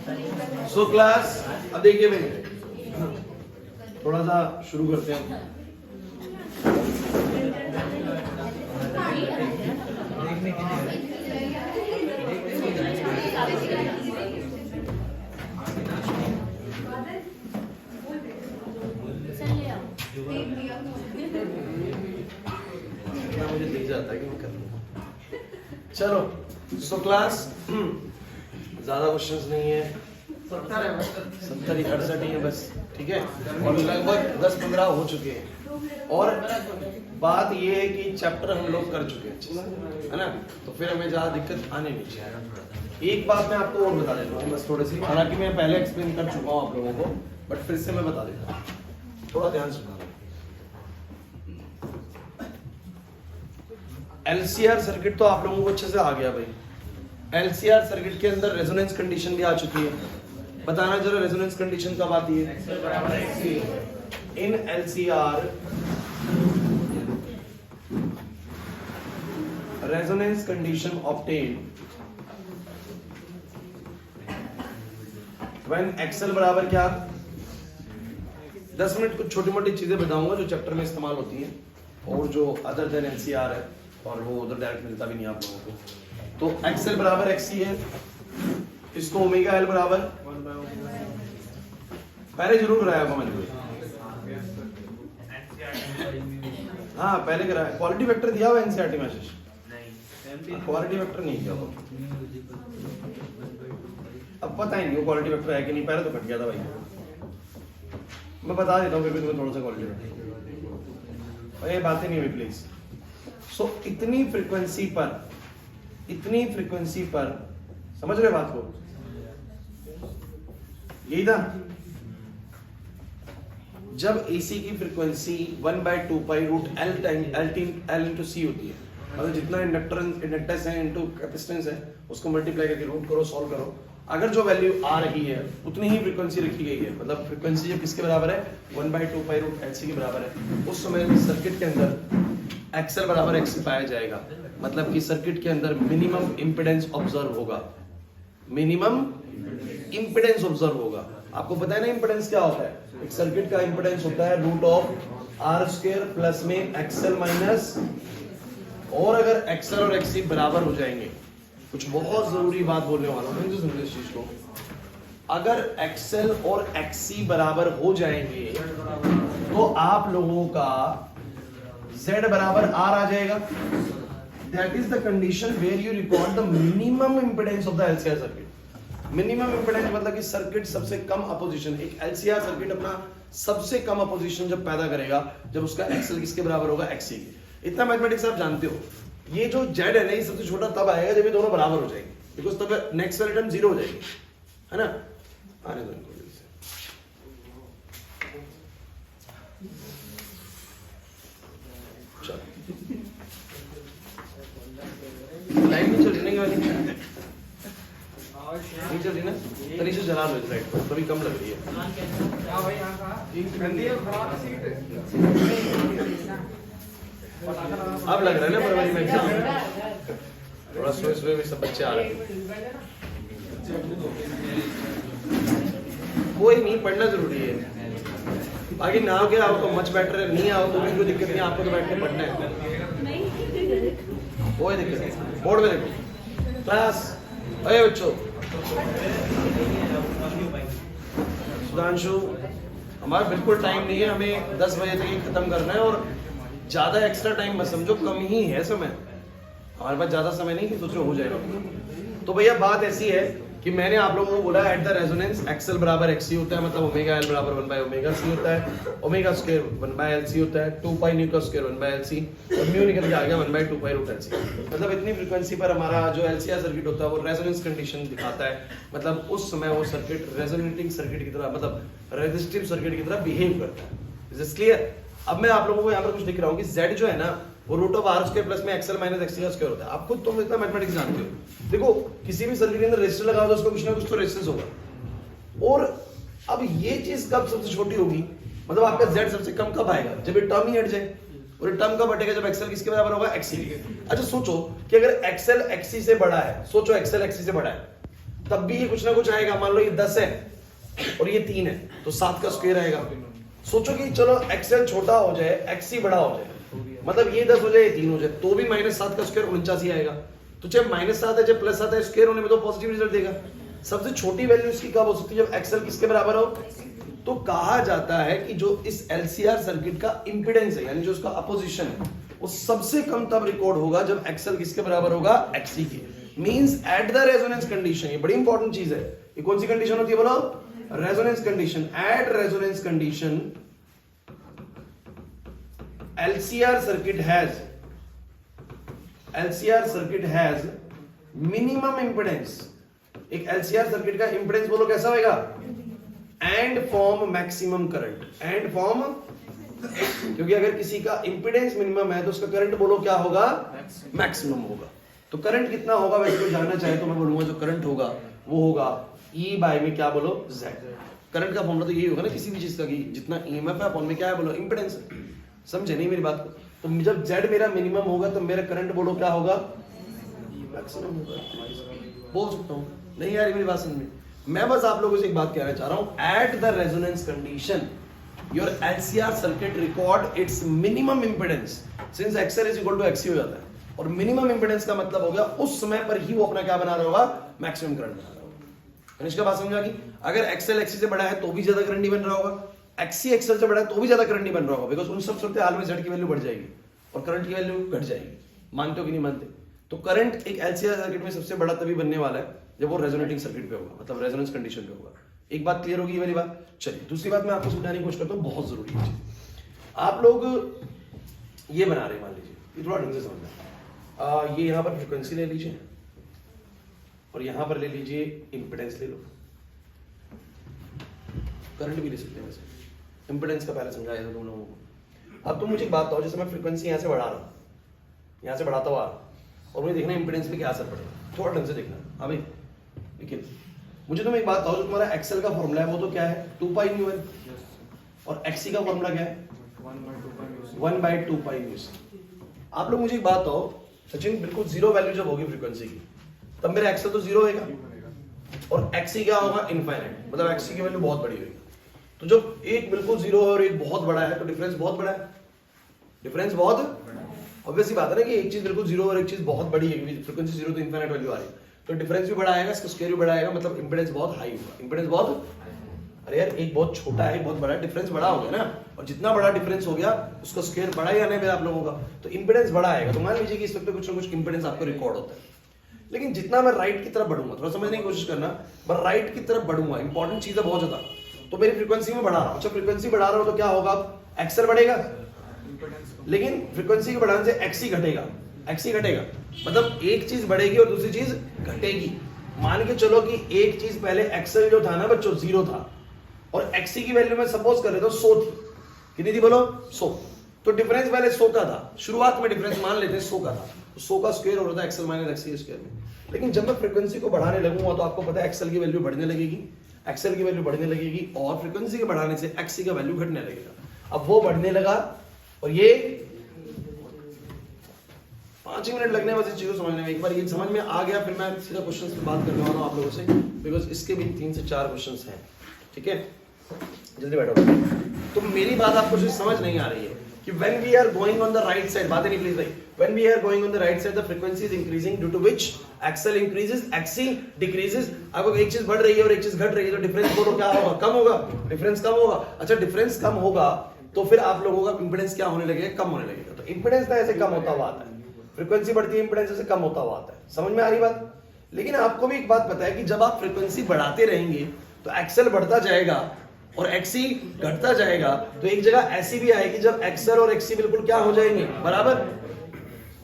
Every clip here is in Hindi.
सो क्लास अब देखिए भाई, थोड़ा सा शुरू करते हैं। मुझे दिख जाता है कि मैं कर लूंगा। चलो सो क्लास ज्यादा क्वेश्चंस नहीं है, 70 68 ही है बस, ठीक है। और लगभग 10-15 हो चुके हैं और बात ये है कि चैप्टर हम लोग कर चुके हैं, है ना, तो फिर हमें ज्यादा दिक्कत आने नहीं चाहिए। एक बात मैं आपको और बता देता हूँ बस थोड़ी सी, हालांकि मैं पहले एक्सप्लेन कर चुका हूँ आप लोगों को, बट फिर से मैं बता देता हूँ, थोड़ा ध्यान सुना। एलसीआर सर्किट तो आप लोगों को अच्छे से आ गया भाई। एलसीआर सर्किट के अंदर रेजोनेंस कंडीशन भी आ चुकी है। बताना जरा रेजोनेंस कंडीशन कब आती है? In LCR resonance condition obtain when XL बराबर क्या? 10 मिनट कुछ छोटी मोटी चीजें बताऊंगा जो चैप्टर में इस्तेमाल होती हैं और जो अदर देन एलसीआर है और वो उधर डायरेक्ट मिलता भी नहीं आप लोगों को। तो एक्सएल बराबर एक्सी है, इसको ओमेगा एल बराबर पहले जरूर कराया होगा मैंने, हाँ पहले कराया। क्वालिटी वेक्टर दिया हुआ एनसीईआरटी में आशीष? नहीं, क्वालिटी वेक्टर नहीं दिया हुआ। अब पता ही नहीं वो क्वालिटी वेक्टर है कि नहीं, पहले तो कट गया था भाई। मैं बता देता हूँ फिर भी तुम्हें थोड़ा सा क्वालिटी वेक्टर, ये बातें नहीं हुई प्लीज। सो इतनी फ्रीक्वेंसी पर समझ रहे बात को? यही था जब एसी की frequency 1/2 pi root L time L into C होती है, मतलब जितना इंडक्टेंस है इंटू कैपेसिटेंस है उसको मल्टीप्लाई करके रूट करो, सॉल्व करो, अगर जो वैल्यू आ रही है उतनी ही फ्रीक्वेंसी रखी गई है, मतलब फ्रीक्वेंसी जब किसके बराबर है? 1/2 पाई रूट एल सी के बराबर है, उस समय सर्किट के अंदर एक्सएल बराबर एक्सी पाया जाएगा। मतलब कि सर्किट के अंदर मिनिमम इंपेडेंस ऑब्जर्व होगा, मिनिमम इंपेडेंस ऑब्जर्व होगा। आपको पता है ना इंपेडेंस क्या होता है? एक सर्किट का इंपेडेंस होता है root of R square plus में एक्सएल माइनस, और अगर एक्सएल और एक्सी बराबर हो जाएंगे, कुछ बहुत जरूरी बात बोलने वाला हूं, समझो इस चीज को, अगर एक्सएल और एक्सी बराबर हो जाएंगे तो आप लोगों का Z बराबर R आ जाएगा। That is the condition where you record the minimum impedance of the LCR circuit। Minimum impedance मतलब कि सर्किट सबसे कम अपोजिशन, एक एलसीआर सर्किट अपना सबसे कम अपोजिशन जब पैदा करेगा जब उसका एक्सएल किसके बराबर होगा? एक्सी के। इतना मैथमेटिक्स आप जानते हो। ये जो जेड है ना, ये सबसे छोटा तब आएगा जब ये दोनों बराबर हो जाएंगे, बिकॉज तब नेक्स्ट वाली टर्म 0 हो जाएगी, है ना। आने दो इनको लाइट नहीं चल रही वाली, नहीं चल रही ना, तरीके से जला लो इस लाइट को, कभी कम लग रही है। अब लग रहा है ना फरवरी में एग्जाम, थोड़ा सोए भी सब बच्चे आ रहे हैं। कोई नहीं, पढ़ना जरूरी है, बाकी ना हो के आओ तो मच बेटर है, नहीं आओ तो भी कोई दिक्कत नहीं, आपको तो बैठ के पढ़ना है, कोई दिक्कत नहीं। बोर्ड में देखो क्लास, अरे बच्चों सुधांशु, हमारा बिल्कुल टाइम नहीं है, हमें 10 बजे तक ही खत्म करना है और ज्यादा एक्स्ट्रा टाइम मत समझो, कम ही है समय, हमारे पास ज्यादा समय नहीं कि सोचो हो जाएगा। तो भैया बात ऐसी है कि मैंने आप लोगों को बोला एट द रेजोनेंस एक्सएल बराबर एक्सी होता है, मतलब ओमेगा एल बराबर 1/ओमेगा सी होता है, ओमेगा स्क्वायर 1/एलसी होता है, 2 पाई न्यू का स्क्वायर 1/एलसी और म्यू निकल के आ गया 1/2 पाई रूट एलसी। मतलब इतनी फ्रीक्वेंसी पर हमारा जो एलसीआर सर्किट होता है वो रेजोनेंस कंडीशन दिखाता है, मतलब उस समय वो सर्किट रेजोनेटिंग सर्किट की तरह, मतलब रेजिस्टिव सर्किट की तरह बिहेव करता है। Is this clear? अब मैं आप लोगों को यहाँ पर कुछ दिख रहा हूँ कि Z जो है ना वो root of R square plus में एक्सएल माइनस एक्सी का स्क्वायर होता है। आप खुद तुम इतना मैथमेटिक्स जानते हो। देखो किसी भी सर्किट के अंदर रेजिस्टर लगा दो, उसको कुछ ना कुछ तो रेजिस्टेंस होगा, और अब ये चीज कब सबसे छोटी होगी, मतलब आपका Z सबसे कम कब आएगा? जब ये टर्म ही हट जाए, और ये टर्म कब हटेगा? जब एक्सएल किसके बराबर होगा? एक्सी के। अच्छा सोचो कि अगर एक्सएल एक्सी से बड़ा है, सोचो एक्सएल एक्सी से बड़ा है, तब भी ये कुछ ना कुछ आएगा। मान लो ये 10 है और ये 3 है तो 7 का स्क्वायर आएगा। सोचो कि चलो एक्सएल छोटा हो जाए, एक्सी बड़ा हो जाए, मतलब ये 10 हो जाए, ये 3 हो जाए, तो भी -7 का स्क्वायर 49 आएगा। तो चाहे -7 है चाहे +7 है, स्क्वायर होने में तो पॉजिटिव रिजल्ट देगा। सबसे छोटी वैल्यू इसकी कब हो सकती है? जब एक्सएल किसके बराबर हो। तो कहा जाता है कि जो इस एलसीआर सर्किट का इंपीडेंस है, यानी जो उसका अपोजिशन है, वो सबसे कम तब रिकॉर्ड होगा जब एक्सएल किसके बराबर होगा? एक्सी के। Means eight the resonance condition, ये बड़ी इंपॉर्टेंट चीज है। ये कौन सी कंडीशन होती है बोलो? Resonance condition. At resonance condition LCR circuit has minimum impedance। एक LCR सर्किट का इंपेडेंस बोलो कैसा होगा? And form maximum current. And form, क्योंकि अगर किसी का इंपेडेंस मिनिमम है तो उसका करंट बोलो क्या होगा? मैक्सिमम होगा। तो करंट कितना होगा वैसे कोई जानना चाहे तो मैं बोलूंगा जो करंट होगा वो होगा E बाय में क्या बोलो? Z। करंट का फॉर्मूला तो यही होगा ना किसी भी चीज का, कि जितना EMF है अपॉन में क्या है बोलो? इंपेडेंस। समझे नहीं मेरी बात को? तो जब Z मेरा मिनिमम होगा तो मेरा करंट बोलो क्या होगा? मैक्सिमम होगा। बोल सकता हूँ नहीं यार मेरी बात समझ में? मैं बस आप लोगों से एक बात कहना चाह रहा हूं, at the resonance condition your LCR circuit record its minimum impedance, since XL is equal to XC हो जाता है, और मिनिमम इंपेडेंस का मतलब हो गया उस समय पर ही वो अपना क्या बना रहा होगा? मैक्सिमम करंट बना रहा होगा। इसका बात समझा कि अगर XL XC से बड़ा है तो भी ज्यादा करंट नहीं बन रहा होगा, XC XL से बड़ा है तो भी ज्यादा करंट नहीं बन रहा होगा, बिकॉज उन सब सूरत हाल में Z की वैल्यू बढ़ जाएगी और करंट की वैल्यू घट जाएगी। मानते हो कि नहीं मानते? तो करंट एक LCR सर्किट में सबसे बड़ा तभी बनने वाला है जब वो रेजोनेटिंग सर्किट पे होगा, मतलब रेजोनेंस कंडीशन पे होगा। एक बात क्लियर होगी ये वाली बात? चलिए दूसरी बात मैं आपको समझाने की कोशिश करता हूँ, बहुत जरूरी है। आप लोग ये बना रहे, मान लीजिए, ये थोड़ा ढंग से समझना। ये यहाँ पर फ्रीक्वेंसी ले लीजिए और यहाँ पर ले लीजिए इंपेडेंस ले लो, करंट भी ले सकते हैं वैसे। इंपेडेंस का पहले समझाया था तुम लोगों को। अब तुम मुझे एक बात बताओ, जैसे मैं फ्रीक्वेंसी यहाँ से बढ़ा रहा हूँ, यहाँ से बढ़ाता हुआ और मुझे देखना इंपेडेंस पे क्या असर पड़ेगा, थोड़ा ढंग से देखना। हाँ भाई देखिए, मुझे तुम एक बात बताओ, जो तुम्हारा एक्सेल का फॉर्मूला है वो तो क्या है? 2 पाई म्यू है, और एक्सी का फॉर्मूला क्या है? 1/2 पाई म्यू। आप लोग मुझे एक बात बताओ, सचिन बिल्कुल जीरो वैल्यू जब होगी फ्रीक्वेंसी की तब मेरा एक्सेल तो जीरो होगा और एक्सी क्या होगा? इनफाइनाइट, मतलब एक्सी की वैल्यू बहुत बड़ी होगी। तो जब एक बिल्कुल जीरो है और एक बहुत बड़ा है तो डिफरेंस बहुत बड़ा है। डिफरेंस बहुत ऑब्वियस बात है ना कि एक चीज बिल्कुल जीरो और एक चीज बहुत बड़ी है, फ्रीक्वेंसी जीरो तो इनफाइनाइट वैल्यू आ रही है, तो डिफरेंस भी बड़ा आएगा, इसका स्क्वायर भी बड़ा आएगा, मतलब इंपेडेंस बहुत हाई होगा। इंपेडेंस बहुत, अरे यार एक बहुत छोटा है एक बहुत बड़ा है, डिफरेंस बड़ा हो गया ना, और जितना बड़ा डिफरेंस हो गया उसका स्क्वायर बड़ा ही आने में आप लोगों का, तो इंपेडेंस बड़ा आएगा। तो मान लीजिए कि इस वक्त कुछ ना कुछ इंपेडेंस आपको रिकॉर्ड होता है, लेकिन जितना मैं राइट की तरफ बढ़ूंगा, थोड़ा समझने की कोशिश करना, मैं राइट की तरफ बढ़ूंगा, इंपॉर्टेंट चीज है बहुत ज्यादा, तो मेरी फ्रीक्वेंसी में बढ़ा रहा हूं। अच्छा फ्रीक्वेंसी बढ़ा रहा हूं तो क्या होगा? एक्सेल बढ़ेगा, लेकिन फ्रीक्वेंसी के बढ़ाने से एक्सी घटेगा। एक्सी घटेगा मतलब एक चीज बढ़ेगी और दूसरी चीज घटेगी। मान के चलो कि एक चीज पहले एक्सेल जो था ना बच्चों 0 था और एक्सी की वैल्यू में सपोज कर लेता हूं 100 थी। कितनी थी बोलो? 100। तो डिफरेंस पहले 100 का था, शुरुआत में डिफरेंस मान लेते हैं 100 का था, तो 100 का स्क्वायर हो रहा था एक्सेल माइनस एक्सी स्क्वायर में। लेकिन जब मैं फ्रीक्वेंसी को बढ़ाने लगूंगा तो आपको पता है एक्सेल की वैल्यू बढ़ने लगेगी, एक्सेल की वैल्यू बढ़ने लगेगी और फ्रीक्वेंसी के बढ़ाने से एक्सी का वैल्यू घटने लगेगा। अब वो बढ़ने लगा और ये 5 मिनट लगने वाली चीजों समझने में। एक बार ये समझ में आ गया फिर मैं सीधा क्वेश्चंस पे बात करने वाला हूं आप लोगों से, बिकॉज इसके भी 3 से 4 क्वेश्चंस हैं। ठीक है, जल्दी बैठो। तो मेरी बात आपको जो समझ नहीं आ रही है कि when we are going on the right side, बातें नहीं प्लीज भाई, when we are going on the right side the frequency is increasing due to which XL increases, XC decreases। आपको एक चीज बढ़ रही है और एक चीज घट रही है तो डिफरेंस बोलो क्या होगा? कम होगा। डिफरेंस कम होगा। अच्छा डिफरेंस कम होगा तो फिर आप लोगों का इंपेडेंस क्या होने लगेगा? कम होने लगेगा। तो इंपेडेंस ना ऐसे कम होता हुआ आता है, फ्रीक्वेंसी बढ़ती है इंपेडेंस ऐसे कम होता हुआ आता है। समझ में आ रही बात? लेकिन आपको भी एक बात पता है कि जब आप फ्रीक्वेंसी बढ़ाते रहेंगे तो एक्सेल बढ़ता जाएगा और एक्सी घटता जाएगा, तो एक जगह ऐसी भी आएगी जब एक्सेल और एक्सी बिल्कुल क्या हो जाएंगे? बराबर।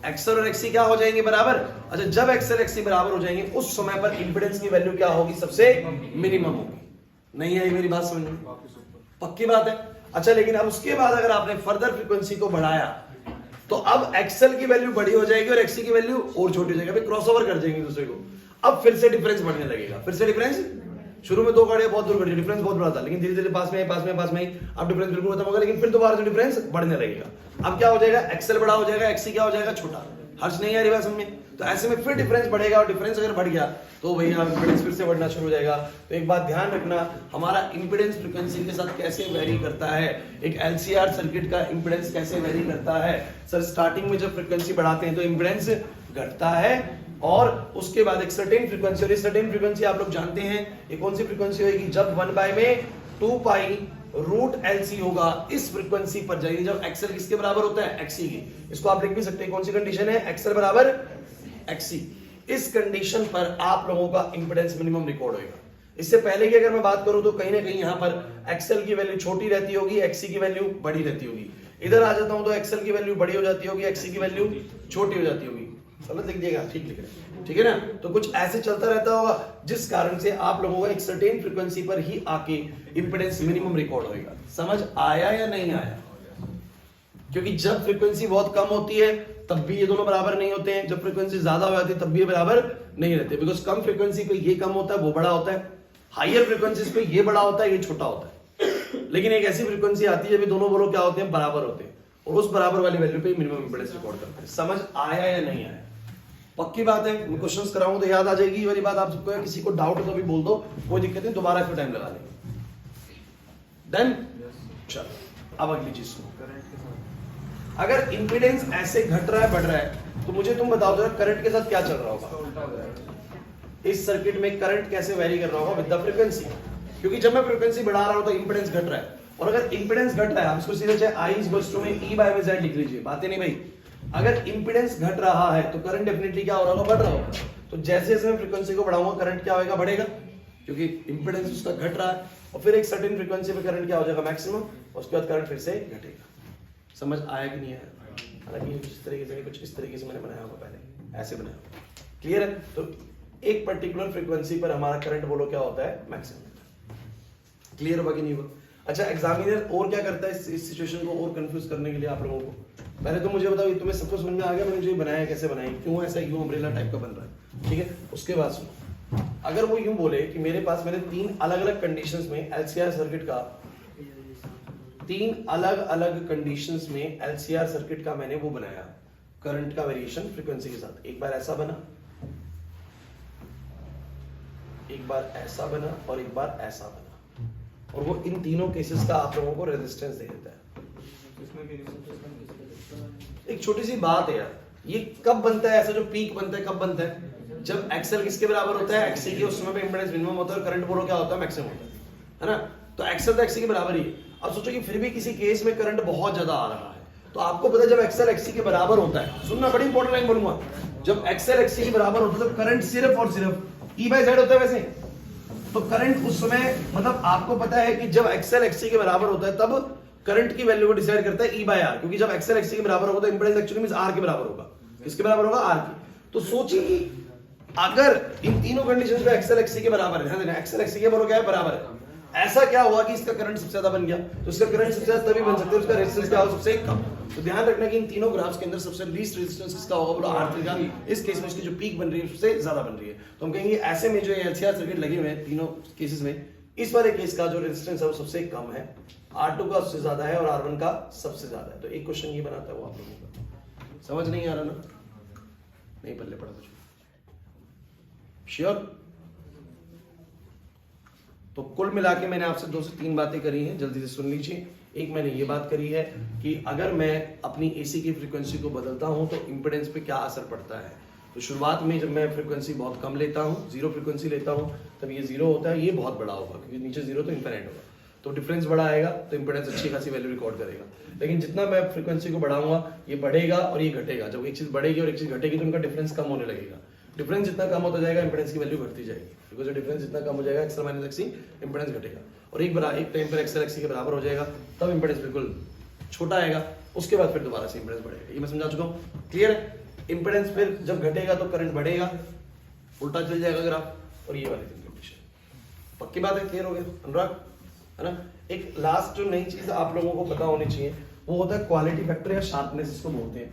एक्सेल और एक्सी क्या हो जाएंगे? बराबर। अच्छा जब एक्सेल एक्सी बराबर हो जाएंगे उस समय पर इंपेडेंस की वैल्यू क्या होगी? सबसे मिनिमम होगी। नहीं आई मेरी बात समझ में? पक्की बात है। अच्छा लेकिन अब उसके बाद अगर आपने फर्दर फ्रीक्वेंसी को बढ़ाया तो अब एक्सेल की वैल्यू बड़ी हो जाएगी और एक्सी की वैल्यू और छोटी हो जाएगी, क्रॉसओवर कर जाएंगे दूसरे को। अब फिर से डिफरेंस बढ़ने लगेगा। फिर से डिफरेंस, शुरू में 2 गाड़ियां बहुत दूर खड़ी, डिफरेंस बहुत बड़ा था, लेकिन धीरे धीरे पास में अब डिफरेंस बिल्कुल खत्म होगा, लेकिन फिर दोबारा से डिफरेंस बढ़ने लगेगा। अब क्या हो जाएगा? एक्सेल बड़ा हो जाएगा, एक्सी क्या हो जाएगा? छोटा। हर्ष नहीं आ रही बात समझ में? तो ऐसे में फिर डिफरेंस बढ़ेगा और डिफरेंस अगर बढ़ गया तो भैया इंपीडेंस फिर से बढ़ना शुरू हो जाएगा। तो एक बात ध्यान रखना, हमारा इंपीडेंस फ्रीक्वेंसी के साथ कैसे वेरी करता है, एक एलसीआर सर्किट का इंपीडेंस कैसे वेरी करता है। सर स्टार्टिंग में जब फ्रीक्वेंसी बढ़ाते हैं तो इंपीडेंस घटता है और उसके बाद एक सर्टेन फ्रीक्वेंसी, और इस सर्टेन फ्रीक्वेंसी आप लोग जानते हैं ये कौन सी फ्रीक्वेंसी होगी, जब 1 बाय में 2 पाई रूट LC होगा, इस फ्रीक्वेंसी पर जाएगी जब XL किसके बराबर होता है, XC की। इसको आप लिख भी सकते हैं, कौन सी कंडीशन है, XL बराबर XC। इस कंडीशन पर आप लोगों का इंपीडेंस मिनिमम रिकॉर्ड होगा। इससे पहले की अगर मैं बात करूं तो कहीं ना कहीं यहां पर XL की वैल्यू छोटी रहती होगी, XC की वैल्यू बड़ी रहती होगी। इधर आ जाता हूं तो XL की वैल्यू बड़ी हो जाती होगी, XC की वैल्यू छोटी हो जाती होगी। समझ लिख दिएगा, ठीक लिख रहे हैं, ठीक है ना। तो कुछ ऐसे चलता रहता होगा जिस कारण से आप लोगों को एक सर्टेन फ्रीक्वेंसी पर ही आके इंपीडेंस मिनिमम रिकॉर्ड होगा। समझ आया या नहीं आया? क्योंकि जब फ्रीक्वेंसी बहुत कम होती है तब भी ये दोनों बराबर नहीं होते हैं, जब फ्रीक्वेंसी ज्यादा हो जाती है तब भी ये बराबर नहीं रहते, बिकॉज कम फ्रीक्वेंसी पे ये कम होता है वो बड़ा होता है, हायर फ्रीक्वेंसीज पे ये बड़ा होता है ये छोटा होता है। लेकिन एक ऐसी फ्रीक्वेंसी आती है जब दोनों बोलो क्या होते हैं, बराबर होते हैं, और उस बराबर वाली वैल्यू पे मिनिमम इंपीडेंस रिकॉर्ड करते हैं। समझ आया या नहीं आया? पक्की बात है, मैं क्वेश्चंस कराऊं तो याद आ जाएगी ये वाली बात आप सबको। किसी को डाउट हो तो भी बोल दो, कोई दिक्कत नहीं, दोबारा फिर टाइम लगा लेंगे। डन? चलो अब अगली चीज सुनो। अगर इंपीडेंस ऐसे घट रहा है बढ़ रहा है तो मुझे तुम बताओ जरा करंट के साथ क्या चल रहा होगा, इस सर्किट में करंट कैसे वेरी कर रहा होगा विद द फ्रीक्वेंसी। क्योंकि जब मैं फ्रीक्वेंसी बढ़ा रहा हूं तो इंपीडेंस घट रहा है, और अगर इंपीडेंस घट रहा है आप इसको सीधे चाहे I में E by Z लिख लीजिए, बातें नहीं भाई। अगर इंपीडेंस घट रहा है तो करंट डेफिनेटली क्या हो रहा होगा, बढ़ रहा होगा। तो जैसे जैसे मैं फ्रीक्वेंसी को बढ़ाऊंगा करंट क्या होगा, बढ़ेगा, क्योंकि इंपीडेंस उसका घट रहा है। और फिर एक सर्टेन फ्रीक्वेंसी पे करंट क्या हो जाएगा, मैक्सिमम, उसके बाद करंट फिर से घटेगा। समझ आया कि नहीं आया? हालांकि इस तरीके से कुछ इस तरीके से मैंने बनाया होगा, पहले ऐसे बनाया होगा, क्लियर है। तो एक पर्टिकुलर फ्रीक्वेंसी पर हमारा करंट बोलो क्या होता है, मैक्सिमम। क्लियर होगा कि नहीं होगा? अच्छा, एग्जामिनर और क्या करता है इस सिचुएशन को और कंफ्यूज करने के लिए आप लोगों को? पहले तो मुझे बताओ, तुम्हें सबको समझ में आ गया मैंने जो बनाया कैसे बनाया, क्यों ऐसा यूं अम्ब्रेला टाइप का बन रहा है, ठीक है। उसके बाद सुनो, अगर वो यूं बोले कि मेरे पास मैंने 3 अलग अलग कंडीशंस में LCR सर्किट का 3 अलग अलग कंडीशंस में LCR सर्किट का मैंने वो बनाया करंट का वेरिएशन फ्रीक्वेंसी के साथ। एक बार ऐसा बना, एक बार ऐसा बना और एक बार ऐसा बना, और वो इन तीनों केसेस का आप लोगों को रेजिस्टेंस दे देता है। एक छोटी सी बात है यार, ये कब बनता है ऐसा जो पीक बनता है, कब बनता है, जब XL किसके बराबर होता है, XC के, उस समय पे इंपीडेंस मिनिमम होता है और करंट बोलो क्या होता है, मैक्सिमम होता है ना। तो XL तो XC के बराबर ही है। अब सोचो कि फिर भी किसी केस में करंट बहुत ज्यादा आ रहा है, तो आपको पता है जब XL XC के बराबर होता है, सुनना बड़ी इंपॉर्टेंट लाइन बोलूंगा, जब XL XC के बराबर होता है तो करंट सिर्फ और सिर्फ E by Z होता है। वैसे तो करंट उस समय, मतलब आपको पता है कि जब XL XC के बराबर होता है तब करंट की वैल्यू को डिसाइड करता है E by R, क्योंकि जब XL XC के बराबर होगा तो इंपीडेंस एक्चुअली मींस R के बराबर होगा। किसके बराबर होगा, R की। तो सोचिए कि अगर इन तीनों कंडीशंस पे XL XC के बराबर है, ध्यान देना XL XC के बोलो क्या है, बराबर है, ऐसा क्या हुआ कि इसका करंट सबसे ज्यादा बन गया, तो इसका करंट सबसे ज्यादा तभी बन सकता है, उसका रेजिस्टेंस क्या हो, सबसे कम। तो ध्यान रखना कि इन तीनों ग्राफ्स के अंदर सबसे लीस्ट रेजिस्टेंस किसका होगा, बोलो R3 का। इस केस में इसकी जो पीक बन रही है सबसे ज्यादा बन रही है, तो हम कहेंगे ऐसे में जो LCR सर्किट लगे हुए हैं तीनों केसेस में, इस वाले केस का जो रेजिस्टेंस है वो सबसे कम है, R2 का सबसे ज्यादा है और R1 का सबसे ज्यादा है। तो एक क्वेश्चन ये बनाता है वो आप लोगों का, समझ नहीं आ रहा ना, नहीं पल्ले पड़ा कुछ, श्योर। तो कुल मिला के मैंने आपसे 2 से 3 बातें करी हैं, जल्दी से सुन लीजिए। एक मैंने ये बात करी है कि अगर मैं अपनी AC की फ्रीक्वेंसी को बदलता हूं तो इंपीडेंस पे क्या असर पड़ता है। तो शुरुआत में जब मैं फ्रीक्वेंसी बहुत कम लेता हूं, 0 फ्रीक्वेंसी लेता हूं, तब ये 0 होता है, ये बहुत बड़ा होगा क्योंकि नीचे 0 तो इनफिनिट होगा, तो डिफरेंस बड़ा आएगा तो इंपीडेंस अच्छी खासी वैल्यू रिकॉर्ड करेगा। लेकिन जितना मैं फ्रीक्वेंसी को बढ़ाऊंगा ये बढ़ेगा और ये घटेगा, जब एक चीज बढ़ेगी और एक चीज घटेगी तो उनका डिफरेंस कम होने लगेगा। डिफरेंस जितना कम होता जाएगा इंपीडेंस की वैल्यू घटती जाएगी, बिकॉज डिफरेंस जितना कम हो जाएगा XL - XC इंपीडेंस घटेगा, और एक टाइम पर XL XC के बराबर हो जाएगा तब इंपीडेंस बिल्कुल छोटा आएगा, उसके बाद फिर दोबारा से इंपीडेंस बढ़ेगा। ये मैं समझा चुका हूँ, क्लियर है। इंपीडेंस फिर जब घटेगा तो करंट बढ़ेगा, उल्टा चल जाएगा ग्राफ, और ये वाली कंडीशन पक्की बात है, क्लियर हो गया अनुराग, है ना। एक लास्ट जो नई चीज आप लोगों को पता होनी चाहिए वो होता है क्वालिटी फैक्टर या शार्पनेस, इसको बोलते हैं।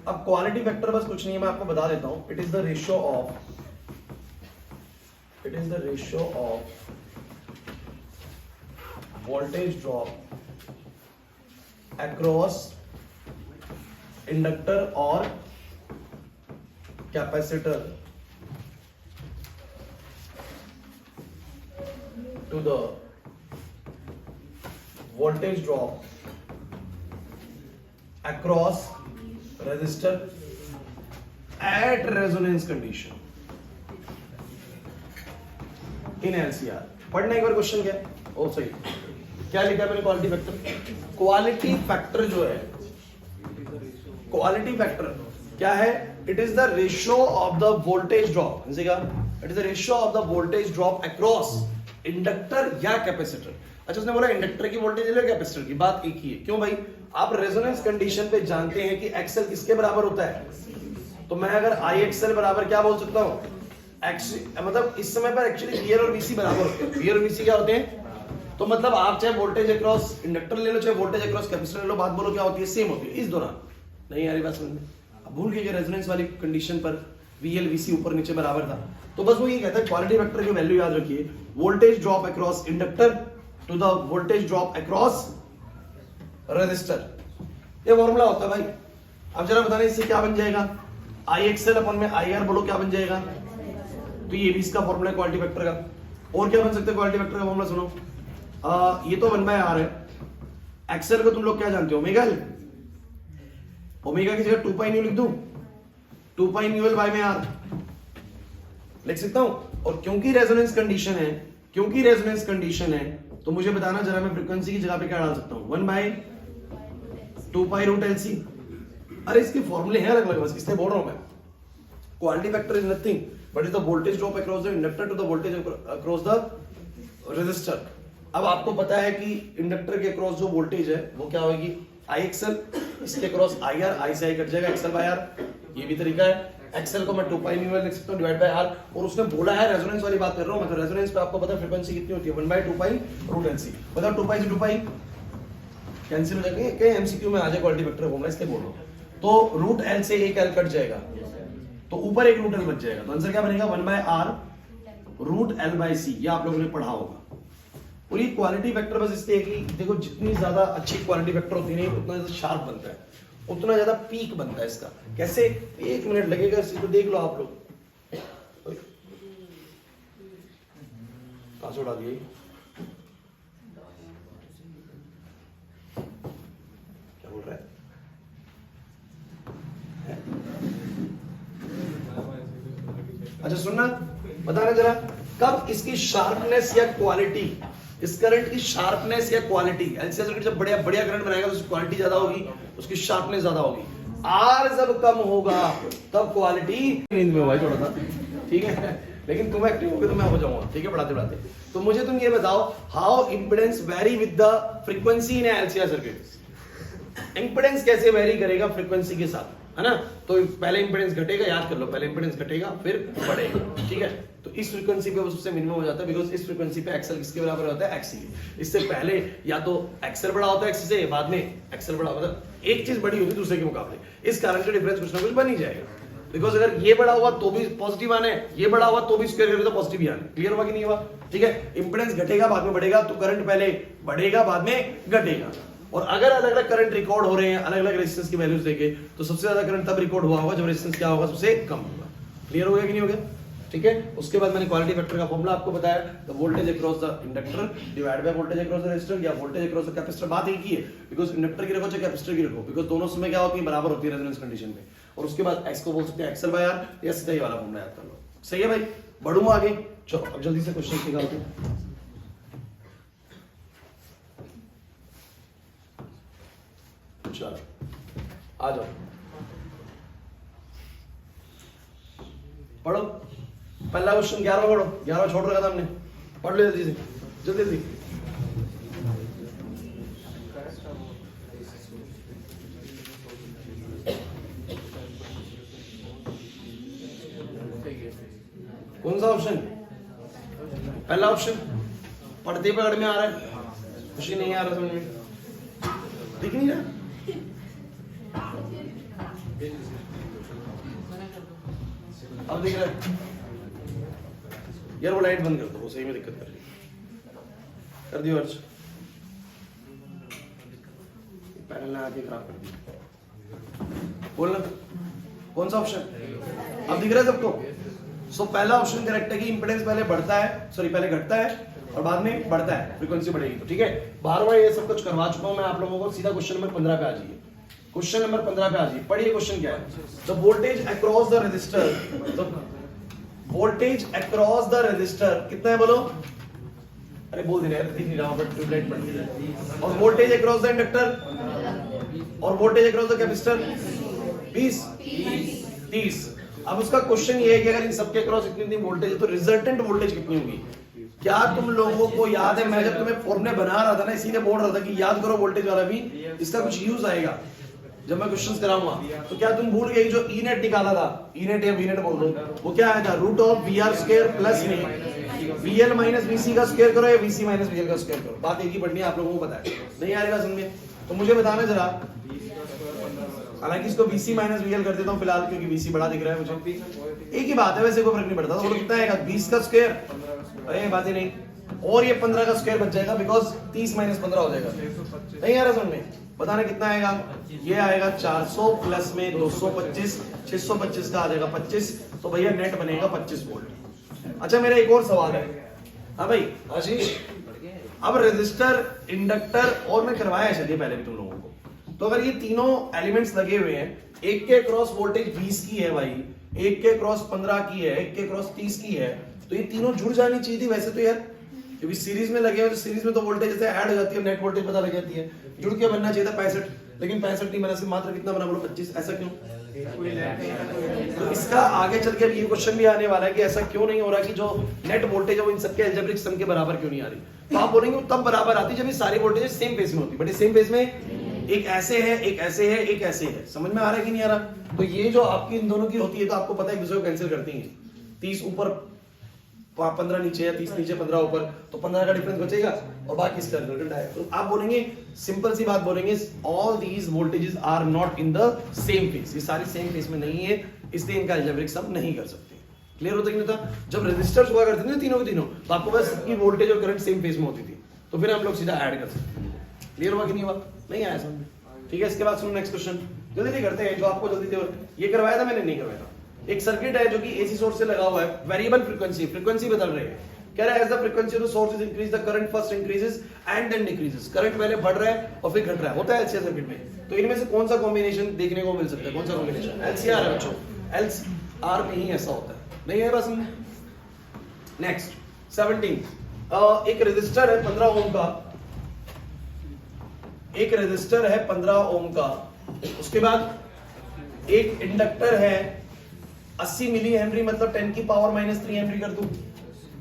अब क्वालिटी फैक्टर बस कुछ नहीं है, मैं आपको बता देता हूं, it is the ratio of voltage drop across inductor or capacitor to the voltage drop across resistor at resonance condition in LCR. पढ़ना एक बार क्वेश्चन क्या है? ओ सही, क्या लिखा है मैंने? Quality factor. क्वालिटी फैक्टर जो है, क्वालिटी फैक्टर क्या है? It is the ratio of the voltage drop, it is the ratio of the voltage drop across inductor या कैपेसिटर। अच्छा, उसने बोला इंडक्टर की वोल्टेज या कैपेसिटर की, बात एक ही है। क्यों भाई? आप रेजोनेंस कंडीशन पे जानते हैं कि एक्सएल किसके बराबर होता है, तो मैं अगर आई एक्सएल बराबर क्या बोल सकता हूं? मतलब इस समय पर एक्चुअली वीआर और वीसी बराबर होते हैं। वीआर और वीसी क्या होते हैं? तो मतलब आप चाहे वोल्टेज अक्रॉस इंडक्टर ले लो, चाहे वोल्टेज अक्रॉस कैपेसिटर ले लो, बात बोलो क्या होती है? सेम होती है। इस दौरान नहीं आ रही बात समझ में? अब भूल गए रेजोनेंस वाली कंडीशन पर वीएल वीसी ऊपर नीचे बराबर था, तो बस वो ये कहता है क्वालिटी वेक्टर की वैल्यू याद रखिए, voltage drop across inductor to the voltage drop across resistor. ये फॉर्मूला होता है भाई। अब जरा बताना इससे क्या बन जाएगा? आई एक्सएल अपन में आई आर, बोलो क्या बन जाएगा? तो ये भी इसका फॉर्मूला है क्वालिटी वेक्टर का। और क्या बन सकता है क्वालिटी वेक्टर का फॉर्मूला? सुनो, ये तो 1/r है। एक्सएल को तुम लोग क्या जानते हो? ओमेगा। ओमेगा की जगह 2 पाई न्यू लिख दूं, 2 पाई न्यू एल बाय में आर लिख सकता हूं। और क्योंकि रेजोनेंस कंडीशन है, तो मुझे बताना जरा, मैं फ्रीक्वेंसी की जगह पे क्या डाल सकता हूं? 1/2 पाई रूट एलसी। अरे इसके फॉर्मूले हैं अलग अलग, बस इसलिए बोल रहा हूं मैं। Quality factor is nothing but is the voltage drop across the inductor to the voltage across the resistor. अब आपको पता है कि इंडक्टर के अक्रॉस जो वोल्टेज है वो क्या होगी? आई एक्सएल, इसके अक्रॉस आई आर, आई से आई कट जाएगा, एक्सएल बाय आर। ये भी तरीका है। एक्सएल को मैं 2 पाई न्यू एल लिख सकता हूं डिवाइड बाय आर। और उसने बोला है, रेजोनेंस वाली बात कर रहा हूं मैं, तो रेजोनेंस पे आपको पता है फ्रीक्वेंसी कितनी होती है? 1/2 पाई रूट एलसी। बताओ 2 पाई से 2 पाई कैंसिल हो जाएंगे, कहीं एमसीक्यू में आ जाए क्वालिटी वेक्टर फॉर्मूला, इसलिए बोल रहा हूं। तो रूट एल से एक एल कट जाएगा, तो ऊपर एक रूट एल बच जाएगा, तो आंसर क्या बनेगा? 1/r रूट एल बाय सी। ये आप लोगों ने पढ़ा होगा। और ये क्वालिटी वेक्टर बस इसलिए कि देखो, जितनी ज्यादा अच्छी क्वालिटी वेक्टर होती है उतना ज्यादा शार्प बनता है, उतना ज्यादा पीक बनता है इसका। कैसे? 1 मिनट लगेगा, इसको देख लो आप लोग। कहां से उड़ा दिए? क्या बोल रहा है? अच्छा सुनना, बताना जरा, कब इसकी शार्पनेस या क्वालिटी, इस करंट की शार्पनेस या क्वालिटी, एलसीआर सर्किट जब बढ़िया बढ़िया करंट बनाएगा तो उसकी क्वालिटी ज्यादा होगी, उसकी शार्पनेस ज्यादा होगी। आर जब कम होगा तब क्वालिटी नींद में हुआ है थोड़ा सा, ठीक है, लेकिन तुम एक्टिव होगे तो मैं हो जाऊंगा, ठीक है, पढ़ाते पढ़ाते। तो मुझे तुम ये बताओ, how impedance very with the frequency in LCR circuit. Impedance कैसे वेरी करेगा फ्रीक्वेंसी के साथ, है ना? तो पहले इंपेडेंस घटेगा, याद कर लो, पहले इंपेडेंस घटेगा फिर बढ़ेगा, ठीक है। तो इस फ्रीक्वेंसी पे वो सबसे मिनिमम हो जाता है, बिकॉज़ इस फ्रीक्वेंसी पे एक्सएल किसके बराबर होता है? एक्सी। इससे पहले या तो एक्सएल बड़ा होता है एक्सी से, बाद में एक्सएल बड़ा, मतलब एक चीज बड़ी होगी दूसरे के मुकाबले, इस कारण से डिफरेंस कुछ ना कुछ बन ही जाएगा। बिकॉज अगर ये बड़ा हुआ तो भी पॉजिटिव आने, ये बड़ा हुआ तो भी स्क्वायर करें तो पॉजिटिव ही आने। क्लियर हुआ कि नहीं हुआ? ठीक है, इंपेडेंस घटेगा बाद में बढ़ेगा, तो करंट पहले बढ़ेगा बाद में घटेगा। और अगर अलग अलग करंट रिकॉर्ड हो रहे हैं अलग अलग रेजिस्टेंस की वैल्यूज देके, तो सबसे ज्यादा करंट तब रिकॉर्ड हुआ होगा जब रेजिस्टेंस क्या होगा? सबसे कम होगा। क्लियर हो गया कि नहीं हो गया? ठीक है, उसके बाद मैंने क्वालिटी फैक्टर का फॉर्मूला आपको बताया, the voltage across the inductor divide by voltage across the resistor या वोल्टेज अक्रॉस द कैपेसिटर। बात एक ही है, बिकॉज़ इंडक्टर की रखो चाहे कैपेसिटर की रखो, बिकॉज़ दोनों समय क्या होती है? बराबर होती है रेजोनेंस कंडीशन में। और उसके बाद एक्स को बोल सकते हैं एक्सएल बाय आर, या सीधा ही वाला फॉर्मूला याद कर लो। सही है भाई, बढ़ूंगा आगे। चलो अब जल्दी से क्वेश्चन निकालते हैं। चलो आ जाओ, पढ़ो। पहला क्वेश्चन 11 पढ़ो, 11 छोड़ रखा था हमने, पढ़ लो जल्दी से, जल्दी जल्दी। कौन सा ऑप्शन? पहला ऑप्शन पढ़ते पकड़ में आ रहा है, खुशी नहीं आ रहा समझ में, दिख नहीं रहा? अब दिख रहा है यार? वो लाइट बंद कर दो, वो सही में दिक्कत कर रही है। कर दियो अर्ज, पैनल ने आके खराब कर दिया। बोलना कौन सा ऑप्शन अब दिख रहा है सबको? सो पहला ऑप्शन करेक्ट है कि इंपेडेंस पहले बढ़ता है, सॉरी पहले घटता है और बाद में बढ़ता है, फ्रीक्वेंसी बढ़ेगी तो ठीक है। 12वां ये सब कुछ करवा चुका हूं मैं आप लोगों को। सीधा क्वेश्चन नंबर 15 पे आ जाइए। क्वेश्चन नंबर 15 पे आ जाइए। पढ़िए क्वेश्चन क्या है। The voltage across the resistor, voltage across the resistor कितना है बोलो? अरे बोल दे यार, दिख नहीं रहा बट ट्यूबलाइट पड़ गई है। और वोल्टेज अक्रॉस द इंडक्टर और वोल्टेज अक्रॉस द कैपेसिटर 30। अब उसका क्वेश्चन ये है कि अगर इन सबके अक्रॉस इतनी वोल्टेज है तो रिजल्टेंट वोल्टेज कितनी होगी? क्या तुम लोगों को याद है, मैं जब तुम्हें फॉर्मूले बना रहा था ना इसीलिए बोल रहा था कि याद करो वोल्टेज वाला भी, इसका कुछ यूज आएगा जब मैं क्वेश्चंस कराऊंगा। तो क्या तुम भूल गए जो ई नेट निकाला था, ई नेट या वी नेट बोल दो, वो क्या आएगा? Root of V R square plus में V L minus V C का स्क्वायर करो या V C minus V L का स्क्वायर करो। बात एक ही पढ़नी है, आप लोगों को पता है। नहीं आएगा समझ में तो मुझे बताना जरा। हालांकि इसको VC माइनस VL कर देता हूँ फिलहाल क्योंकि VC बड़ा दिख रहा है मुझे। एक ही बात है, वैसे कोई फर्क नहीं पड़ता। तो बोलो कितना आएगा? 20 का स्क्वायर, अरे बात ही नहीं। और ये 15 का स्क्वायर बच जाएगा बिकॉज 30 माइनस 15 हो जाएगा। नहीं आ रहा समझ में? बताना कितना आएगा? ये आएगा 400 प्लस में 225, 625 का आ जाएगा 25। तो भैया नेट बनेगा 25 वोल्ट। अच्छा मेरा एक और सवाल है, हाँ भाई आशीष, अब रेजिस्टर, इंडक्टर और मैं करवाया चलिए पहले भी तुम लोगों को। तो अगर ये तीनों एलिमेंट्स लगे हुए हैं, एक के क्रॉस वोल्टेज 20 की है भाई, एक के क्रॉस 15 की है, एक के क्रॉस 30 की है, तो ये तीनों जुड़ जानी चाहिए थी वैसे तो यार, क्योंकि सीरीज में लगे हुए तो सीरीज में तो वोल्टेज जैसे ऐड हो जाती है, नेट वोल्टेज पता लग जाती है। जुड़ के बनना चाहिए था 65, लेकिन 65 नहीं बना, सिर्फ मात्र कितना बना बोलो? 25। ऐसा क्यों? तो इसका आगे चल के ये क्वेश्चन भी आने वाला है कि ऐसा क्यों नहीं हो रहा कि जो नेट वोल्टेज है वो इन सबके अलजेब्रिक सम के बराबर क्यों नहीं आ रही? तो आप बोलेंगे तब बराबर आती जब ये सारी वोल्टेज सेम फेज में होती, बट सेम फेज में एक ऐसे है, एक ऐसे है, एक ऐसे है। समझ में आ रहा है कि नहीं आ रहा? तो ये जो आपकी इन दोनों की होती है तो आपको पता है एक दूसरे को कैंसिल करती है। 30 ऊपर 15 नीचे या 30 नीचे 15 ऊपर, तो 15 का डिफरेंस बचेगा और बाकी इसका रिजल्टेंट आएगा। तो आप बोलेंगे सिंपल सी बात बोलेंगे, all these voltages are not in the same phase. ये सारी सेम फेज में नहीं है, इसलिए इनका अलजेब्रिक सम नहीं कर सकते। क्लियर होता कि नहीं था? जब रेजिस्टर्स हुआ करते थे ना तीनों के तीनों, तो आपको बस की वोल्टेज और करंट सेम फेज में होती थी, तो फिर हम लोग सीधा ऐड कर सकते हैं। क्लियर हुआ कि नहीं हुआ? नहीं आया समझ में? ठीक है, इसके बाद सुनो नेक्स्ट क्वेश्चन, जल्दी करते हैं जो आपको जल्दी थे। ये करवाया था मैंने? नहीं करवाया था। एक सर्किट है जो कि एसी सोर्स से लगा हुआ है, वेरिएबल फ्रीक्वेंसी, फ्रीक्वेंसी बदल रही है। कह रहा है as the frequency of the source is increase the current first increases and then decreases. Current पहले बढ़ रहा है और फिर घट रहा है, होता है एलसीआर सर्किट में। तो इनमें से कौन सा कॉम्बिनेशन देखने को मिल सकता है? कौन सा कॉम्बिनेशन? एलसीआर है बच्चों, एलसीआर में ही ऐसा होता है। नहीं है बस। नेक्स्ट 17, एक रेजिस्टर है 15 ओम का, एक रेजिस्टर है 15 ओम का, उसके बाद एक इंडक्टर है 80 मिली हेनरी, मतलब 10 की पावर -3 हेनरी कर दूं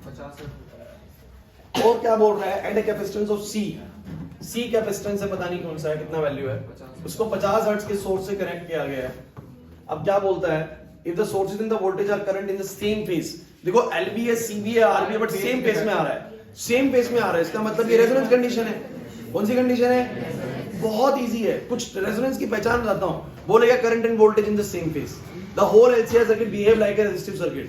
50। और क्या बोल रहा है? And capacitance of C capacitance है, पता नहीं कौन सा है, कितना वैल्यू है, उसको 50 हर्ट्ज के सोर्स से कनेक्ट किया गया है। अब क्या बोलता है? If the sources in the voltage or current in the same phase. देखो एलबी है, सीबी है, आरबी है, बट सेम फेज में आ रहा है, सेम फेज में आ रहा है, इसका मतलब ये रेजोनेंस कंडीशन है। कौन सी कंडीशन है? बहुत इजी है, कुछ रेजोनेंस की पहचान बताता हूं। बोलेगा current and voltage in the same phase, the whole LCR circuit behave like a resistive circuit,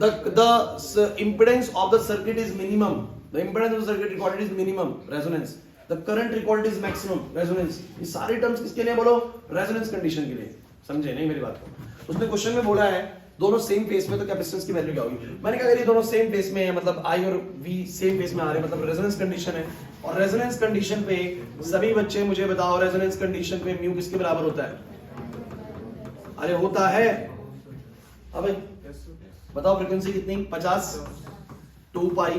the impedance of the circuit is minimum, the impedance of the circuit recorded is minimum, resonance, the current recorded is maximum, resonance। ये सारे टर्म्स किसके लिए बोलो? रेजोनेंस कंडीशन के लिए। समझे नहीं मेरी बात को? उसने क्वेश्चन में बोला है दोनों सेम फेज में, तो कैपेसिटेंस की वैल्यू क्या होगी? मैंने कहा अगर ये दोनों सेम फेज में है, मतलब आई और वी सेम फेज में आ रहे हैं, मतलब रेजोनेंस कंडीशन है। और रेजोनेंस कंडीशन पे सभी बच्चे मुझे बताओ, रेजोनेंस कंडीशन पे म्यू किसके बराबर होता है? अरे होता है, अब बताओ फ्रीक्वेंसी कितनी? 50, 2 पाई,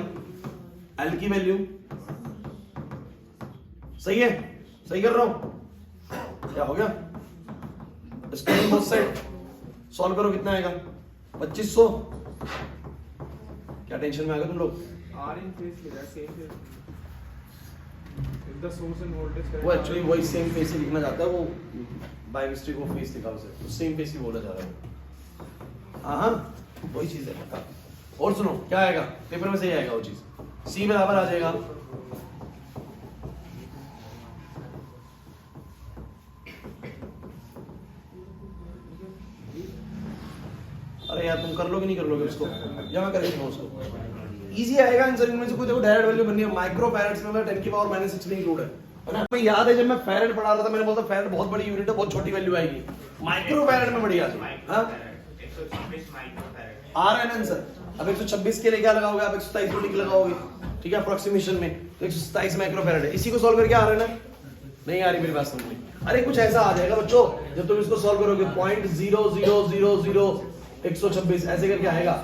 एल की वैल्यू सही है? सही कर रहा हूं? क्या हो गया? इसको बोथ साइड सॉल्व करो, कितना आएगा? 2500। क्या टेंशन में आ गए तुम लोग? आर इन फेज लिखा है, same phase. If the source end voltage वो एक्चुअली वही सेम फेज से लिखना चाहता है, वो बाय मिस्टेक वो फेज लिखा उसे, तो सेम फेज ही बोला जा रहा है। हाँ वही चीज है पक्का। और सुनो क्या आएगा पेपर में? सही आएगा वो चीज, सी बराबर आ जाएगा अरे यार तुम कर लोगे नहीं कर लोगे उसको, या मैं करके उसको? इजी आएगा आंसर इनमें से कोई। देखो डायरेक्ट वैल्यू बननी है, माइक्रो फैराड्स में 10 की पावर -6 इंक्लूड है, है ना? मैं याद है जब मैं फैरेड पढ़ा रहा था, मैंने बोला फैरेड बहुत बड़ी यूनिट है, बहुत छोटी वैल्यू आएगी, माइक्रो फैरेड में बढ़िया हाँ RNN सर। अब 126 के लिए क्या लगाओगे आप? 127 वोल्ट लगाओगे, ठीक है, अप्रोक्सीमेशन में, तो 127 माइक्रो फैरेड है। इसी को सॉल्व करके RNN नहीं आ रही मेरी बात समझ में? अरे कुछ ऐसा आ जाएगा बच्चों, जब तुम इसको सॉल्व करोगे 0.000126 ऐसे करके आएगा,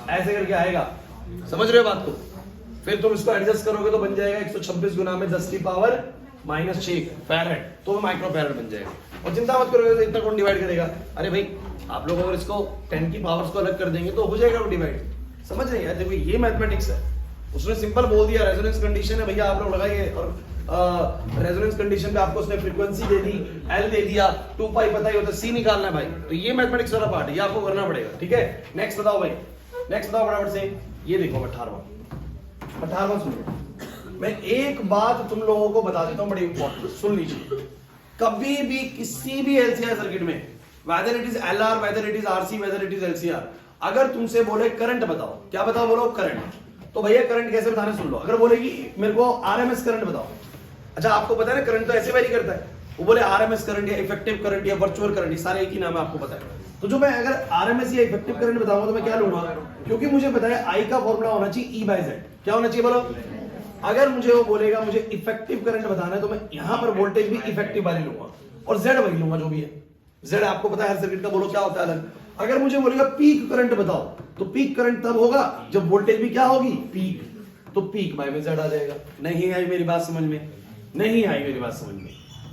ऐसे करके आएगा, समझ रहे हो बात को? फिर तुम इसको एडजस्ट करोगे तो बन जाएगा 126 गुना में 10 की पावर -6 फैरेड, तो माइक्रो फैरेड बन जाएगा। और चिंता मत करोगे तो इतना कौन डिवाइड करेगा? अरे भाई आप लोग अगर इसको 10 की पावर्स को अलग कर देंगे तो हो जाएगा वो डिवाइड, समझ रहे हैं? देखो ये मैथमेटिक्स है, उसने सिंपल बोल दिया रेजोनेंस कंडीशन है भैया, आप लोग लगाइए, और रेजोनेंस कंडीशन पे आपको उसने फ्रीक्वेंसी दे दी, एल दे दिया, 2 पाई पता ही होता है, सी निकालना है भाई, तो ये मैथमेटिक्स वाला पार्ट है, ये आपको करना पड़ेगा, ठीक है? नेक्स्ट बताओ भाई, नेक्स्ट बताओ फटाफट से, ये देखो 18वां सुनो। मैं एक बात तुम लोगों को बता देता हूं बड़ी इंपॉर्टेंट, सुन लीजिए। कभी भी किसी भी एलसीआर सर्किट में, whether it is LR, whether it is RC, whether it is LCR, अगर तुमसे बोले करंट बताओ, क्या बताओ? बोलो करंट। तो भैया करंट कैसे बताना सुन लो। अगर बोलेगी मेरे को आरएमएस करंट बताओ, अच्छा आपको पता है ना करंट तो ऐसे वेरी करता है, वो बोले आरएमएस करंट या इफेक्टिव करंट या वर्चुअल करंट, ये सारे एक ही नाम है, आपको पता है। तो जो मैं अगर आरएमएस या इफेक्टिव करंट बताऊंगा तो मैं क्या लूंगा? क्योंकि मुझे पता है आई का फॉर्मूला होना चाहिए E/Z। क्या होना चाहिए बोलो? अगर मुझे वो बोलेगा मुझे इफेक्टिव करंट बताना है तो मैं यहां पर वोल्टेज भी इफेक्टिव वाली लूंगा और Z वही लूंगा जो भी है। Z आपको पता है हर सर्किट का, बोलो क्या होता है अलग। अगर मुझे बोलेगा पीक करंट बताओ, तो पीक करंट तब होगा जब वोल्टेज भी क्या होगी? पीक। तो पीक बाय में Z आ जाएगा। नहीं आई मेरी बात समझ में? नहीं आई मेरी बात समझ में?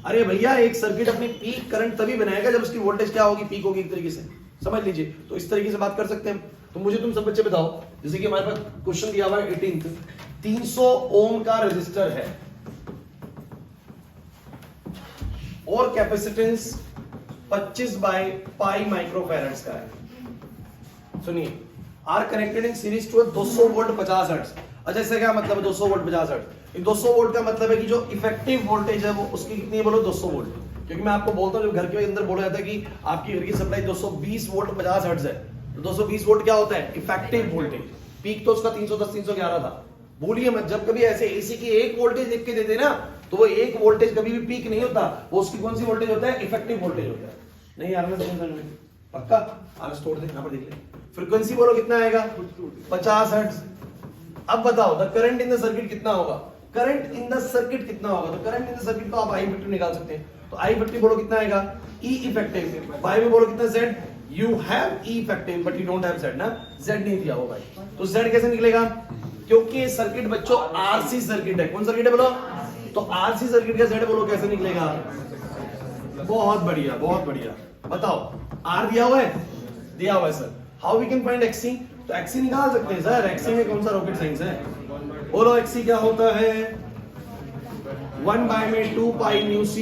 अरे भैया एक सर्किट अपनी पीक करंट तभी बनाएगा जब उसकी वोल्टेज क्या होगी? पीक होगी, एक तरीके से समझ लीजिए। तो इस तरीके से बात कर सकते हैं। तो मुझे तुम सब बच्चे बताओ, जैसे कि हमारे पास क्वेश्चन दिया हुआ है 18th, 300 ओम का रेजिस्टर है और कैपेसिटेंस 25 बाय पाई माइक्रोफैरड्स का है। सुनिए, R connected in series to 200 volt 50 hertz. अच्छा इसका क्या मतलब है 200 वोल्ट 50 हर्ट्ज? 200 वोल्ट का मतलब है कि जो इफेक्टिव वोल्टेज है वो उसकी कितनी है बोलो? 200 वोल्ट। क्योंकि मैं आपको बोलता हूं जब घर के अंदर बोला जाता है कि आपकी घर की सप्लाई 220 वोल्ट 50 हर्ट्ज है, तो 220 वोल्ट क्या होता है? Effective voltage. पीक तो उसका 310 311 था। भूलिए मत, जब कभी ऐसे एसी की एक वोल्टेज लिख के देते ना तो वो एक वोल्टेज कभी भी पीक नहीं होता, वो उसकी कौन सी वोल्टेज होता है? इफेक्टिव वोल्टेज होता है। नहीं यार मैं समझ में पक्का आरएस तोड़ दे, यहां पर देख ले। फ्रीक्वेंसी बोलो कितना आएगा? 50 हर्ट्ज। अब बताओ the current in the circuit कितना होगा? करंट इन द सर्किट कितना होगा? तो करंट इन द सर्किट को आप आई इफेक्टिव निकाल सकते हैं। तो आई इफेक्टिव बोलो कितना आएगा? ई इफेक्टिव। बाय में बोलो कितना? Z। You have E effective but you don't have Z ना, Z नहीं दिया हो भाई। तो Z कैसे निकलेगा? क्योंकि ये सर्किट बच्चों आरसी सर्किट है। कौन सर्किट है बोलो? तो आरसी सर्किट का Z बोलो कैसे निकलेगा? बहुत बढ़िया, बहुत बढ़िया। बताओ R दिया हुआ है? दिया हुआ है sir. How we can find XC? तो XC निकाल सकते हैं सर। XC में कौन सा रॉकेट साइंस है? बोलो XC क्या होता है? 1 बाय में 2 pi new C।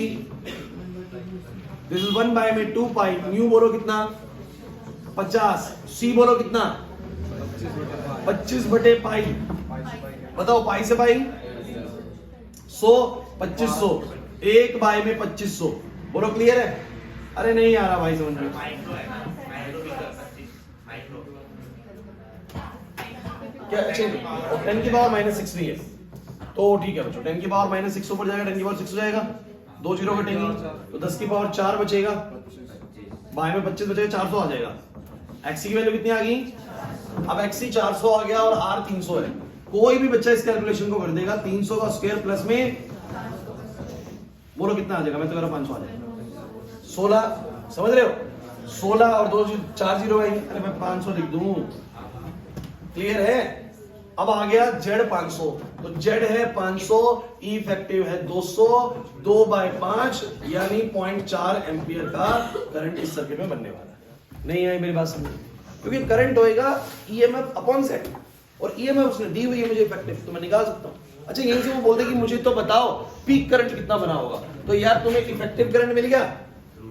This is 1 by में 2 पाई। न्यू बोलो कितना? 50। C बोलो कितना? 25 बटे पाई। बताओ पाई से पाई 100 2500, 1 बाय में 2500। बोलो क्लियर है? अरे नहीं आ रहा भाई समझ में। क्या 10 की पावर -6 नहीं है तो ठीक है बच्चों, 10 की पावर -6 ऊपर जाएगा, 10 की पावर 6 हो जाएगा, 2 जीरो कटेंगे तो 10 की पावर 4 बचेगा, बाय में 25 बचेगा, 400 आ जाएगा। XC की वैल्यू कितनी आ गई? अब XC 400 आ गया और R 300 है। कोई भी बच्चा इस कैलकुलेशन को कर देगा। 300 का स्क्वायर प्लस में बोलो कितना आ जाएगा? मैं तो कह रहा हूं 500 आ जाएगा। 16 समझ रहे हो? 16 और 2 4 जीरो है। अरे मैं 500 लिख दूं, क्लियर है? अब आ गया Z 500, तो Z है 500, ई इफेक्टिव है 200, 2 बाय 5 यानी 0.4 एम्पियर का करंट इस सर्किट में बनने वाला है। नहीं है मेरी बात समझ? क्योंकि करंट होएगा EMF अपॉन Z और EMF उसने दी हुई है मुझे इफेक्टिव, तो मैं निकाल सकता हूं। अच्छा यहीं से वो बोलते कि मुझे तो बताओ पीक करंट कितना बना होगा, तो यार तुम्हें इफेक्टिव करंट मिल गया,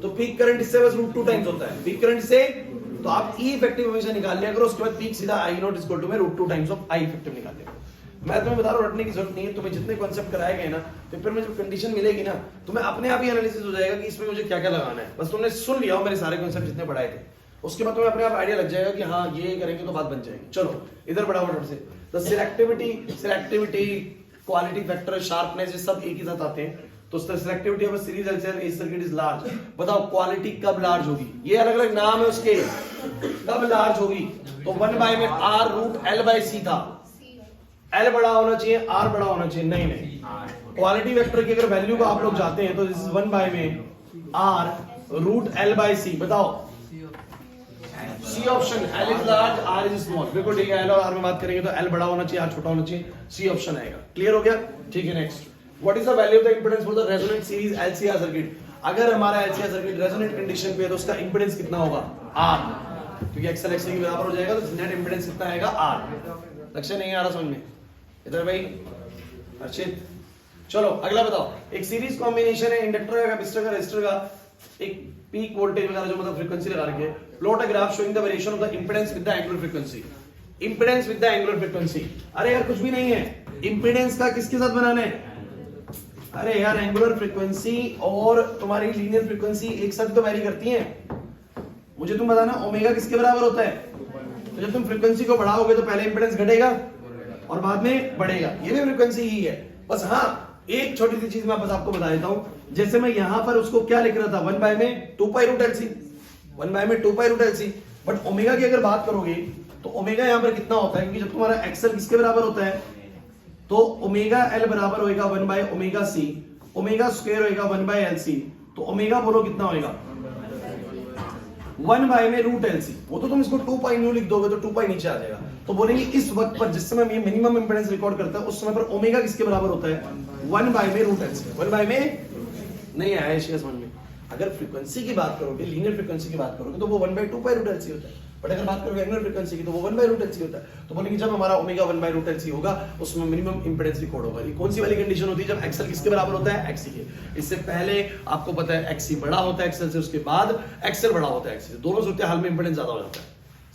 तो पीक करंट इससे बस √2 टाइम्स होता है पीक करंट से, तो आप ई इफेक्टिव हमेशा निकाल लिया करो, उसके बाद पीक सीधा I नॉट इक्वल टू में √2 टाइम्स ऑफ आई इफेक्टिव निकाल लिया करो। मैं तुम्हें बता रहा हूं रटने की जरूरत नहीं है, तुम्हें जितने कॉन्सेप्ट कराए गए ना पेपर में जब कंडीशन मिलेगी ना तुम्हें अपने आप ही एनालिसिस हो जाएगा कि इसमें मुझे क्या क्या लगाना है। बस तुमने सुन लिया हो मेरे सारे कॉन्सेप्ट जितने पढ़ाए थे, उसके बाद तुम्हें अपने आप आइडिया लग जाएगा कि हाँ ये करेंगे तो बात बन जाएगी। चलो इधर बढ़ाओ फटाफट से। तो सिलेक्टिविटी क्वालिटी फैक्टर, शार्पनेस, ये सब एक ही साथ आते हैं। तो selectivity of a series LCR AC circuit is large. बताओ क्वालिटी कब लार्ज होगी? ये अलग अलग नाम है उसके, कब लार्ज होगी? तो 1 बाय में आर रूट एल बाय सी था, एल बड़ा होना चाहिए, आर बड़ा होना चाहिए। नहीं नहीं, क्वालिटी वेक्टर की अगर वैल्यू को आप लोग जाते हैं तो दिस इज 1 बाय में R root L by C. बताओ C option, L is large R is small. बिल्कुल ठीक है, एल और आर में बात करेंगे तो एल बड़ा होना चाहिए, आर छोटा होना चाहिए, सी ऑप्शन आएगा। क्लियर हो गया? ठीक है, next, what is the value of the impedance for the resonant series LCR circuit? अगर हमारा एलसीआर सर्किट रेजोनेंट कंडीशन पे है तो उसका इंपेडेंस कितना होगा? आर, क्योंकि एक्सएल एक्सएल के बराबर हो जाएगा तो नेट इंपेडेंस कितना आएगा? आर। लक्ष्य नहीं आ रहा समझ में? इधर भाई अर्चित, चलो अगला बताओ। एक सीरीज कॉम्बिनेशन है इंडक्टर का, कैपेसिटर का, रेजिस्टर का, एक पीक वोल्टेज वगैरह जो मतलब फ्रीक्वेंसी लगा रखी है। Plot a graph showing the variation of the impedance with the angular frequency. Impedance with the angular frequency, अरे यार कुछ भी नहीं है, इंपेडेंस का किसके साथ बनाना है? अरे यार एंगुलर फ्रीक्वेंसी और तुम्हारी लीनियर फ्रीक्वेंसी एक साथ तो वैरी करती हैं। मुझे तुम बताना ओमेगा किसके बराबर होता है? तो जब तुम फ्रीक्वेंसी को बढ़ाओगे तो पहले इंपेडेंस घटेगा और बाद में बढ़ेगा, ये भी फ्रीक्वेंसी ही है। बस हाँ, एक छोटी सी चीज मैं बस आपको बता देता हूं। जैसे मैं यहां पर उसको क्या लिख रहा था, 1 बाय में 2 पाई रूट एलसी, 1 बाय में 2 pi root LC. But omega की अगर बात करोगे तो ओमेगा यहां पर कितना होता है? क्योंकि जब तुम्हारा एक्सएल किसके बराबर होता है तो ओमेगा एल बराबर होएगा 1 by omega C, omega square होएगा 1 बाय एल सी। तो ओमेगा बोलो कितना होएगा? 1 बाय में रूट एल सी। वो तो तुम इसको 2 पाई न्यू लिख दोगे तो 2 पाई नीचे आ जाएगा। तो बोलेंगे इस वक्त पर जिस समय ये मिनिमम इंपेडेंस रिकॉर्ड करता है उस समय पर ओमेगा किसके बराबर होता है? 1 बाय में रूट एल सी। 1 बाय में नहीं आया इसके समझ में। अगर फ्रीक्वेंसी की बात करोगे, लीनियर फ्रीक्वेंसी की बात करोगे तो वो 1 by 2 pi root L C होता है। बट अगर बात करोगे एंगुलर फ्रीक्वेंसी की तो वो 1 बाय रूट एल सी होता है। तो बोलेंगे जब हमारा omega 1 by root L C होगा उसमें मिनिमम इंपेडेंस रिकॉर्ड होगा। ये कौन सी वाली कंडीशन होती है? जब एक्सएल किसके बराबर होता है? एक्सी के। इससे पहले आपको पता है एक्सी बड़ा होता है एक्सएल से, उसके बाद एक्सएल बड़ा होता है एक्सी से। दोनों सूरत हाल में इंपेडेंस ज्यादा हो जाता है।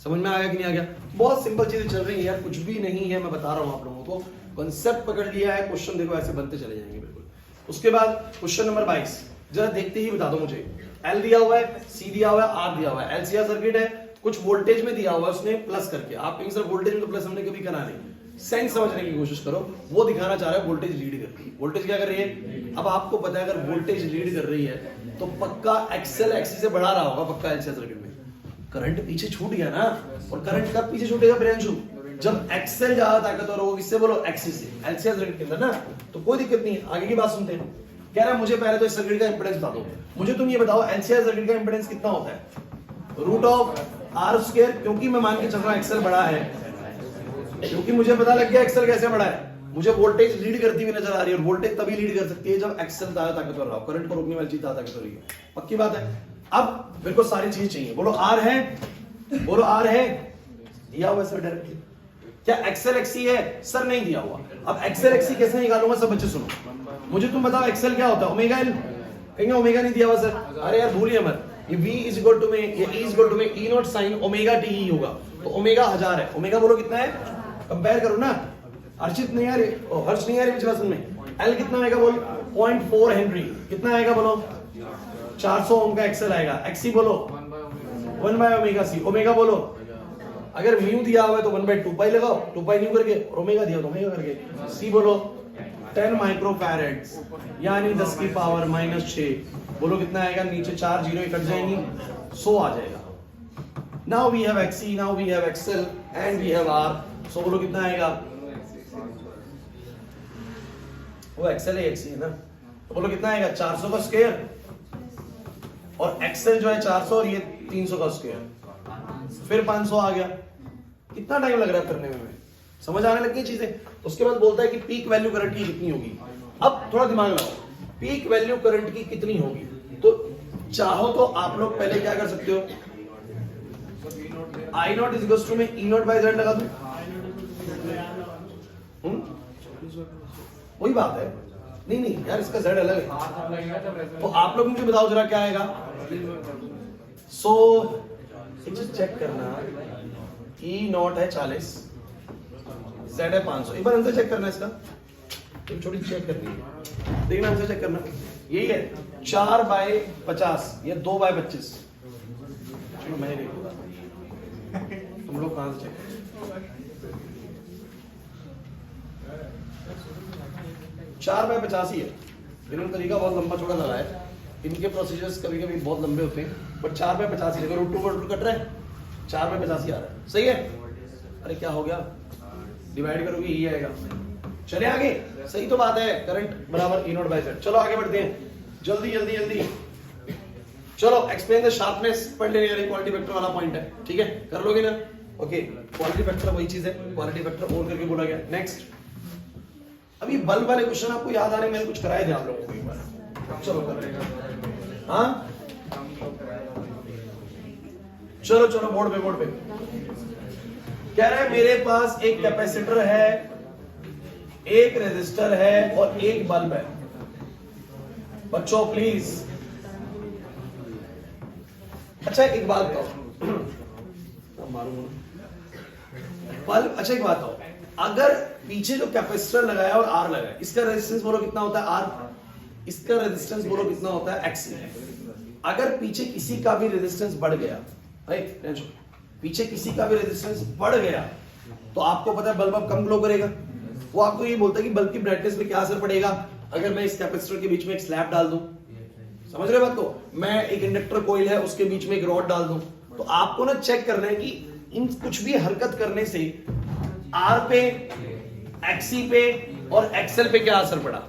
समझ में आया कि नहीं आ गया? बहुत सिंपल चीजें चल रही है यार, कुछ भी नहीं है, मैं बता रहा हूं आप लोगों को। कॉन्सेप्ट पकड़ लिया है, क्वेश्चन देखो ऐसे बनते चले जाएंगे बिल्कुल। उसके बाद क्वेश्चन नंबर 22, जरा देखते ही बता दो मुझे। एल दिया हुआ है, सी दिया हुआ है, आर दिया हुआ है, एलसीआर सर्किट है, कुछ वोल्टेज में दिया हुआ है उसने प्लस करके। आप कहीं सर वोल्टेज में तो प्लस हमने कभी करा नहीं, सेंस समझने की कोशिश करो। वो दिखाना चाह रहा है वोल्टेज लीड कर रही है। वोल्टेज क्या कर रही है? अब आपको पता है अगर वोल्टेज लीड कर रही है तो पक्का एक्सएल एक्सी से बढ़ा रहा होगा, पक्का एलसीआर सर्किट में। करंट पीछे छूट गया ना, और करंट कब पीछे छूटेगा प्रियांशु? जब एक्सएल ज्यादा ताकतवर होगा, किससे बोलो? एक्सी से, एलसीआर सर्किट के अंदर ना। तो कोई दिक्कत नहीं है, आगे की बात सुनते हैं। कह रहा है मुझे पहले तो इस सर्किट का इंपेडेंस बता दो। मुझे तुम ये बताओ एलसीआर सर्किट का इंपेडेंस कितना होता है? रूट ऑफ आर स्क्वायर, क्योंकि मैं मान के चल रहा हूं एक्सएल बड़ा है, क्योंकि मुझे पता लग गया एक्सएल कैसे बड़ा है। मुझे वोल्टेज लीड करती हुई नजर आ रही है, और वोल्टेज तभी लीड कर सकती है जब एक्सएल ज्यादा ताकतवर रहा हो। करंट को रोकने वाली चीज ज्यादा ताकतवर है, पक्की बात है। अब मेरे को सारी चीज चाहिए, बोलो आर है, बोलो आर है, दिया हुआ सर डायरेक्टली। क्या एक्सएल एक्सी है? सर नहीं दिया हुआ। अब एक्सएल एक्सी कैसे निकालूंगा? सब बच्चे सुनो, मुझे तुम बताओ एक्सएल क्या होता है? Omega L. कहेंगे ओमेगा नहीं दिया हुआ सर। अरे यार भूलिए मत, ये v इज इक्वल टू में, ये e इज इक्वल टू में e not sine omega t ही होगा। तो ओमेगा 1000 है। ओमेगा बोलो कितना है? कंपेयर करो ना। अर्चित नहीं आ रही, हर्ष नहीं आ रही विश्वास में। एल कितना आएगा बोल? 0.4 हेनरी। कितना आएगा बोलो? 400 ओम का एक्सएल आएगा। एक्सी बोलो 1 बाय ओमेगा सी। ओमेगा बोलो, अगर म्यू दिया हुआ है तो 1 बाय 2 पाई लगाओ, 2 पाई न्यू करके, और ओमेगा दिया तो ओमेगा करके। सी बोलो 10 माइक्रोफैरेड्स, यानी 10 की पावर -6। बोलो कितना आएगा? नीचे 4 जीरो कट जाएंगी, 100 आ जाएगा। Now we have XC, now we have XL and we have R. So बोलो कितना आएगा? वो एक्सएल है एक्सी है ना, तो बोलो कितना आएगा? 400 का स्क्वायर, और एक्सएल जो है 400 और ये 300 का स्क्वायर, फिर 500 आ गया। कितना टाइम लग रहा है करने में? समझ आने लगी चीजें। उसके बाद बोलता है कि पीक वैल्यू करंट की कितनी होगी। अब थोड़ा दिमाग लगाओ, पीक वैल्यू करंट की कितनी होगी? तो चाहो तो आप लोग पहले क्या कर सकते हो, आई नॉट इज इक्वल टू में ई नॉट बाय जेड लगा दो। वही बात है। नहीं नहीं यार, इसका जेड अलग है। तो आप लोग मुझे बताओ जरा क्या आएगा। सो चेक करना, ई नॉट है 40, जेड है 500। एक बार आंसर चेक करना इसका, एक छोटी चेक करनी है, देखना आंसर चेक करना। यही है 4 बाय 50 या 2 बाय 25। चलो मैं नहीं बोला, तुम लोग कहां से चेक 4x50 ही है। इन्होंने तरीका बहुत लंबा चौड़ा लगा है, इनके प्रोसीजर्स कभी कभी बहुत लंबे होते हैं, बट 4x50 देखो रूट 2 कट रहा है, 4x50 आ रहा है, सही है। अरे क्या हो गया, डिवाइड करोगे यही आएगा। चले आगे, सही तो बात है, करंट बराबर E0 बाय Z। चलो आगे बढ़ते हैं, जल्दी जल्दी जल्दी। चलो एक्सप्लेन द शार्पनेस पढ़ लेने वाली क्वालिटी वेक्टर वाला पॉइंट है, ठीक है, कर लोगे ना। ओके, क्वालिटी वेक्टर वही चीज है, क्वालिटी वेक्टर और करके बोला गया। नेक्स्ट, अभी बल्ब वाले क्वेश्चन आपको याद आने में कुछ कराए थे आप लोगों को एक बार, चलो कर लेगा। हाँ चलो चलो, बोर्ड पे कह रहा है मेरे पास एक कैपेसिटर है, एक रेजिस्टर है और एक बल्ब है। बच्चों प्लीज, अच्छा एक बात बताओ, बल्ब, अच्छा एक बात बताओ, अगर पीछे जो कैपेसिटर लगाया और आर लगाया, इसका रेजिस्टेंस बोलो कितना होता है आर, इसका रेजिस्टेंस बोलो कितना होता है एक्सी। अगर पीछे किसी का भी रेजिस्टेंस बढ़ गया, राइट, पीछे किसी का भी रेजिस्टेंस बढ़ गया तो आपको पता है बल्ब अब कम ग्लो करेगा। वो आपको ये बोलता है कि बल्ब की ब्राइटनेस पे क्या असर पड़ेगा अगर मैं इस कैपेसिटर के बीच में एक स्लैब डाल दूं, समझ रहे बात को, मैं एक इंडक्टर कोइल है उसके बीच में एक रॉड डाल दूं, तो आपको ना चेक करना है कि इन कुछ भी हरकत करने से आर पे, एक्सी पे और एक्सएल पे क्या असर पड़ा।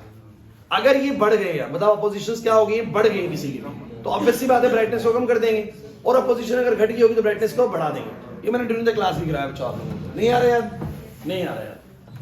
अगर ये बढ़ गए, या बताओ अपोजिशंस क्या हो गई, बढ़ गई किसी की, तो ऑब्वियसली बात है ब्राइटनेस को कम कर देंगे, और अपोजिशन अगर घट गई होगी तो ब्राइटनेस को बढ़ा देंगे। ये मैंने ड्यूरिंग द क्लास भी कराया बच्चों, आप लोगों को नहीं आ रहा यार, नहीं आ रहा यार।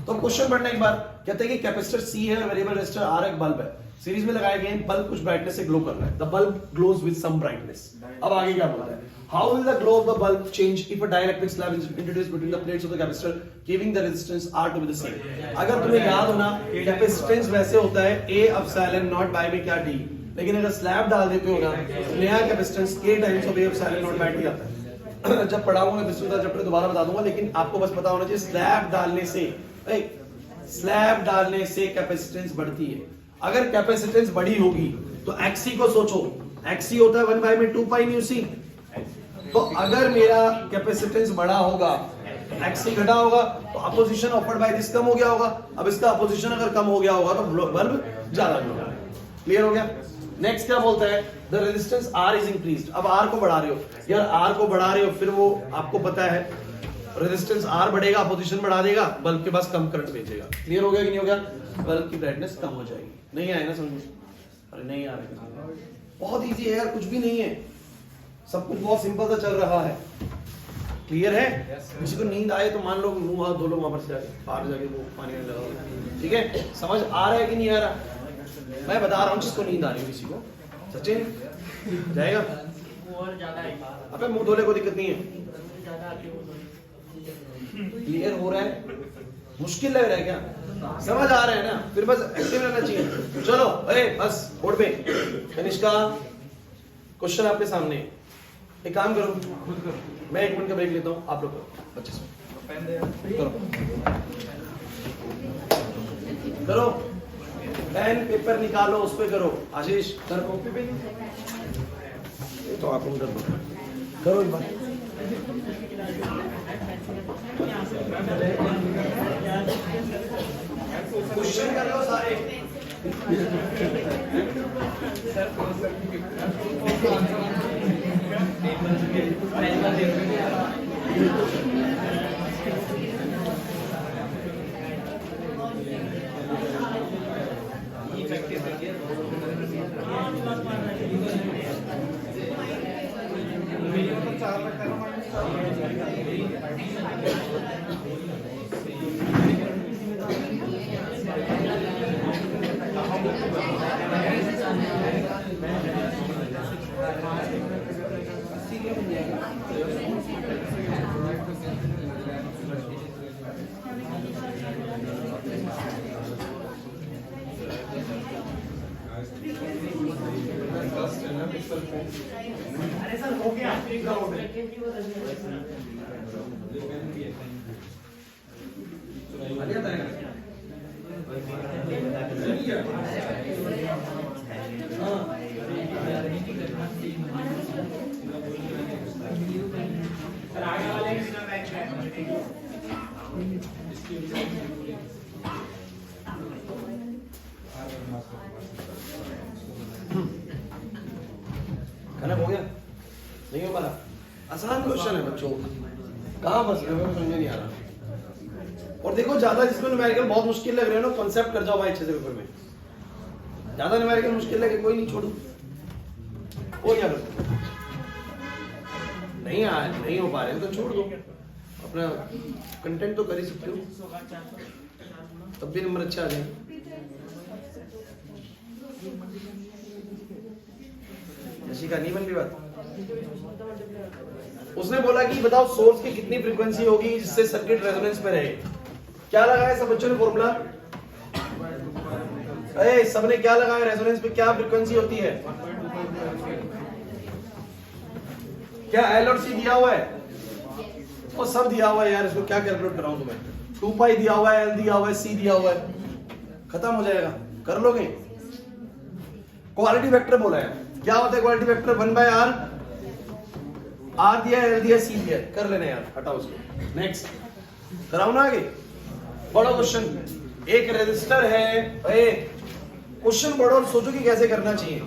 तो क्वेश्चन पढ़ना एक बार, कहते हैं कि कैपेसिटर सी है और वेरिएबल रेजिस्टर आर एक बल्ब है, सीरीज में लगाए गए, बल्ब कुछ ब्राइटनेस से ग्लो कर रहा है, the bulb glows with some brightness. अब आगे क्या बोलता है, how will the glow of the bulb change if a dielectric slab is introduced between the plates of the capacitor giving the resistance R to be the same. अगर तुम्हें याद हो ना, कैपेसिटेंस वैसे होता है A एप्सिलॉन नॉट बाय में क्या D, लेकिन अगर स्लैब डाल देते हो ना, नया capacitance K times of A epsilon naught by D आता है। जब पढ़ाऊंगा विस्तृत चैप्टर दोबारा बता दूंगा, लेकिन आपको बस पता होना चाहिए स्लैब डालने से, स्लैब डालने से कैपेसिटेंस बढ़ती है। अगर कैपेसिटेंस बढ़ी होगी तो एक्सी को सोचो, एक्सी होता है 1 बाय में 2 पाई म्यू सी। तो अगर मेरा कैपेसिटेंस बढ़ा होगा, एक्सी घटा होगा, तो opposition offered by this come हो गया होगा। अब इसका अपोजिशन अगर कम हो गया होगा तो बल्ब ज्यादा ग्लो करेगा। क्लियर हो गया। नेक्स्ट क्या बोलता है, the resistance are is increased. अब आर को बढ़ा रहे हो यार, आर को बढ़ा रहे हो, फिर वो आपको पता है रेजिस्टेंस आर बढ़ेगा, अपोजिशन बढ़ा देगा, बल्ब के पास कम करंट भेजेगा। क्लियर हो गया कि नहीं हो गया, बल्ब की ब्राइटनेस कम हो जाएगी। नहीं आया ना समझ में, अरे नहीं आ रहा, बहुत इजी है यार, कुछ भी नहीं है, सब कुछ बहुत सिंपल सा चल रहा है। क्लियर है। किसी को नींद आए तो मान लो मुंह हाथ धो लो, वहां पर से जाके बाहर जाके वो पानी में लगाओ, ठीक है। समझ आ रहा है कि नहीं आ रहा, मैं बता रहा हूँ जिसको नींद आ रही है, किसी को सचिन जाएगा और ज्यादा है, अबे मुंह धोने को दिक्कत नहीं है। ज्यादा आती है वो। क्लियर हो रहा है, मुश्किल लग रहा है क्या, समझ आ रहा है ना, फिर बस एक्टिव रहना चाहिए। चलो अरे बस बोर्ड पे कनिष्का क्वेश्चन आपके सामने, एक काम करो, मैं 1 मिनट का ब्रेक लेता हूँ, आप लोग करो अच्छे से करो, करो पेन पेपर निकालो, उस पे करो। आशीष कर कॉपी पे, तो आप कर दो, करो एक बार। क्वेश्चन कर लो सारे। अरे सर हो गया, एक करोड़ खाना हो गया? नहीं हो पा रहा? आसान क्वेश्चन है बच्चों, कहाँ फंस रहे हो समझ नहीं आ रहा। और देखो ज्यादा जिसमें न्यूमेरिकल बहुत मुश्किल लग रहे हो ना, कॉन्सेप्ट कर जाओ भाई अच्छे से पेपर में। ज्यादा न्यूमेरिकल मुश्किल लगे कोई नहीं, छोड़ो, हो क्या करो, नहीं हो पा रहे तो छोड़ दो, अपना कंटेंट तो कर ही सकते हो, तब भी नंबर अच्छा आ जाए। ऐसी का नहीं बन रही बात। उसने बोला कि बताओ सोर्स की कितनी फ्रीक्वेंसी होगी जिससे सर्किट रेजोनेंस पे रहे। क्या लगाया सब बच्चों ने फॉर्मूला? अरे सबने क्या लगाया? रेजोनेंस पे क्या फ्रीक्वेंसी होती है? क्या एल और सी दिया हुआ है? और सब दिया हुआ है यार, इसको क्या कैलकुलेट कराऊं तुम्हें? 2 पाई दिया हुआ है, एल दिया हुआ है, सी दिया हुआ है, खत्म हो जाएगा, कर लोगे। क्वालिटी वेक्टर बोला है, क्या होता है क्वालिटी वेक्टर? 1/r, आर दिया, एल दिया, सी दिया, कर लेना यार, हटाओ उसको। नेक्स्ट कराओ ना आगे, बड़ा क्वेश्चन। एक रेजिस्टर है, क्वेश्चन पढ़ो और सोचो कि कैसे करना चाहिए।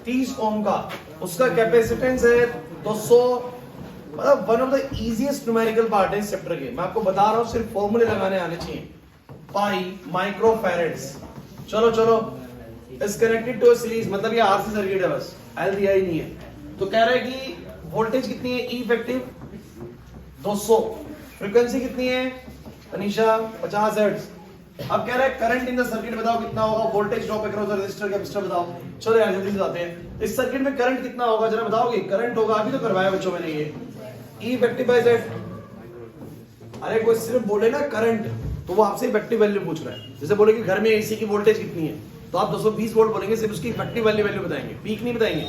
30 ओम का उसका कैपेसिटेंस है 200, मतलब one of the easiest numerical part है इस चैप्टर के। मैं आपको बता रहा हूं, सिर्फ फॉर्मूले लगाने आने चाहिए। पाई माइक्रोफैरेड्स, चलो is connected to a series, मतलब ये आरसी सर्किट है, बस एल दिया ही नहीं है। तो कह रहा है कि वोल्टेज कितनी है ई इफेक्टिव 200, फ्रीक्वेंसी कितनी है अनीशा 50 हर्ट्ज। अब कह रहा है करंट इन द सर्किट बताओ कितना होगा, voltage drop across the resistor capacitor बताओ। चलो यार जल्दी से बताते हैं, इस सर्किट में करंट कितना होगा जरा बताओगे? करंट होगा, अभी तो करवाया बच्चों मैंने ये, ई इफेक्टिव बाय जेड। अरे कोई सिर्फ बोले ना करंट, तो वो आपसे इफेक्टिव वैल्यू पूछ रहा है। जैसे बोले कि घर में एसी की वोल्टेज कितनी है, तो आप 220 वोल्ट बोलेंगे, सिर्फ उसकी इफेक्टिव वैल्यू बताएंगे, पीक नहीं बताएंगे।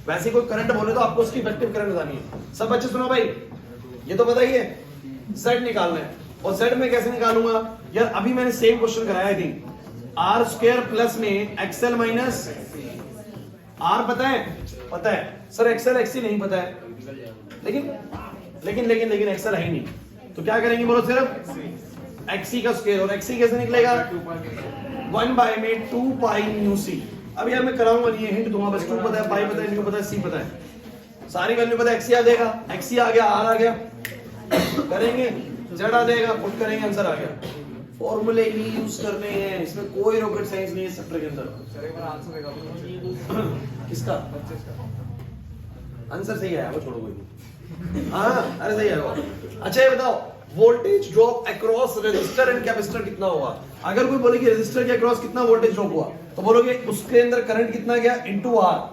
वैसे कोई करंट बोले तो आपको उसकी इफेक्टिव करंट बतानी है। सब बच्चे सुनो भाई, ये तो बताइए Z निकालना है, और Z में कैसे निकालूंगा यार? अभी मैंने सेम क्वेश्चन कराया, I think R square plus में एक्सएल माइनस आर पता है सर, एक्सएल एक्सी नहीं पता है, लेकिन एक्सएल है ही नहीं, तो क्या करेंगे बोलो? सिर्फ एक्सी का स्क्वायर, और एक्सी कैसे निकलेगा? 1 में 2 पाई न्यू सी। अब यार मैं कराऊंगा नहीं, हिंट दूंगा बस, 2 पता है, पाई पता है, इनको पता है, सी पता है, सारी वैल्यू पता है। एक्सी आ जाएगा, एक्सी आ गया, आर आ गया, करेंगे जेड आ जाएगा, पुट करेंगे, आंसर आ गया। फॉर्मूले ही यूज करने हैं, इसमें कोई रॉकेट साइंस नहीं है चैप्टर के अंदर। एक बार आंसर देगा किसका 25 का आंसर सही आया, वो छोड़ो कोई नहीं। हाँ अरे सही आया। अच्छा ये बताओ, voltage drop across resistor and capacitor कितना होगा? अगर कोई बोले कि रेजिस्टर के अक्रॉस कितना वोल्टेज ड्रॉप हुआ, तो बोलोगे उसके अंदर करंट कितना गया इनटू आर,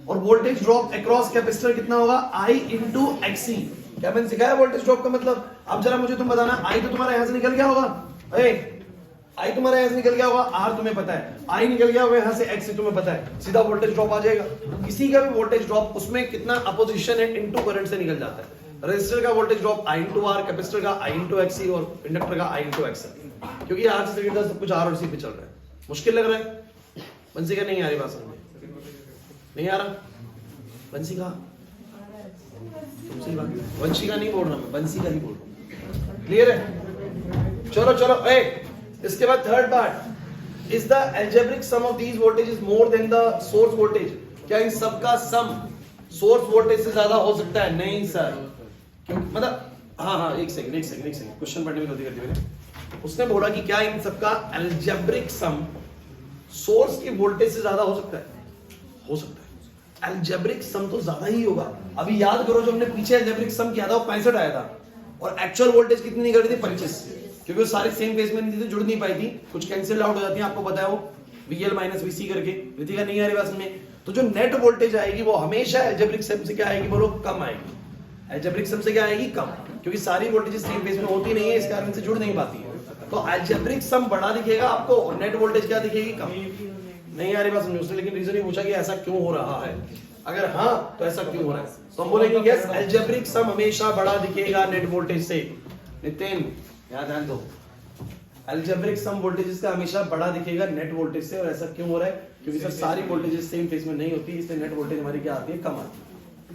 और वोल्टेज ड्रॉप अक्रॉस कैपेसिटर कितना होगा? I into XC. क्या मैंने सिखाया वोल्टेज ड्रॉप का मतलब? अब जरा मुझे तुम बताना, आई तो तुम्हारा यहां से निकल गया होगा, आई तुम्हारा यहां से निकल गया होगा, आर तुम्हें पता है, आई निकल गया होगा यहां से, एक्सी तुम्हें पता है, सीधा वोल्टेज ड्रॉप आ जाएगा। किसी का भी वोल्टेज ड्रॉप उसमें कितना अपोजिशन है इनटू करंट से निकल जाता है। रेजिस्टर का voltage drop I into R, capacitor का आई इनटू एक्सी, और इंडक्टर का आई इनटू एक्सएल, क्योंकि आज से सब कुछ आर और सी पे चल रहा है। मुश्किल लग रहा है? बंसी का नहीं आ रही बात समझ, नहीं आ रहा? बंसी का वंशी का नहीं बोल रहा मैं, बंसी का ही बोल रहा हूं। क्लियर है? चलो इसके बाद third part, is the algebraic sum of these voltages more than the source voltage? क्या इन सबका सम सोर्स वोल्टेज से ज्यादा हो सकता है? नहीं सर, क्यों? मतलब हाँ एक सेकंड क्वेश्चन पढ़ने में गलती कर दी मैंने। उसने बोला कि क्या इन सबका अलजेब्रिक सम सोर्स की वोल्टेज से ज्यादा हो सकता है? हो सकता है। अलजेब्रिक सम तो ज्यादा ही होगा। अभी याद करो, जो हमने पीछे अलजेब्रिक सम किया था वो 65 आया था, और एक्चुअल वोल्टेज कितनी निकल रही थी? 25, क्योंकि वो सारे सेम फेज में नहीं थी, जुड़ नहीं पाई थी, कुछ कैंसिल आउट हो जाती है, आपको पता है वो VL माइनस VC करके। रितिका नहीं आ रही बात में? तो जो नेट वोल्टेज आएगी वो हमेशा अलजेब्रिक सम से क्या आएगी बोलो? कम आएगी। अलजेब्रिक सम से क्या आएगी? कम, क्योंकि सारी वोल्टेज सेम फेज में होती नहीं है, इस कारण से जुड़ नहीं पाती है। तो अलजेब्रिक सम बड़ा दिखेगा आपको, और नेट वोल्टेज क्या दिखेगी? कम। नहीं आ रही बात समझो उसने, लेकिन रीजन ही पूछा कि ऐसा क्यों हो रहा है। अगर हाँ तो ऐसा क्यों हो रहा है, तो हम बोलेंगे यस, अलजेब्रिक सम हमेशा बड़ा दिखेगा नेट वोल्टेज से। नितिन यहाँ ध्यान दो, अलजेब्रिक सम वोल्टेजेस का हमेशा बड़ा दिखेगा नेट वोल्टेज से। और ऐसा क्यों हो रहा है? क्योंकि सर सारी वोल्टेजेस सेम फेज में नहीं होती, इसलिए नेट वोल्टेज हमारी क्या आती है? कम आती है।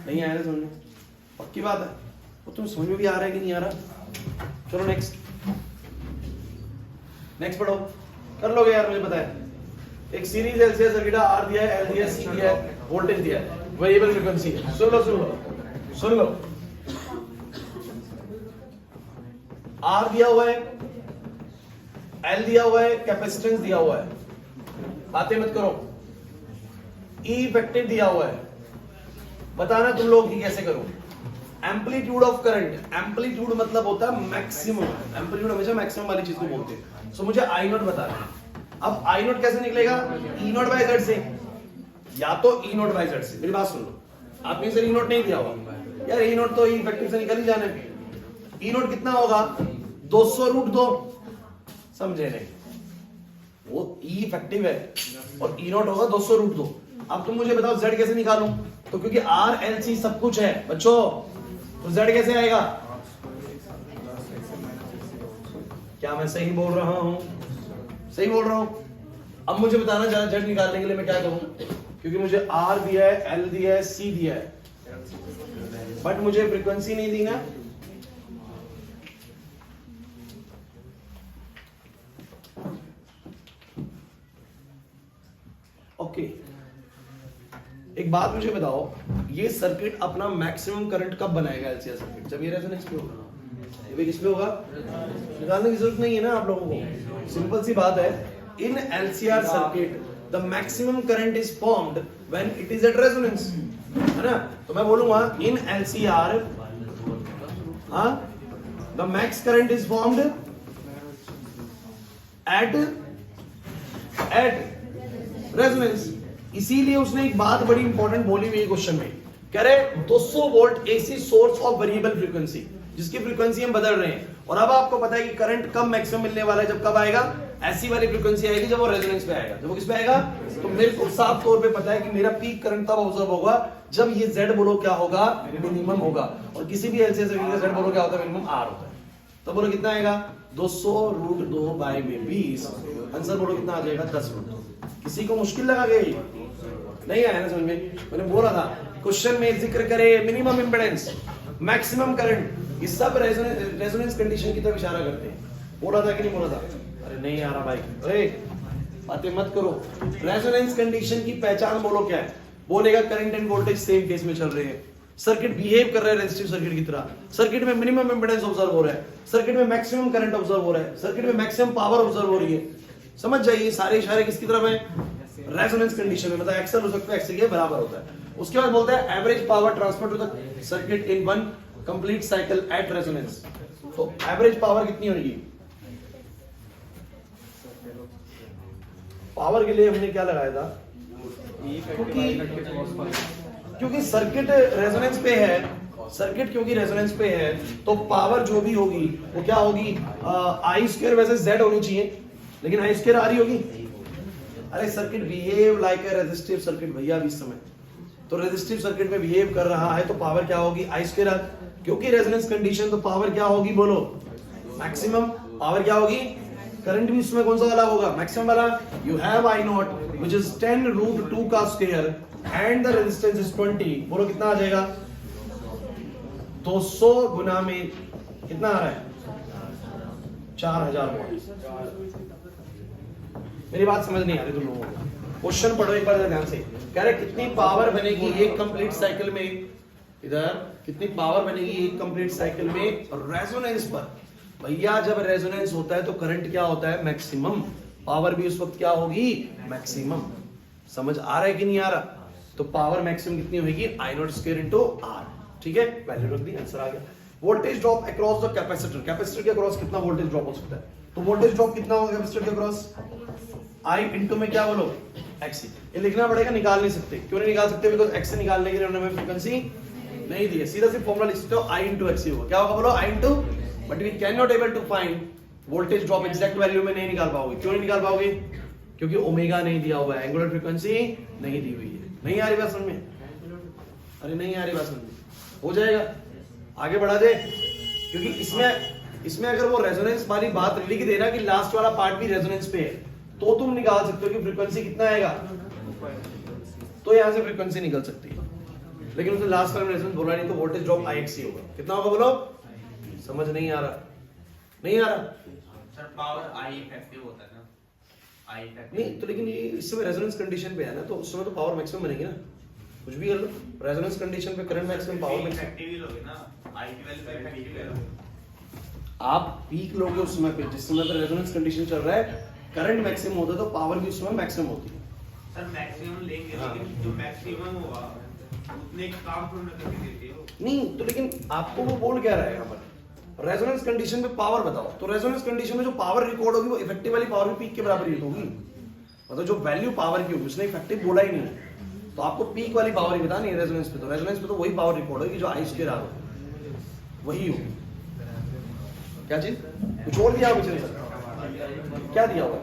नहीं आया ना समझ में? पक्की बात है? वो तुम समझ में भी आ रहा है कि नहीं आ रहा? चलो नेक्स्ट पढ़ो, कर लोगे यार, मुझे पता है। एक सीरीज एलसीआर सर्किट है, आर दिया है, एल दिया है, सी दिया है, वोल्टेज दिया है, वेरिएबल फ्रीक्वेंसी है। सुन लो आर दिया हुआ है, एल दिया हुआ है, कैपेसिटेंस दिया हुआ है, बातें मत करो। ई इफेक्टिव दिया हुआ है, बताना तुम लोग कि कैसे करो। एम्पलीट्यूड ऑफ करंट, एम्पलीट्यूड मतलब होता है मैक्सिमम, एम्पलीट्यूड हमेशा मैक्सिमम वाली चीज को बोलते हैं। सो मुझे आई नोट बताना है। अब आई नोट कैसे निकलेगा? ई नोट बाय जेड से, या तो ई नोट बाय जेड से। मेरी बात सुन लो, आपने सर ई नोट नहीं दिया हुआ यार, ई नोट तो ई इफेक्टिव से निकल ही जाना है। ई नोट कितना होगा? 200√2, समझे नहीं? वो ई इफेक्टिव है और ई नोट होगा 200√2। अब तुम मुझे बताओ जेड कैसे निकालूं? तो क्योंकि आर एल सी सब कुछ है बच्चों, तो जेड कैसे आएगा? क्या मैं सही बोल रहा हूं? सही बोल रहा हूं? अब मुझे बताना ज्यादा जेड निकालने के लिए मैं क्या करूं? क्योंकि मुझे आर दिया है, एल दिया है, सी दिया है, बट मुझे फ्रीक्वेंसी नहीं दी ना। ओके, एक बात मुझे बताओ, ये सर्किट अपना मैक्सिमम करंट कब बनाएगा एलसीआर सर्किट? जब ये रेजोनेंस पे होगा। ये भी किस पे होगा? निकालने की जरूरत नहीं है ना आप लोगों को, सिंपल सी बात है। In LCR circuit the maximum current is formed when it is at resonance, है ना? तो मैं बोलूंगा in LCR the max current is formed at resonance. इसीलिए उसने एक बात बड़ी इंपॉर्टेंट बोली हुई है क्वेश्चन में, कह रहे 200 volt AC source of variable frequency, जिसकी फ्रीक्वेंसी हम बदल रहे हैं। और अब आपको पता है कि करंट कब मैक्सिमम मिलने वाला है? जब कब आएगा? ऐसी वाली फ्रीक्वेंसी आएगी जब वो रेजोनेंस पे आएगा। जब वो किस पे आएगा? तो मेरे को साफ तौर पे पता है कि मेरा पीक करंट तब ऑब्जर्व होगा जब ये जेड बोलो क्या होगा? मिनिमम होगा। और किसी भी एलसीआर सर्किट का जेड बोलो क्या होता है? मिनिमम आर होता है। तो बोलो कितना आएगा? 200√2 बाय में 20। आंसर बोलो कितना आ जाएगा? 10√2। किसी को मुश्किल लगा गई? नहीं आया ना समझ में? मैंने बोला था क्वेश्चन में जिक्र करे मिनिमम इंपेडेंस, मैक्सिमम करंट, ये सब रेजोनेंस कंडीशन की तरफ इशारा करते हैं। बोला था कि नहीं बोला था? अरे नहीं आ रहा भाई, अरे बातें मत करो। रेजोनेंस कंडीशन की पहचान बोलो क्या है? बोलेगा current and voltage same phase में चल रहे हैं, सर्किट बिहेव कर रहा है रेजिस्टिव सर्किट की तरह, सर्किट में मिनिमम इंपेडेंस ऑब्जर्व हो रहा है, सर्किट में मैक्सिमम करंट ऑब्जर्व हो रहा है, सर्किट में मैक्सिमम पावर ऑब्जर्व हो रही है। समझ जाइए, सारे इशारे किसकी तरफ है? रेजोनेंस कंडीशन में, मतलब एक्सल हो सकता है एक्सल के बराबर होता है। उसके बाद बोलता है average power transfer to the circuit in one complete cycle at resonance. तो एवरेज पावर कितनी होगी? पावर के लिए हमने क्या लगाया था? क्योंकि सर्किट रेजोनेंस पे है, सर्किट क्योंकि रेजोनेंस पे है तो पावर जो भी होगी वो क्या होगी? आई स्क्वायर वैसे जेड होनी चाहिए, लेकिन आई स्क्वायर आ रही होगी। अरे circuit behave like a resistive circuit भैया अभी इस समय, तो रेजिस्टिव सर्किट में बिहेव कर रहा है तो पावर क्या होगी? आई स्क्वायर। क्योंकि रेजोनेंस कंडीशन तो पावर क्या होगी? बोलो मैक्सिमम। पावर क्या होगी? करंट भी उसमें कौन सा वाला होगा? मैक्सिमम वाला। You have I not which is 10√2 का square and the resistance is 20। बोलो कितना आ जाएगा? 200 गुना में कितना आ रहा है? 4000 वोल्ट। मेरी बात समझ नहीं आ रही तुम लोगों को? क्वेश्चन पढ़ो एक बार ध्यान से। कह रहे कितनी पावर बनेगी एक कंप्लीट साइकिल में? इधर कितनी पावर बनेगी एक कंप्लीट साइकिल में रेजोनेंस पर? भैया जब रेजोनेंस होता है तो करंट क्या होता है? मैक्सिमम। पावर भी उस वक्त क्या होगी? मैक्सिमम। समझ आ रहा है कि नहीं आ रहा? तो पावर मैक्सिमम कितनी होगी? आई नॉट स्क्वायर इनटू आर। ठीक है, वैल्यू रख दी, आंसर आ गया। Voltage drop across the capacitor, capacitor के अक्रॉस कितना वोल्टेज ड्रॉप हो सकता है? तो वोल्टेज ड्रॉप कितना होगा कैपेसिटर के अक्रॉस? आई इंटू में क्या बोलो? एक्सी। ये लिखना पड़ेगा, निकाल नहीं सकते। क्यों नहीं निकाल सकते? बिकॉज एक्स निकालने के लिए उन्होंने फ्रीक्वेंसी नहीं दी है। सीधा सिर्फ फॉर्मूला लिख सकते हो, आई इंटू एक्सी होगा। क्या होगा बोलो? I into, but we can not able to find voltage drop exact value में नहीं निकाल पाओगे। क्यों नहीं निकाल पाओगे? क्योंकि ओमेगा नहीं दिया हुआ है, एंगुलर फ्रीक्वेंसी नहीं दी हुई है। नहीं आ रही बात समझ में? अरे नहीं आ रही बात समझ में? हो जाएगा, आगे बढ़ा दे। क्योंकि इसमें अगर वो रेजोनेंस वाली बात लिख देना कि लास्ट वाला पार्ट भी रेजोनेंस पे है, तो तुम निकाल सकते हो कि फ्रीक्वेंसी कितना आएगा, तो यहां से फ्रीक्वेंसी निकल सकती है। लेकिन उसने लास्ट टाइम रेजोनेंस बोला नहीं, तो वोल्टेज ड्रॉप IXC होगा। कितना होगा बोलो? समझ नहीं आ रहा? नहीं आ रहा सर पावर आई इफेक्टिव होता है ना, नहीं तो लेकिन ये इस समय रेजोनेंस कंडीशन पे है ना, तो उस समय तो पावर मैक्सिमम बनेगी ना, कुछ भी कर लो रेजोनेंस कंडीशन पे करंट मैक्सिमम पावर मैक्सिमम। आप पीक लोगे उस समय पे जिस समय पे रेजोनेंस कंडीशन चल रहा है, करंट मैक्सिमम होता है तो पावर भी उस समय मैक्सिमम होती है। सर मैक्सिमम लेंगे लेकिन जो मैक्सिमम हुआ उतने काम थोड़ा ना करके देते हो। नहीं तो लेकिन आपको वो बोल क्या रहा है यहाँ पर, रेजोनेंस कंडीशन में पावर बताओ, तो रेजोनेंस कंडीशन में जो पावर रिकॉर्ड होगी वो इफेक्टिव वाली पावर भी पीक के बराबर ही होगी, मतलब जो वैल्यू पावर की होगी, उसने इफेक्टिव बोला ही नहीं है, तो आपको पीक वाली पावर ही बतानी है रेजोनेंस पे, तो रेजोनेंस पे तो वही पावर रिकॉर्ड होगी जो आई स्क्वायर आर वही होगी। क्या चीज कुछ और दिया होगा सर, क्या दिया होगा?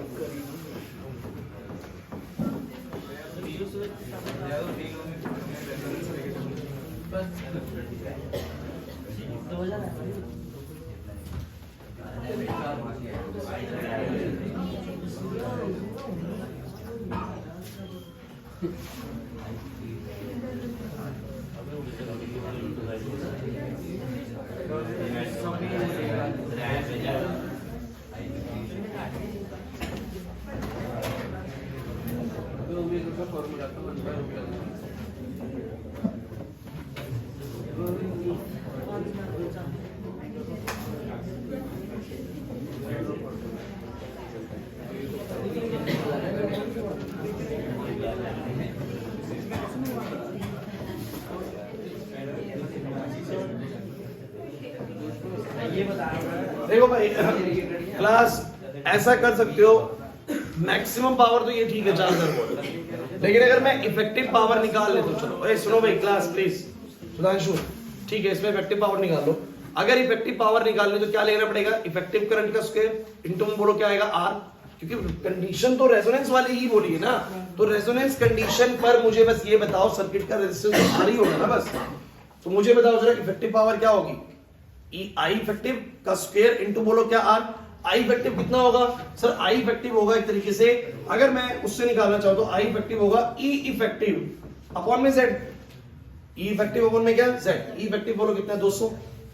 देखो भाई क्लास ऐसा कर सकते हो, मैक्सिमम पावर तो ये ठीक है 4000 वोल्ट, लेकिन अगर मैं इफेक्टिव पावर निकाल ले तो चलो, ए सुनो भाई क्लास प्लीज, सुधांशु ठीक है इसमें इफेक्टिव पावर निकाल लो। अगर इफेक्टिव पावर निकालने तो क्या लेना पड़ेगा, इफेक्टिव करंट का स्क्वायर इनटू बोलो क्या आएगा आर, क्योंकि कंडीशन तो रेजोनेंस वाली ही बोली है ना, तो रेजोनेंस कंडीशन पर मुझे बस ये बताओ सर्किट का रेजिस्टेंस आर ही होगा ना बस, तो मुझे बताओ जरा इफेक्टिव पावर क्या होगी, आई इफेक्टिव का स्क्वायर इनटू बोलो क्या आर, आई इफेक्टिव कितना होगा सर, आई इफेक्टिव होगा एक तरीके से अगर मैं उससे निकालना चाहूं तो आई इफेक्टिव होगा ई इफेक्टिव अपॉन में जेड, ई इफेक्टिव अपॉन में क्या जेड, ई इफेक्टिव बोलो कितना 200,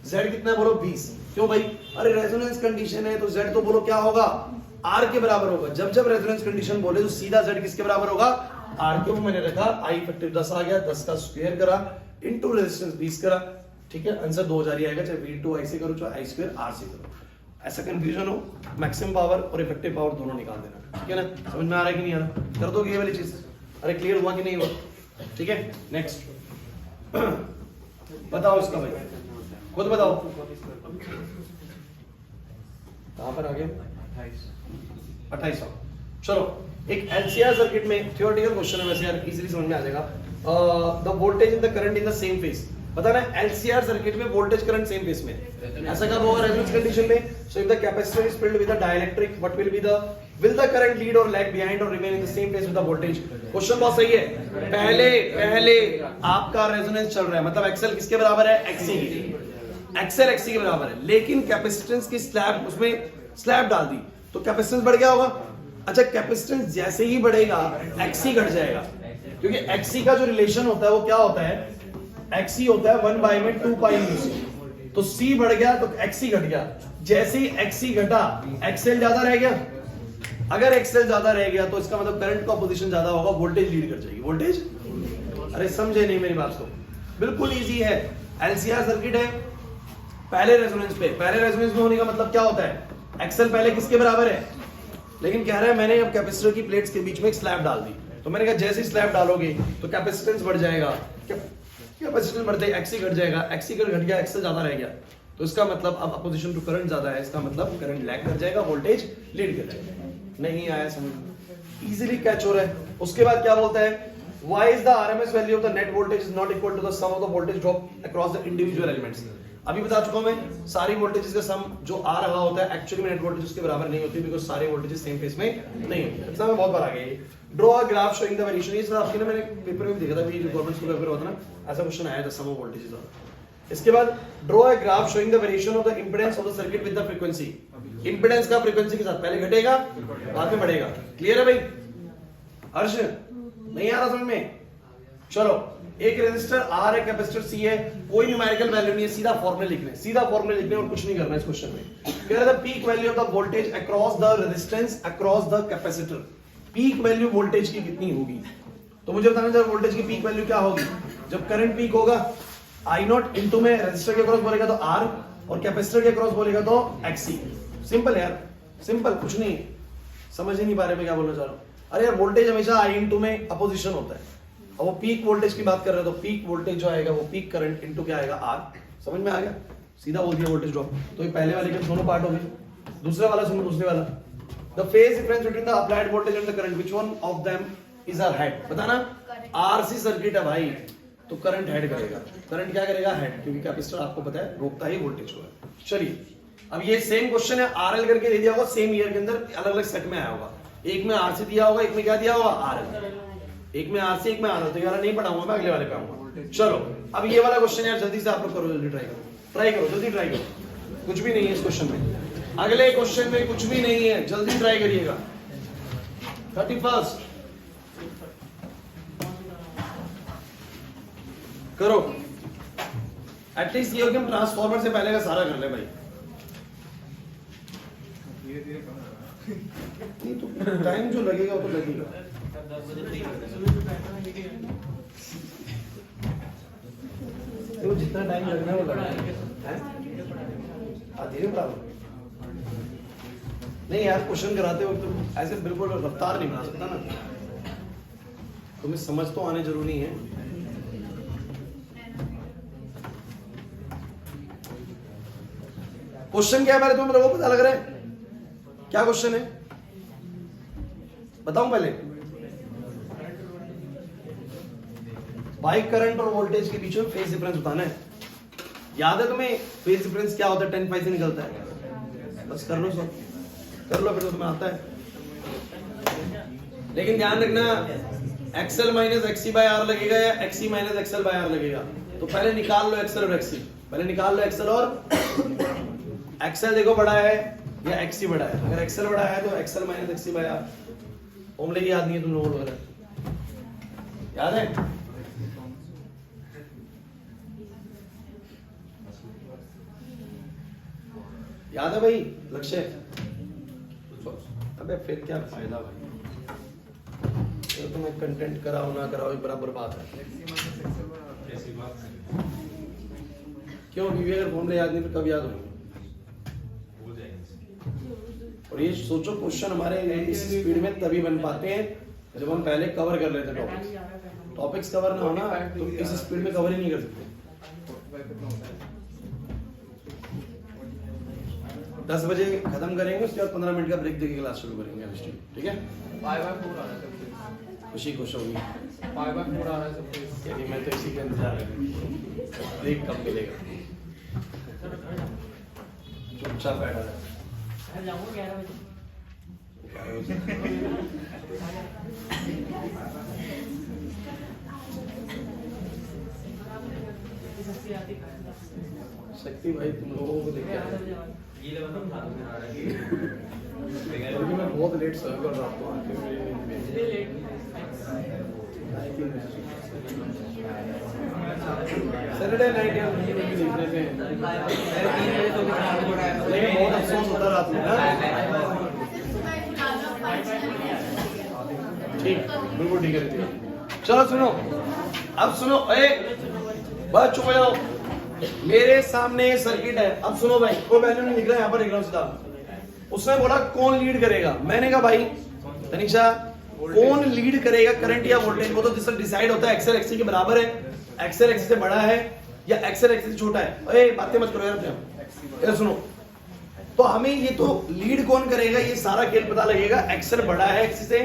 जेड कितना है बोलो 20, क्यों भाई अरे रेजोनेंस कंडीशन है तो जेड तो बोलो क्या होगा आर के बराबर होगा, जब जब रेजोनेंस कंडीशन बोले तो सीधा जेड किसके बराबर होगा आर के, मैंने रखा आई इफेक्टिव 10 आ गया, 10 का स्क्वायर करा इनटू रेजिस्टेंस 20 करा, ठीक है आंसर 2000 ही आएगा, चाहे V2 आई से करो चाहे आई स्क्वायर आर से करो। ऐसा कंफ्यूजन हो मैक्सिमम पावर और इफेक्टिव पावर दोनों निकाल देना, ठीक है ना, समझ में आ रहा है कि नहीं आ रहा, कर दोगे ये वाली चीज, अरे क्लियर हुआ कि नहीं हुआ, ठीक है नेक्स्ट बताओ इसका भाई खुद बताओ कहां पर आ गए 28। चलो एक एलसीआर सर्किट में थ्योरेटिकल क्वेश्चन है वैसे यार इजीली समझ में आ जाएगा, the voltage in the current in the same phase, बताना एलसीआर सर्किट में वोल्टेज करंट सेम फेज में, ऐसा कब होगा रेजोनेंस कंडीशन में, so if the capacitor is filled with the dielectric what will the current lead और लैग बिहाइंड और remain in the same phase with the voltage. Question बहुत सही है, पहले आपका रेजोनेंस चल रहा है मतलब एक्सएल किसके बराबर है एक्सी की, एक्सएल एक्सी के बराबर है, लेकिन कैपेसिटेंस की स्लैब उसमें स्लैब डाल दी तो कैपेसिटेंस बढ़ गया होगा, अच्छा कैपेसिटेंस जैसे ही बढ़ेगा एक्सी घट जाएगा, क्योंकि एक्सी का जो रिलेशन होता है वो क्या होता है, एक्सी होता है 1 बाय में 2 पाई सी, तो सी बढ़ गया तो एक्सी घट गया, जैसे ही एक्सी घटा एक्सएल ज्यादा रह गया, अगर एक्सएल ज्यादा रह गया तो इसका मतलब करंट का पोजीशन ज्यादा होगा, वोल्टेज लीड कर जाएगी, वोल्टेज, अरे समझे नहीं मेरी बात को, बिल्कुल इजी है, एलसीआर सर्किट है, पहले रेजोनेंस में होने का मतलब क्या होता है, एक्सएल पहले किसके बराबर है, लेकिन कह रहा है मैंने अब कैपेसिटर की प्लेट्स के बीच में एक स्लैब डाल दी, तो मैंने कहा जैसे ही स्लैब डालोगे तो कैपेसिटेंस बढ़ जाएगा, कैपेसिटेंस बढ़ते एक्सी घट जाएगा, एक्सी घट गया एक्सएल ज्यादा रह गया, तो इसका मतलब अब अपोजिशन टू करंट ज्यादा है, इसका मतलब करंट लैग कर जाएगा, वोल्टेज लीड कर जाएगा, नहीं आया समझ, इजीली कैच हो रहा है। उसके बाद क्या बोलता है, why is the RMS value of the net voltage is not equal to the sum of the voltage drop across the individual elements। अभी बता चुका हूं मैं, सारी वोल्टेजेस का सम जो आ रहा होता है एक्चुअली में नेट वोल्टेज उसके बराबर नहीं होती, बिकॉज़ सारे वोल्टेजेस सेम फेज में नहीं होते। एग्जाम में बहुत बार आ गया ये, draw a graph showing the variation, ये सब आपके ना मैंने पेपर में देखा था, भी गवर्नमेंट स्कूल पेपर होता ना, ऐसा क्वेश्चन आया था सम ऑफ वोल्टेजेस। इसके बाद draw a graph showing the variation of the impedance of the circuit with the frequency, impedance का फ्रीक्वेंसी के साथ पहले घटेगा बाद में बढ़ेगा, क्लियर है भाई हर्ष, नहीं आ रहा समझ में, चलो एक रेजिस्टर आर है, कैपेसिटर सी है, कोई न्यूमेरिकल वैल्यू नहीं है, सीधा फॉर्मूला लिखना है, सीधा फॉर्मूला लिखना है और कुछ नहीं करना है इस क्वेश्चन में। कह रहा था peak value of the voltage across the resistance across the capacitor, peak value voltage की कितनी होगी। तो मुझे बताना चाहिए वोल्टेज की पीक वैल्यू क्या होगी। जब करंट पीक होगा आई नॉट इंटू में रेजिस्टर के क्रॉस बोलेगा तो आर और कैपेसिटर के क्रॉस बोलेगा तो एक्सी। सिंपल यार, सिंपल, कुछ नहीं, समझ ही नहीं पा रहे मैं क्या बोलना चाह रहा हूँ। अरे यार वोल्टेज हमेशा आई इंटू में अपोजिशन होता है, और वो पीक वोल्टेज की बात कर रहे हो तो पीक वोल्टेज जो आएगा वो पीक करंट इंटू क्या आएगा आर। समझ में आ गया, सीधा बोल दिया वोल्टेज ड्रॉप। तो ये पहले वाले के दोनों पार्ट हो गए। दूसरे वाला सुनो, दूसरे वाला the phase difference between the applied voltage and the current which one of them is our head. बताना, आरसी सर्किट है भाई तो करंट हेड करेगा। करंट क्या करेगा, हेड, क्योंकि कैपेसिटर आपको पता है रोकता ही वोल्टेज को है। चलिए अब ये सेम क्वेश्चन है, आरएल करके दे दिया होगा, सेम ईयर के अंदर अलग अलग सेट में आया होगा। एक में आरसी दिया होगा, एक में क्या दिया होगा आरएल, एक में आरसी एक में आरएल। तो ये वाला नहीं पढ़ाऊंगा मैं, अगले वाले पे आऊंगा। चलो अब ये वाला क्वेश्चन यार जल्दी से आप लोग करो, जल्दी ट्राई करो जल्दी ट्राई करो। कुछ भी नहीं है इस क्वेश्चन में, अगले क्वेश्चन में कुछ भी नहीं है, जल्दी ट्राई करिएगा। 31 करो एटलीस्ट। ये हो कि हम ट्रांसफॉर्मर से पहले का सारा कर ले भाई। नहीं तो टाइम जो लगेगा वो तो लगेगा। देखो जितना टाइम लगना है वो लगना है। धीरे पढ़ा लो। नहीं यार क्वेश्चन कराते हो तो ऐसे बिल्कुल रफ्तार नहीं बना सकता ना, तुम्हें समझ तो आने जरूरी है। क्वेश्चन क्या है पहले, तुम लोगों को पता लग रहा है क्या क्वेश्चन है, बताऊं पहले। बाइक करंट और वोल्टेज के बीच में फेज डिफरेंस बताना है। याद है तुम्हें फेज डिफरेंस क्या होता है, 10 पाई से निकलता है। बस कर लो सब, कर लो फिर तो तुम्हें आता है। लेकिन ध्यान रखना XL minus XC by R लगेगा या XC minus XL by R लगेगा। तो पहले निकाल लो एक्सएल और एक्सी, पहले निकाल लो एक्सएल और एक्सएल देखो बड़ा है या एक्सी बड़ा है। अगर एक्सएल बड़ा है तो XL minus XC by R. फॉर्मूले की याद नहीं है तुम लोगों को, याद है? याद है भाई लक्ष्य? अबे फिर क्या फायदा भाई, ये तो मैं कंटेंट कराओ ना कराओ बराबर बात है। क्यों, क्योंकि अगर फॉर्मूले याद नहीं तो कब याद होंगे। और ये सोचो क्वेश्चन हमारे इस स्पीड में तभी बन पाते हैं जब हम पहले कवर कर लेते हैं। टॉपिक्स कवर ना होना तो इस स्पीड में कवर ही नहीं कर सकते। 10 बजे खत्म करेंगे, उसके बाद 15 मिनट का ब्रेक देके क्लास शुरू करेंगे केमिस्ट्री, ठीक है? 5/4 आ रहा है, खुशी खुश होगी। 5/4 आ रहा है सब। यानी मैं तो इसी के इंतजार में, ब्रेक कब मिलेगा। चुपचाप बैठा है। घर जाऊंगा 11 बजे। शक्ति भाई तुम लोगों को देख के मैं बहुत लेट सोया कर रहा हूँ सैटरडे नाइट यार नहीं देख रहे थे, लेकिन बहुत अफसोस होता रात में ना। ठीक, बिल्कुल ठीक है। चलो सुनो, अब सुनो, बस चुप हो जाओ। मेरे सामने सर्किट है, अब सुनो भाई, कोई वैल्यू नहीं दिख रहा है यहाँ पर, दिख रहा हूँ सीधा। उसने बोला कौन लीड करेगा, मैंने कहा भाई तनिषा कौन लीड करेगा करंट या वोल्टेज, वो तो डिसाइड होता है एक्सएल एक्सी के बराबर है, एक्सएल एक्सी से बड़ा है या एक्सएल एक्सी से छोटा है। अरे बातें मत करो यार, सुनो। तो हमें ये तो लीड कौन करेगा ये सारा खेल पता लगेगा, एक्सएल बड़ा है एक्सी से,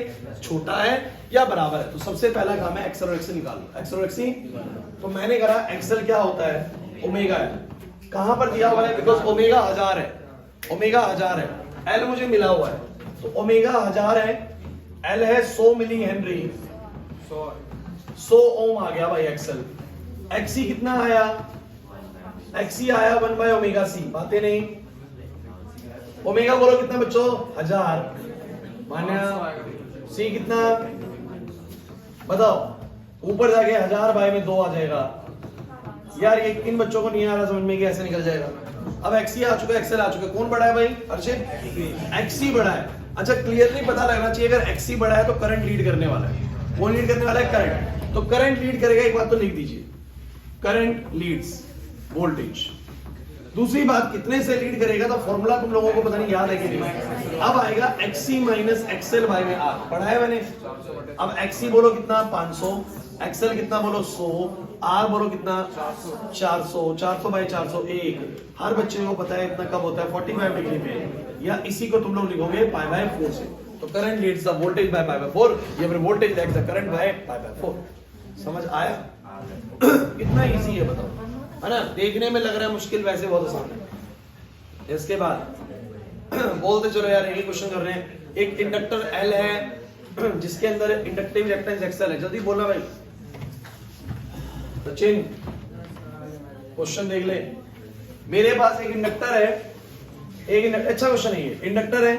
छोटा है या बराबर है। तो सबसे पहला काम है एक्सएल और एक्सी निकालो। एक्सएल और एक्सी, तो मैंने कहा एक्सएल क्या होता है, ओमेगा है। कहां पर दिया हुआ है, बिकॉज ओमेगा 1000 है, ओमेगा 1000 है, एल मुझे मिला हुआ है, तो ओमेगा 1000 है, एल है 100 मिली हेनरी, 100 ओम आ गया भाई एक्सएल। एक्सी कितना आया, एक्सी आया 1 बाय ओमेगा सी। बातें नहीं, ओमेगा बोलो कितना बच्चों, 1000 माना, सी कितना बताओ, ऊपर जाके 1000 बाय में 2 आ जाएगा। यार ये किन बच्चों को नहीं आ रहा समझ में कि ऐसे निकल जाएगा। अब XC आ चुका है, XL आ चुका है, कौन बड़ा है भाई अर्षित? XC बड़ा है। अच्छा क्लियरली पता लगना चाहिए अगर XC बड़ा है तो करंट लीड करने वाला है। कौन लीड करने वाला है? करंट। तो करंट लीड करेगा, एक बात तो लिख दीजिए, करंट लीड्स वोल्टेज। दूसरी बात कितने से लीड करेगा, तो फॉर्मूला तुम लोगों को पता नहीं याद है कि नहीं। अब आएगा XC माइनस XL बाय में R, पढ़ा है मैंने। अब XC बोलो कितना 500, XL कितना बोलो 100, R बोलो कितना 400, 400 बाय 400 1। हर बच्चे को पता है इतना कब होता है 45 डिग्री में, या इसी को तुम लोग लिखोगे पाई बाय 4 से। तो current leads the voltage by pi by 4, या फिर voltage lags the current by pi by 4। समझ आया? कितना इजी है बताओ, है ना? देखने में लग रहा है मुश्किल, वैसे बहुत आसान है। इसके बाद बोलते चलो यार, यही क्वेश्चन कर रहे हैं। एक इंडक्टर L है जिसके अंदर इंडक्टिव रिएक्टेंस XL है। जल्दी बोलना भाई सचिन, क्वेश्चन देख ले। मेरे पास एक इंडक्टर है, अच्छा क्वेश्चन है ये। इंडक्टर है,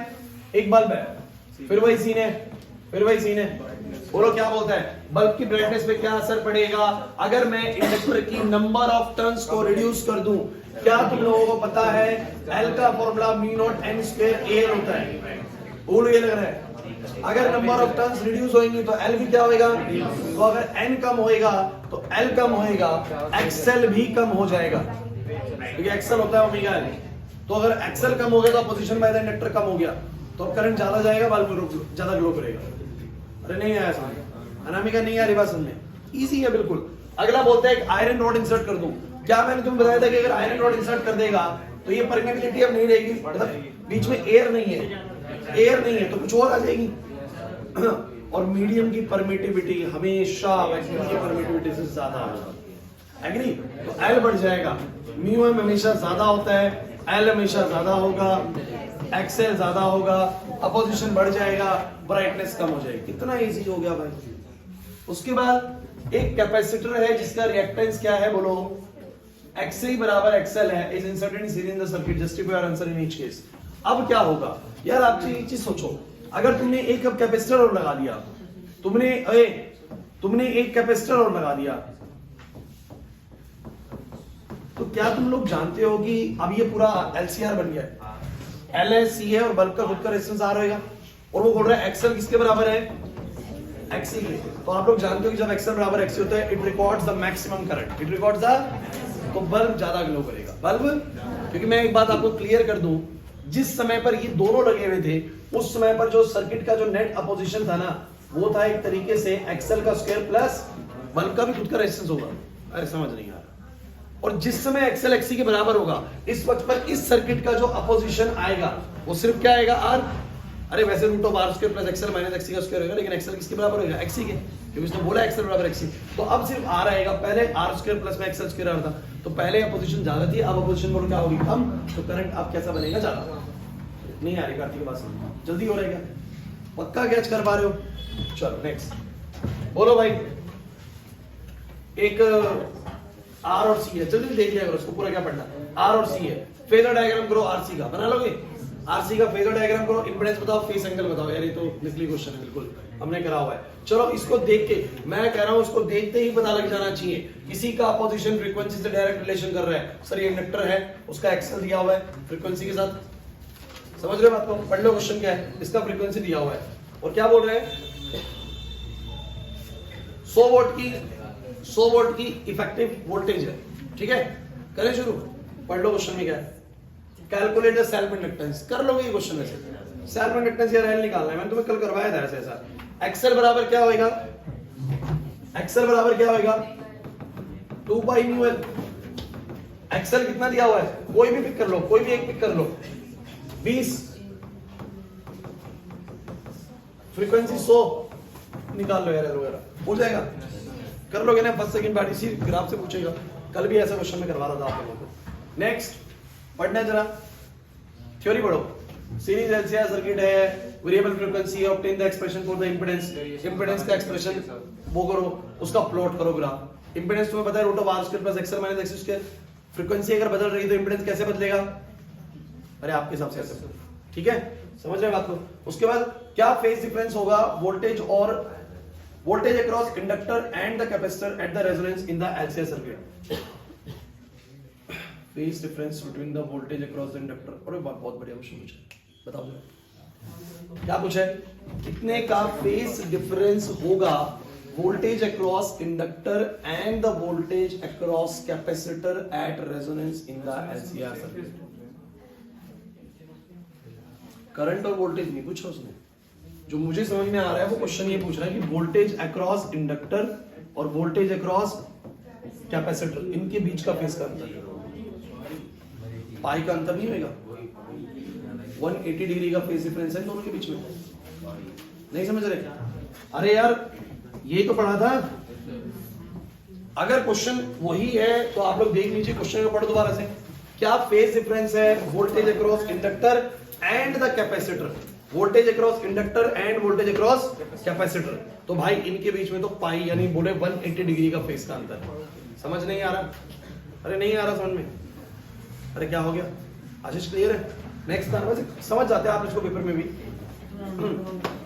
एक बल्ब है, फिर वही सीन है, फिर वही सीन है। बोलो क्या बोलता है? बल्ब की ब्राइटनेस पे क्या असर पड़ेगा अगर मैं इंडक्टर की नंबर ऑफ टर्न्स को रिड्यूस कर दूं? क्या तुम लोगों को पता है L का formula mu naught n square A होता है। बोलो ये लग रहा है, अगर नंबर ऑफ टर्न्स रिड्यूस होंगी तो L भी क्या होएगा? तो अगर n कम होएगा तो L कम होएगा, XL भी कम हो जाएगा, क्योंकि XL होता है ओमेगा L। तो अगर XL कम हो गया तो पोजीशन बाय द इंडक्टर कम हो गया, तो करंट ज्यादा जाएगा, बल्ब ज्यादा ग्लो करेगा। अरे नहीं आया समझ? अनामिका नहीं आ रही बात समझने? इजी है बिल्कुल। अगला बोलता है एक आयरन रॉड इंसर्ट कर दूं। क्या मैंने तुम्हें बताया था कि अगर आयरन रॉड इंसर्ट कर देगा तो ये परमेबिलिटी अब नहीं रहेगी, मतलब बीच में एयर नहीं है, एयर नहीं है तो कुछ और आ जाएगी। और मीडियम की परमिटिविटी हमेशा वैक्यूम की परमिटिविटी से ज्यादा होगा। एग्री? तो L बढ़ जाएगा, म्यू m हमेशा ज्यादा होता है, L हमेशा ज्यादा होगा, XL ज्यादा होगा, अपोजिशन बढ़ जाएगा, ब्राइटनेस कम हो जाएगी। कितना इजी हो गया भाई। उसके बाद एक कैपेसिटर है जिसका रिएक्टेंस क्या है बोलो? XC बराबर XL है, is inserted in series in the circuit, justify your answer in each case. अब क्या होगा यार, आप एक चीज सोचो, अगर तुमने एक कैपेसिटर और लगा दिया, तुमने एक कैपेसिटर और लगा दिया, तो क्या तुम लोग जानते हो कि अब ये पूरा LCR बन गया है? L है, C है और बल्ब का खुद का रेजिस्टेंस R होगा, और वो बोल रहा है XL किसके बराबर है? XC के। तो आप लोग जानते हो कि जब XL बराबर XC होता है, it records the maximum current, it records the, तो बल्ब ज्यादा ग्लो करेगा। बल्ब, क्योंकि मैं एक बात आपको क्लियर कर दूं, जिस समय पर ये दोनों लगे हुए थे उस समय पर जो सर्किट का जो नेट अपोजिशन था ना, वो था एक तरीके से XL का स्क्वायर प्लस बल्ब का भी खुद का रेजिस्टेंस होगा। अरे समझ नहीं आ रहा। और जिस समय XL XC के बराबर होगा, इस वक्त पर इस सर्किट का जो अपोजिशन आएगा वो सिर्फ क्या आएगा? R। अरे वैसे root of R square plus XL minus XC का स्क्वायर होगा, लेकिन XL किसके बराबर होगा? XC के, क्योंकि उसने बोला XL बराबर XC। तो अब सिर्फ R आएगा, पहले R स्क्वायर प्लस में XL स्क्वायर आ रहा था, तो पहले अपोजिशन ज्यादा थी, अब अपोजिशन बोलो क्या होगी? कम। तो करंट अब कैसा बनेगा? ज्यादा। नहीं आ रही कार्तिक बात समझ, जल्दी हो रहेगा, पक्का कैच कर पा रहे हो? चलो नेक्स्ट बोलो भाई। एक R और C है, जल्दी देख लिया करो उसको, पूरा क्या पढ़ना। R और C है, फेजर डायग्राम करो RC का, बना लोगे? RC का फेजर डायग्राम करो, इंपेडेंस बताओ, फेस एंगल बताओ। यार ये तो नकली क्वेश्चन है, बिल्कुल हमने करा हुआ है। चलो इसको देख के, मैं कह रहा हूं उसको देखते ही पता लग जाना चाहिए किसी का अपोजिशन फ्रीक्वेंसी से डायरेक्ट रिलेशन कर रहा है। सर ये इंडक्टर है, उसका XL दिया हुआ है फ्रीक्वेंसी के साथ, समझ रहे हो बात को? पढ़ लो क्वेश्चन क्या है, इसका फ्रीक्वेंसी दिया हुआ है, और क्या बोल रहे हैं? 100 वोल्ट की इफेक्टिव वोल्टेज है, ठीक है? करें शुरू, पढ़ लो क्वेश्चन में क्या है। कैलकुलेट द सेल्फ इंडक्टेंस, कर लोगे ये क्वेश्चन ऐसे। सेल्फ इंडक्टेंस या L निकालना है, मैंने तुम्हें कल करवाया था ऐसे ऐसा। XL बराबर क्या होएगा? XL बराबर क्या होएगा? 2 पाई म्यू L। XL कितना दिया हुआ है? कोई भी पिक कर लो, कोई भी एक पिक कर लो। 20, फ्रीक्वेंसी 100 निकाल लो यार, वगैरह हो जाएगा, कर लोगे ना? फर्स्ट सेकंड पार्ट इसी ग्राफ से पूछेगा, कल भी ऐसा क्वेश्चन में करवा रहा था आप लोगों को। नेक्स्ट पढ़ना जरा, थ्योरी पढ़ो। सीरीज LCR सर्किट है, variable frequency, obtain the expression for the impedance, impedance का एक्सप्रेशन वो करो, उसका प्लॉट करो ग्राफ। इंपेडेंस तुम्हें पता है root of R square plus XL minus XC square. Frequency अगर बदल रही है तो इंपेडेंस कैसे बदलेगा? अरे आपके हिसाब से ऐसे, ठीक है? समझ रहे हैं बात को? उसके बाद क्या फेज डिफरेंस होगा वोल्टेज और voltage across inductor and the capacitor eight the resonance in the LCR circuit. Phase difference between the voltage across the inductor. अरे बहुत बढ़िया क्वेश्चन पूछा, बताओ क्या पूछा है? कितने का फेज डिफरेंस होगा voltage across inductor and the voltage across capacitor at resonance in the LCR circuit. Current और वोल्टेज नहीं पूछा उसने, जो मुझे समझ में आ रहा है वो क्वेश्चन ये पूछ रहा है कि वोल्टेज अक्रॉस इंडक्टर और वोल्टेज अक्रॉस कैपेसिटर, इनके बीच का फेज का अंतर, पाई का अंतर नहीं होगा। 180 डिग्री का फेज डिफरेंस है दोनों के बीच में, नहीं समझ रहे? अरे यार ये तो पढ़ा था। अगर क्वेश्चन वही है तो आप लोग देख लीजिए, क्वेश्चन को पढ़ो दोबारा से। क्या फेज डिफरेंस है voltage across inductor and the capacitor, voltage across inductor end voltage across capacitor. तो भाई इनके बीच में तो पाई यानी बोले 180 डिग्री का फेज का अंतर। समझ नहीं आ रहा? अरे नहीं आ रहा समझ में? अरे क्या हो गया? आशीष क्लियर है? नेक्स्ट टाइम वैसे समझ जाते हैं आप इसको पेपर में भी।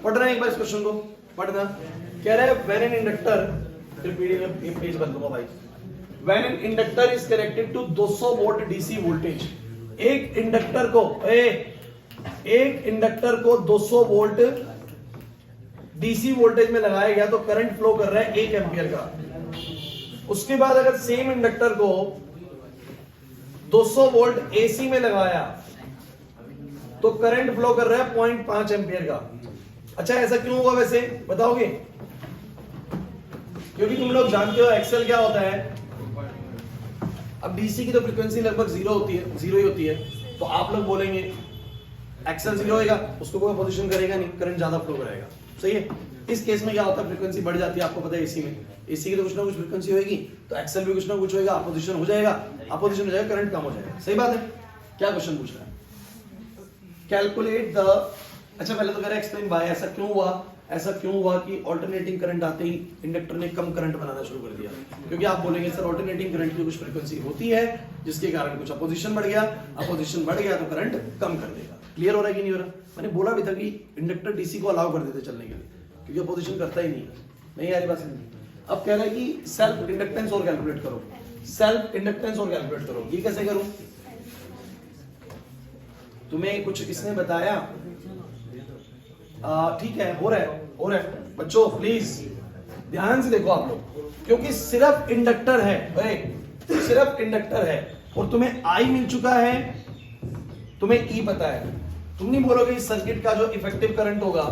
पढ़ रहे हैं एक बार इस क्वेश्चन को, पढ़ना। कह रहे हैं व्हेन एन इंडक्टर, फिर पेज बंद दूंगा भाई। When an inductor is connected to 200 volt DC voltage, एक इंडक्टर को 200 वोल्ट डीसी वोल्टेज में लगाया गया तो करंट फ्लो कर रहा है 1 एम्पियर का। उसके बाद अगर सेम इंडक्टर को 200 वोल्ट एसी में लगाया तो करंट फ्लो कर रहा है 0.5 एम्पियर का। अच्छा ऐसा क्यों हुआ वैसे बताओगे? क्योंकि तुम लोग जानते हो एक्सेल क्या होता है। अब डीसी की तो फ्रीक्वेंसी लगभग 0 ही होती है, तो आप लोग बोलेंगे एक्सेल 0 होगा, उसको कोई पोजीशन करेगा नहीं, करंट ज्यादा फ्लो कराएगा। सही है? इस केस में क्या होता है, फ्रीक्वेंसी बढ़ जाती है, आपको पता है एसी में, एसी की तो कुछ ना कुछ फ्रीक्वेंसी होगी, तो एक्सेल भी कुछ ना कुछ होगा, अपोजिशन हो जाएगा, करंट कम हो जाएगा। सही बात है? क्या क्वेश्चन पूछ रहा है? कैलकुलेट द, अच्छा पहले तो कह रहा है एक्सप्लेन बाय, ऐसा क्यों हुआ कि ऑल्टरनेटिंग करंट आते ही इंडक्टर ने कम करंट बनाना शुरू कर दिया। क्योंकि आप बोलेंगे सर ऑल्टरनेटिंग करंट की कुछ फ्रीक्वेंसी होती है जिसके कारण कुछ अपोजिशन बढ़ गया तो करंट कम कर देगा। क्लियर हो रहा है कि नहीं हो रहा? मैंने बोला भी था कि इंडक्टर डीसी को अलाउ कर देते चलने के लिए, क्योंकि अपोजिशन करता ही नहीं आ रही बात समझ। अब कह रहा है कि सेल्फ इंडक्टेंस और कैलकुलेट करो। ये कैसे करूं? तुम्हें कुछ इसने बताया? ठीक है, हो रहा है। बच्चों प्लीज ध्यान से देखो आप लोग, क्योंकि सिर्फ इंडक्टर है और तुम्हें आई मिल चुका है, तुम्हें ई पता है। तुम नहीं बोलोगे इस सर्किट का जो इफेक्टिव करंट होगा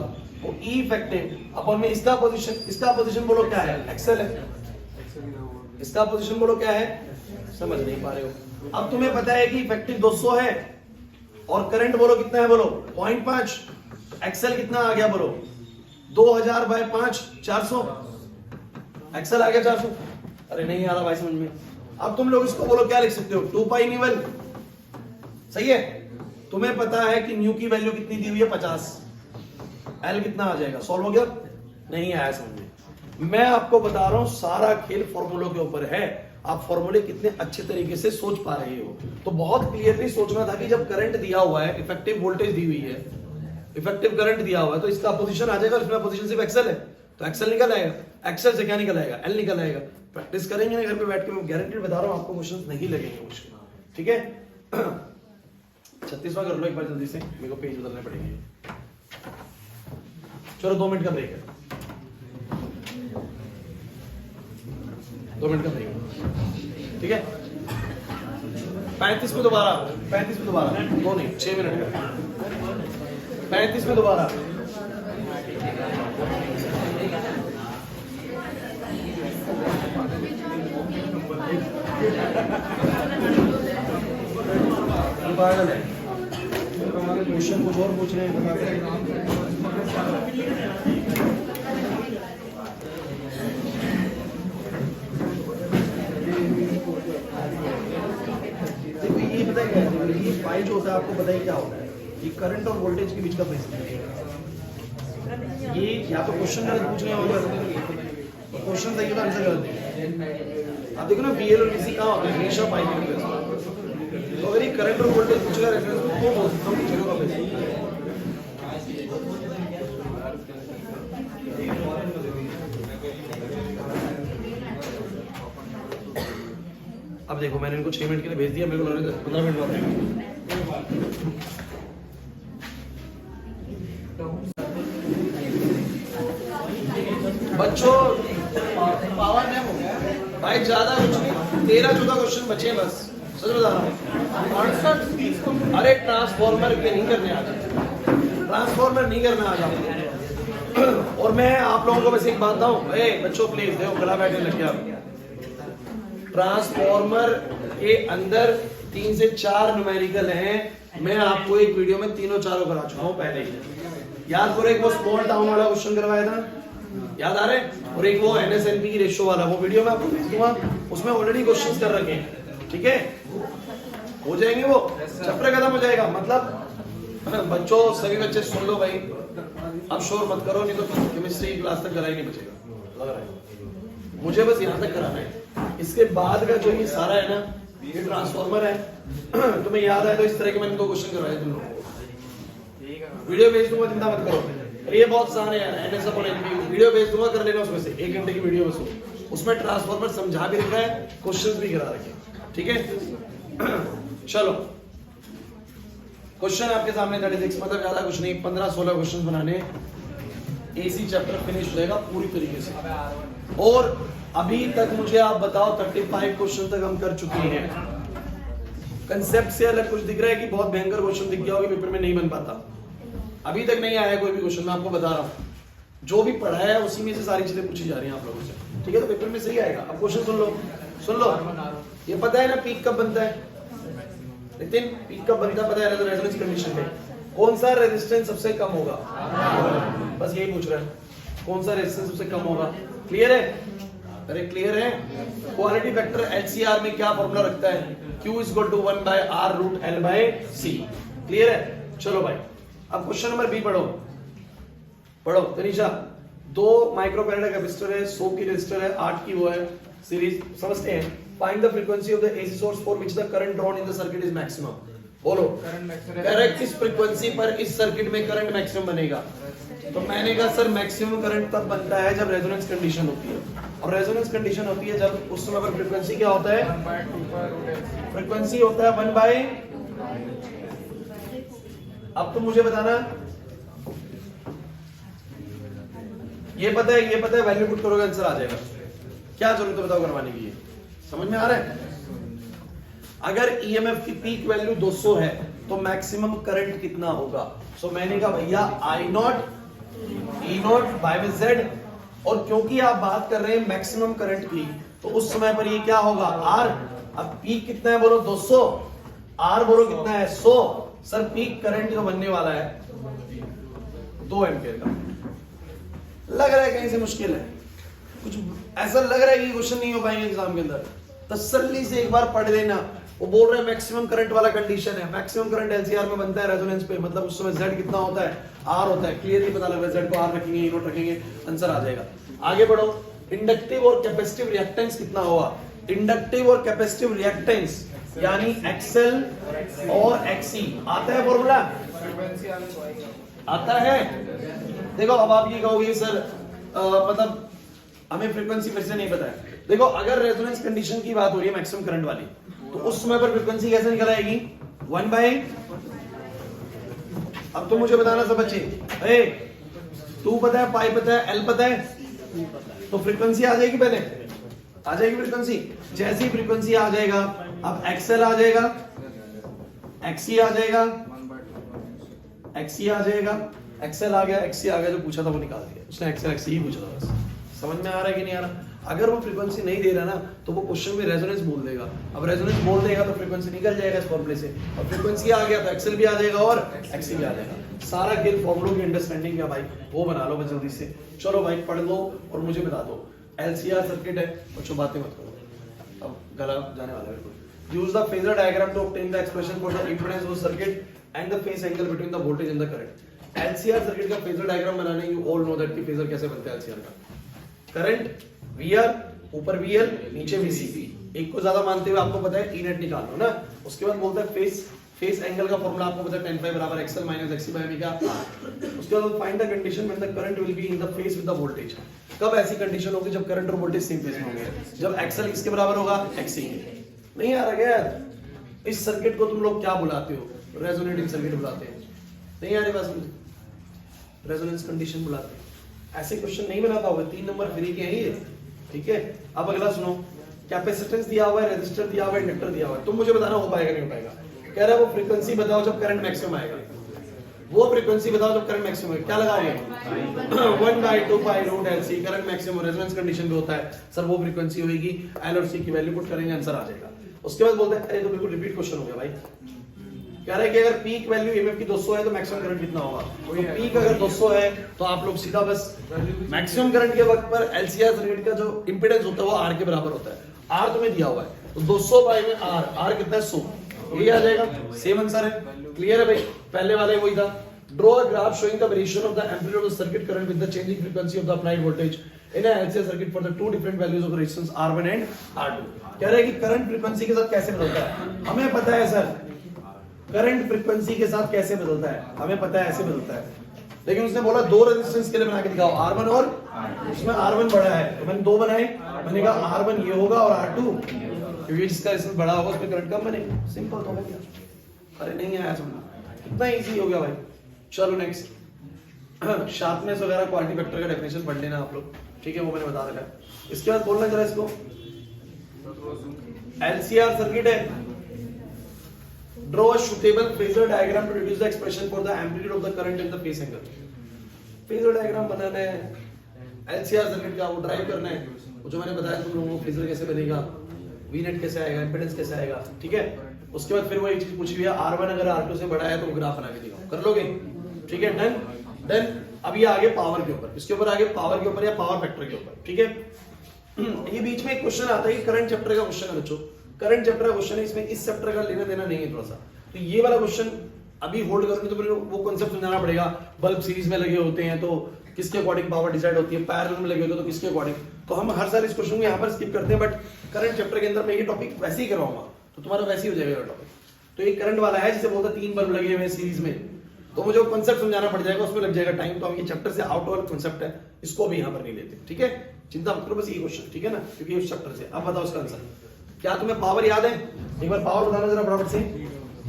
वो ई इफेक्टिव अपन में इसका पोजीशन बोलो क्या है? एक्सेल है। इसका पोजीशन बोलो क्या है? समझ नहीं पा रहे हो। अब तुम्हें पता है कि इफेक्टिव 200 है और करंट बोलो कितना है? बोलो 0.5। एक्सेल कितना आ गया? बोलो 2000 बाय 5 400। एक्सेल आ गया 400। अरे नहीं आ रहा भाई समझ में। अब तुम लोग इसको बोलो क्या लिख सकते हो? 2 पाई न्यूएल। सही है? तुम्हें पता है कि न्यू की वैल्यू कितनी दी हुई है? 50। एल कितना आ जाएगा? सॉल्व हो गया? नहीं आया समझ में। मैं आपको बता रहा हूं सारा खेल फॉर्मूलों के ऊपर है। आप फॉर्मूले कितने अच्छे तरीके से सोच पा रहे हो, तो बहुत क्लियरली सोचना था कि जब करंट दिया हुआ है, इफेक्टिव वोल्टेज दी हुई है, इफेक्टिव करंट दिया हुआ है, तो इसका अपोजिशन आ जाएगा। इसमें अपोजिशन सिर्फ एक्सेल है, तो एक्सेल निकल आएगा। एक्सेल से क्या निकल आएगा? एल निकल आएगा। प्रैक्टिस करेंगे ना घर पे बैठ के, मैं गारंटी बता रहा हूं आपको क्वेश्चंस नहीं लगेंगे मुश्किल। ठीक है? 36वां कर लो एक बार जल्दी से, मेरे को पेज बदलने पड़ेंगे। चलो 2 मिनट का ब्रेक है, 2 मिनट का ब्रेक है। ठीक है? 35 में दोबारा 2 नहीं 6 मिनट का 35 में दोबारा। पागल है, हमारे क्वेश्चन कुछ और पूछ रहे हैं। देखो ये पता है क्या है, ये पाई जो होता है आपको पता है क्या होता है, ये करंट और वोल्टेज के बीच का फेज है। ये या तो क्वेश्चन गलत पूछ रहे होंगे, क्वेश्चन सही है तो आंसर गलत है। आप देखो ना VL और VC कहाँ होता है? हमेशा पाई के बीच। तो अगर ये करंट और वोल्टेज पूछेगा रेफरेंस तो हम जीरो का फेज। अब देखो मैंने इनको 6 मिनट के लिए भेज दिया, मेरे को 15 मिनट बाद बच्चों पावर नैप हो गया भाई ज्यादा कुछ नहीं, 13-14 क्वेश्चन बचे हैं बस, सच बता रहा हूँ। 68-30 को अरे ट्रांसफॉर्मर के नहीं करने आ जाते, ट्रांसफॉर्मर नहीं करना आ जाते। और मैं आप लोगों को बस एक बात बताऊं, बच्चों प्लीज देखो गला बैठने लग गया। ट्रांसफॉर्मर के अंदर 3 से 4 न्यूमेरिकल हैं, मैं आपको एक वीडियो में तीनों चारों करा चुका हूं पहले ही। याद करो, एक वो स्मॉल टाउन वाला क्वेश्चन करवाया था, याद आ रहे हैं? और एक वो NSNP की रेशियो वाला, वो वीडियो मैं आपको भेज दूंगा, उसमें ऑलरेडी क्वेश्चंस कर रखे हैं, ठीक है? हो जाएंगे वो, चैप्टर खत्म हो जाएगा। मतलब बच्चों सभी बच्चे सुन लो भाई, अब शोर मत करो, नहीं तो केमिस्ट्री क्लास तक करा ही नहीं बचेगा, लग रहा है मुझे बस यहाँ तक कराना है। इसके बाद का जो ये सारा है ना, ये ट्रांसफॉर्मर है। तुम्हें याद है तो इस तरह के मैंने 2 क्वेश्चन करवाए तुम लोगों को, वीडियो भेज दूंगा, चिंता मत करो। अरे ये बहुत आसान है यार, वीडियो भेज दूंगा, कर लेना उसमें से 1 घंटे की वीडियो बस हो, उसमें ट्रांसफॉर्मर समझा भी रखा है, क्वेश्चंस भी करा रखे, ठीक है? चलो क्वेश्चन आपके सामने 36, मतलब ज्यादा कुछ नहीं, 15-16 क्वेश्चन बनाने, एसी चैप्टर फिनिश हो जाएगा पूरी तरीके से। और अभी तक मुझे आप बताओ 35 क्वेश्चन तक हम कर चुके हैं। कंसेप्ट से अलग कुछ दिख रहा है कि बहुत भयंकर क्वेश्चन दिख गया होगा, पेपर में नहीं बन पाता? अभी तक नहीं आया कोई भी क्वेश्चन, मैं आपको बता रहा हूँ। जो भी पढ़ा है उसी में से सारी चीजें पूछी जा रही हैं आप लोगों से, ठीक है? तो पेपर में सही आएगा। अब क्वेश्चन सुन लो। ये पता है ना पीक कब बनता है? नितिन, पीक कब बनता है पता है? रेजोनेंस कंडीशन में कौन सा रेजिस्टेंस सबसे कम होगा? बस यही पूछ रहा है, कौन सा रेजिस्टेंस सबसे कम होगा? क्लियर है? अरे क्लियर है? क्वालिटी फैक्टर LCR में क्या फॉर्मूला रखता है? Q is equal to 1/R√L/C। Clear है? चलो भाई, अब क्वेश्चन नंबर B पढ़ो तनीषा। 2 माइक्रोफैराड का कैपेसिटर है, 100 की रेजिस्टर है, 8 की वो है सीरीज, समझते हैं। Find the frequency of the AC source for which the current drawn in the circuit is maximum. बोलो करेक्ट, किस फ्रीक्वेंसी पर इस सर्किट में करंट मैक्सिमम बनेगा? तो मैंने कहा सर मैक्सिमम करंट तब बनता है जब रेजोनेंस कंडीशन होती है, और रेजोनेंस कंडीशन होती है जब उस समय पर फ्रीक्वेंसी क्या होता है? 1/2 फ्रीक्वेंसी होता है 1/। अब तुम मुझे बताना, ये पता है वैल्यू पुट करोगे आंसर आ जाएगा। क्या जरूरत है बताओ करवाने की? ये समझ में आ रहा है? अगर EMF की पीक वैल्यू 200 है तो मैक्सिमम करंट कितना होगा? सो मैंने कहा भैया I0 E0/Z, और क्योंकि आप बात कर रहे हैं मैक्सिमम करंट की, तो उस समय पर ये क्या होगा? R। अब पीक कितना है बोलो? 200। R बोलो कितना है? 100। सर पीक करंट जो बनने वाला है 2 एम्पियर का। लग रहा है कहीं से मुश्किल है, कुछ ऐसा लग रहा है कि क्वेश्चन नहीं हो पाएंगे एग्जाम के अंदर। तसल्ली से एक बार पढ़ लेना। वो बोल रहे हैं मैक्सिमम करंट वाला कंडीशन है, मैक्सिमम करंट LCR में बनता है रेजोनेंस पे, मतलब उस समय Z कितना होता है? R होता है। क्लियरली पता लग रहा है, Z को R रखेंगे, E0 रखेंगे, आंसर आ जाएगा। आगे बढ़ो। इंडक्टिव और कैपेसिटिव रिएक्टेंस कितना होगा? इंडक्टिव और कैपेसिटिव रिएक्टेंस यानी XL और XC आता है फॉर्मूला? आता है? देखो अब आप ये कहोगे सर मतलब हमें फ्रीक्वेंसी फिर से नहीं पता है। देखो अगर रेजोनेंस कंडीशन की बात हो रही है मैक्सिमम करंट वाली, तो उस समय पर फ्रीक्वेंसी कैसे निकल आएगी? 1/। अब तो मुझे बताना सब बच्चे, 2 पता है, पाई पता है, L पता है, तो फ्रीक्वेंसी आ जाएगी, पहले आ जाएगी फ्रीक्वेंसी। जैसी फ्रीक्वेंसी आ जाएगा, अब XL आ जाएगा, XC आ जाएगा, XC आ जाएगा, XL आ गया, XC आ गया, जो पूछा था वो निकाल दिया उसने, XL XC ही पूछा था बस। समझ में आ रहा है कि नहीं आ रहा? अगर वो फ्रीक्वेंसी नहीं दे रहा ना, तो वो क्वेश्चन में रेजोनेंस बोल देगा। अब रेजोनेंस बोल देगा तो फ्रीक्वेंसी निकल जाएगा इस फॉर्मूले से, और फ्रीक्वेंसी आ गया तो XL भी आ जाएगा और XC भी आ जाएगा। सारा खेल फॉर्मूलों की अंडरस्टैंडिंग क्या भाई, वो बना लो बस जल्दी से। चलो भाई पढ़ लो और मुझे बता दो। LCR सर्किट है, बच्चों बातें मत करो, अब गला जाने वाला है बिल्कुल। Use the phasor diagram to obtain the expression for the impedance of circuit and the phase angle between the voltage and the current. LCR circuit का फेजर डायग्राम बनाने, यू ऑल नो दैट कि फेजर कैसे बनता है LCR का। करंट VR, ऊपर VL, नीचे VC। एक को ज्यादा मानते हुए आपको पता है E नेट निकाल लो ना। उसके बाद बोलता है फेज एंगल का फॉर्मूला आपको पता है, tan phi बराबर XL - XC/omega। उसके बाद find the condition when the current will be in the phase with the voltage. कब ऐसी कंडीशन होगी? जब करंट और वोल्टेज सेम फेज में होंगे, जब XL किसके बराबर होगा? XC के। नहीं आ रहा क्या यार? इस सर्किट को तुम लोग क्या बुलाते हो? रेजोनेटिंग सर्किट बुलाते हैं। नहीं आ रही बात समझ? रेजोनेंस कंडीशन बुलाते हैं। ऐसे क्वेश्चन नहीं बनाता होगा, 3 नंबर फ्री के हैं ये, ठीक है। अब अगला सुनो, कैपेसिटेंस दिया हुआ है, रेजिस्टर दिया हुआ है, इंडक्टर दिया हुआ है, तुम मुझे बताना हो पाएगा नहीं हो पाएगा। कह रहा है वो फ्रीक्वेंसी बताओ जब करंट मैक्सिमम आएगा, वो फ्रीक्वेंसी बताओ जब करंट मैक्सिमम आएगा, क्या लगाओगे? 1/2 pi root LC current maximum resonance condition पे होता है सर, वो फ्रीक्वेंसी होगी, L और C की वैल्यू पुट करेंगे, आंसर आ जाएगा। उसके बाद बोलते हैं अरे तो बिल्कुल रिपीट क्वेश्चन हो गया भाई। कह रहा है कि अगर पीक वैल्यू EMF की 200 है तो मैक्सिमम करंट कितना होगा? तो पीक अगर 200 है तो आप लोग सीधा बस मैक्सिमम करंट के वक्त पर LCR सर्किट का जो इंपेडेंस होता है वो R के बराबर होता है। R तुम्हें दिया हुआ है तो 200 बाई में R कितना है? 100, यही आ जाएगा। सेम आंसर है, क्लियर है भाई? पहले वाला ही वही था। Draw a graph showing the variation of the amplitude of the circuit current with the changing frequency of the applied voltage in a LCR circuit for the two different values of resistance R1 and R2। कह रहा है कि करंट फ्रीक्वेंसी के साथ कैसे बदलता है, हमें पता है सर। करंट फ्रीक्वेंसी के साथ कैसे बदलता है हमें पता है, ऐसे बदलता है। लेकिन उसने बोला दो रेजिस्टेंस के लिए बना के दिखाओ, R1 और उसमें R1 बड़ा है तो मैंने 2 बनाए। मैंने कहा R1 ये होगा और R2, क्योंकि जिसका रेजिस्टेंस बड़ा होगा उसमें करंट कम बनेगा। सिंपल तो हो गया। अरे नहीं आया समझ, कितना इजी हो गया भाई। चलो नेक्स्ट, शार्पनेस वगैरह क्वालिटी फैक्टर का डेफिनेशन पढ़ लेना आप लोग, ठीक है, वो मैंने बता रखा है। इसके बाद बोलना जरा इसको, LCR सर्किट है, draw a suitable phasor diagram to reduce the expression for the amplitude of the current in the phase angle। phasor diagram बनाना है LCR सर्किट का, वो ड्राइव करना है। वो जो मैंने बताया तुम लोगों को phasor कैसे बनेगा, V-net कैसे आएगा, इम्पीडेंस कैसे आएगा, ठीक है। उसके बाद फिर वो एक चीज पूछी हुई है, R1 अगर R2 से बड़ा है तो वो ग्राफ बना के दिखाओ, कर लोगे? ठीक है, डन डन। अब ये आगे पावर के ऊपर, इसके ऊपर आगे पावर के ऊपर या पावर फैक्टर के ऊपर, ठीक है। ये बीच में एक क्वेश्चन आता है, करंट चैप्टर का क्वेश्चन है बच्चों, करंट चैप्टर का क्वेश्चन है, इसमें इस चैप्टर का लेना देना नहीं है थोड़ा सा। तो ये वाला क्वेश्चन अभी होल्ड करोगे तो मेरे वो कांसेप्ट समझाना पड़ेगा। बल्ब सीरीज में लगे होते हैं तो किसके अकॉर्डिंग पावर डिसाइड होती है, पैरेलल में लगे होते हैं तो किसके अकॉर्डिंग। तो हम हर साल इस क्वेश्चन को यहाँ पर स्किप करते हैं, बट करंट चैप्टर के अंदर मैं ये टॉपिक वैसे ही करवाऊंगा तो तुम्हारा वैसे ही हो जाएगा टॉपिक। तो ये करंट वाला है जिसे बोलता है 3 बल्ब लगे हुए हैं सीरीज में, तो मुझे वो कांसेप्ट समझाना पड़ जाएगा, उसमें लग जाएगा टाइम। तो हम ये चैप्टर से आउट वाला कांसेप्ट है, इसको भी यहाँ पर नहीं लेते, ठीक है। चिंता मत करो, बस ये क्वेश्चन, ठीक है ना, क्योंकि उस चैप्टर से। अब बताओ उसका आंसर क्या। तुम्हें पावर याद है? एक बार पावर बताना जरा फटाफट से,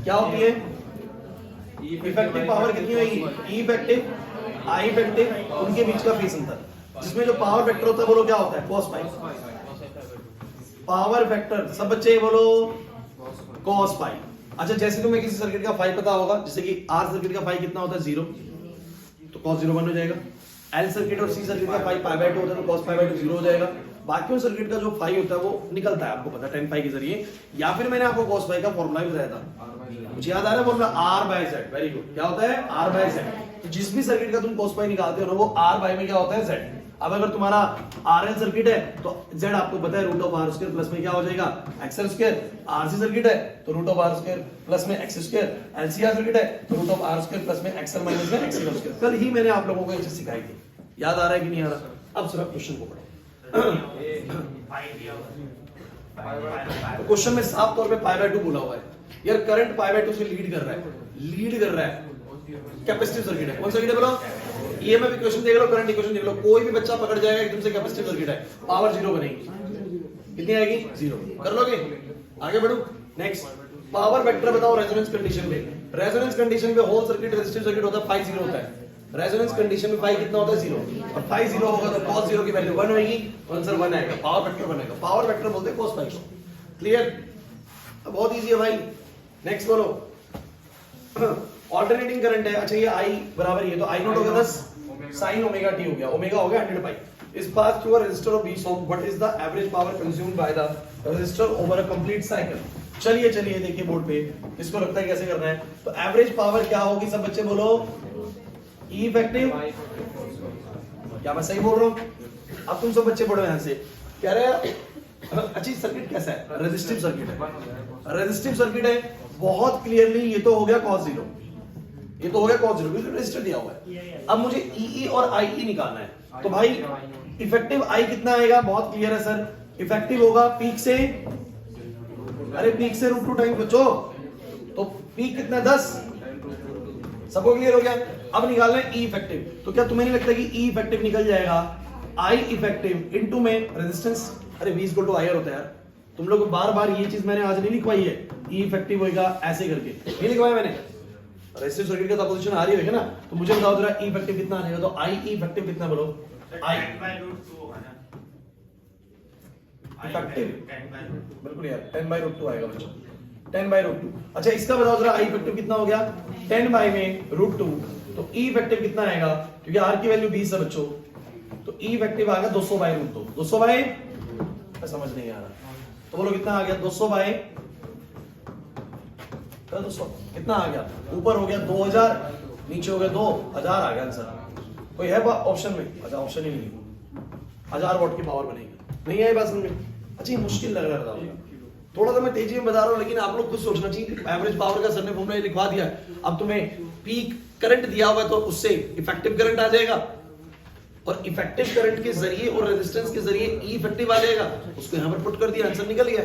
क्या होती है? इफेक्टिव पावर कितनी होगी? ई इफेक्टिव, आई इफेक्टिव, उनके बीच का फेस अंतर, जिसमें जो पावर फैक्टर होता है बोलो क्या होता है? cos पाई। पावर फैक्टर सब बच्चे बोलो cos पाई। अच्छा, जैसे तुम्हें किसी सर्किट का फाई पता होगा, जैसे कि आर सर्किट का फाई कितना होता है? 0, तो cos 0 1 हो जाएगा। एल सर्किट और सी सर्किट का फाई π/2 होता है तो cos π/2 0 हो जाएगा। बाकी सर्किट का जो फाई होता है वो निकलता है, आपको पता है, tan फाई के जरिए। या फिर मैंने आपको cos फाई का फॉर्मूला भी बताया था, मुझे याद आ रहा है फॉर्मूला, R/Z। वेरी गुड, क्या होता है? R/Z। तो जिस भी सर्किट का तुम cos फाई निकालते हो ना, वो R में क्या होता है? Z। अब अगर तुम्हारा RL सर्किट है तो Z आपको पता है √R² प्लस में क्या हो जाएगा? XL²। RC सर्किट है तो √R² प्लस में XC²। LCR सर्किट है तो √R² प्लस में XL माइनस में XC²। कल ही मैंने आप लोगों को ये चीज सिखाई थी, याद आ रहा है कि नहीं आ रहा? अब सिर्फ क्वेश्चन को पढ़ो। तो क्वेश्चन में साफ तौर पे π/2 बोला हुआ है यार। करंट π/2 से लीड कर रहा है, कैपेसिटिव सर्किट है। कौन सा सर्किट है बोलो? ईएमएफ इक्वेशन देख लो, करंट इक्वेशन देख लो, कोई भी बच्चा पकड़ जाएगा एकदम से कैपेसिटिव सर्किट है, पावर 0 बनेगी। कितनी आएगी? 0। कर लोगे? आगे बढ़ो। नेक्स्ट, पावर वेक्टर बताओ रेजोनेंस कंडीशन में। रेजोनेंस कंडीशन में होल सर्किट रेजिस्टिव सर्किट होता है, फाई 0 होता है। रेजोनेंस कंडीशन में फाई कितना होता है? 0। और फाई 0 होगा तो cos 0 की वैल्यू 1 होगी, आंसर 1 आएगा, पावर वेक्टर बनेगा। पावर वेक्टर बोलते हैं cos फाई को। क्लियर? बहुत इजी है भाई। नेक्स्ट बोलो, ऑल्टरनेटिंग करंट है। अच्छा, ये I बराबर ये तो I नॉट होगा 10 sin ओमेगा t हो गया, ओमेगा हो गया 100 pi. Is pass through a resistor of 20 ohm, what is the average power consumed by the resistor over a complete cycle. चलिए देखिए बोर्ड पे, इसको लगता है कैसे करना है। तो एवरेज पावर क्या होगी सब बच्चे बोलो? ई इफेक्टिव। क्या मैं सही बोल रहा हूं? अब तुम सब बच्चे पढ़ो यहां से। कह रहे हैं अच्छी सर्किट कैसा है? रेजिस्टिव सर्किट है। रेजिस्टिव सर्किट है, बहुत क्लियरली ये तो हो गया cos 0, ये तो हो गया cos 0 क्योंकि रेजिस्टर दिया हुआ है। अब मुझे ई और आई निकालना है। तो भाई इफेक्टिव आई कितना आएगा? बहुत क्लियर है सर, इफेक्टिव होगा पीक से, अरे पीक से √2 टाइम बच्चों, तो पीक कितना 10। सबको क्लियर हो गया? अब निकालना है ई इफेक्टिव। तो क्या तुम्हें नहीं लगता कि ई इफेक्टिव निकल जाएगा? आई इफेक्टिव इनटू में रेजिस्टेंस, अरे V = IR होता है यार, तुम लोग बार बार ये चीज मैंने आज नहीं लिखवाई है, ई इफेक्टिव होएगा ऐसे करके, ये लिखवाया मैंने। रेजिस्टिव सर्किट का तो अपोजिशन आ रही होगी ना, तो मुझे बताओ जरा ई इफेक्टिव कितना आ जाएगा, तो आई ई इफेक्टिव कितना बोलो, आई 10/√2 होगा ना, इफेक्टिव 10/√2 बिल्कुल यार 10/√2 आएगा बच्चों, 10/√2। अच्छा इसका बताओ जरा आई इफेक्टिव कितना हो गया, 10/√2, तो ई इफेक्टिव कितना आएगा, क्योंकि आर की वैल्यू 20 है बच्चों, तो ई इफेक्टिव आ गया 200/√2, 200 बाय समझ नहीं आ रहा, तो बोलो कितना आ गया, 200 कितना आ गया, ऊपर हो गया 2000, नीचे हो गया 2000 आ गया आंसर। कोई है ऑप्शन में? अच्छा ऑप्शन ही नहीं, 1000 वॉट की पावर बनेगी, नहीं है बात समझ में? अच्छा ये मुश्किल लग रहा था, थोड़ा सा मैं तेजी में बता रहा हूँ, लेकिन आप लोग खुद सोचना चाहिए। एवरेज पावर का सर ने फॉर्मूला लिखवा दिया, अब तुम्हें पीक करंट दिया हुआ है तो उससे इफेक्टिव करंट आ जाएगा, और इफेक्टिव करंट के जरिए और रेजिस्टेंस के जरिए ई इफेक्टिव आ जाएगा, उसको यहाँ पर पुट कर दिया, आंसर निकल गया।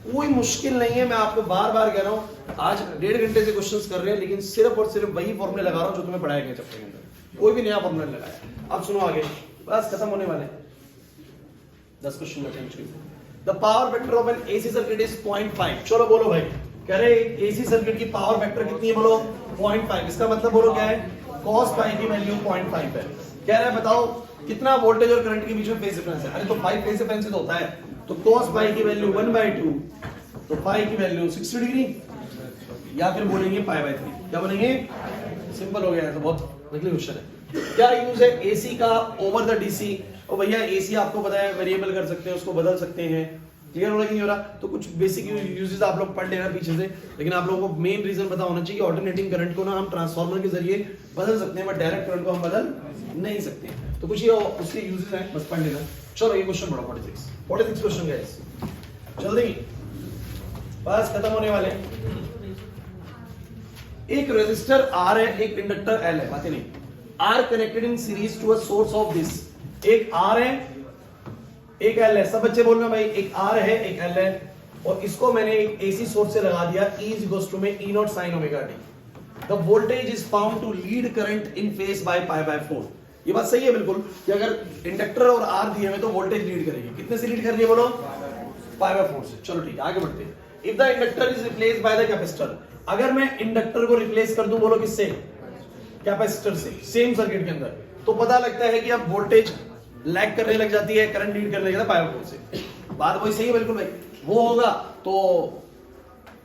कोई मुश्किल नहीं है, मैं आपको बार बार कह रहा हूँ, आज 1.5 घंटे से क्वेश्चंस कर रहे हैं, लेकिन सिर्फ और सिर्फ वही फॉर्मूले लगा रहा हूँ जो तुम्हें पढ़ाया गया चैप्टर के अंदर, कोई भी नया फॉर्मूला लगाया। अब सुनो आगे, बस खत्म होने वाले 10 क्वेश्चन बचे। The power factor of N AC circuit is 0.5। चलो बोलो भाई, कह रहे एसी सर्किट की पावर फैक्टर कितनी है, बोलो 0.5। इसका मतलब बोलो क्या है, cos पाई की वैल्यू 0.5 है। कह रहा है बताओ कितना वोल्टेज और करंट के बीच में फेज डिफरेंस है, अरे तो 5 फेज डिफरेंस तो होता है, तो cos पाई की वैल्यू 1/2, तो पाई की वैल्यू 60 डिग्री, या फिर बोलेंगे π/3। क्या बोलेंगे, सिंपल हो गया, तो बहुत अगली क्वेश्चन है। क्या यूज है एसी का ओवर द डीसी, और भैया एसी आपको पता है वेरिएबल कर सकते हैं, उसको बदल सकते हैं, क्लियर हो रहा कि नहीं हो रहा? तो कुछ बेसिक यूजेस आप लोग पढ़ लेना पीछे से, लेकिन आप लोगों को मेन रीजन पता होना चाहिए, ऑल्टरनेटिंग करंट को ना हम ट्रांसफार्मर के जरिए बदल सकते हैं, बट डायरेक्ट करंट को हम बदल नहीं सकते। तो कुछ ये उसके यूजेस हैं, बस पढ़ लेना। चलो ये क्वेश्चन पढ़ो, 46 क्वेश्चन गाइस, जल्दी बस खत्म होने वाले। एक रेजिस्टर R है, एक इंडक्टर L है, बातें नहीं। R connected in series to a source of this, एक R है एक L है, सब बच्चे बोल रहे भाई, एक R है एक L है, और इसको मैंने एक AC सोर्स से लगा दिया, E is equals to में E0 sin omega t। The voltage is found to lead current in phase by π/4। ये बात सही है बिल्कुल, कि अगर इंडक्टर और R दिए हुए तो वोल्टेज लीड करेगी, कितने से लीड कर रही है बोलो, π/4 से। चलो ठीक है आगे बढ़ते हैं। If the inductor is replaced by the capacitor, अगर मैं इंडक्टर को रिप्लेस कर दूं बोलो किससे, कैपेसिटर से, सेम सर्किट के अंदर, तो पता लगता है कि अब वोल्टेज लैग करने लग जाती है, करंट लीड करने लगता है π/4 से। बात वही सही है बिल्कुल भाई, वो होगा तो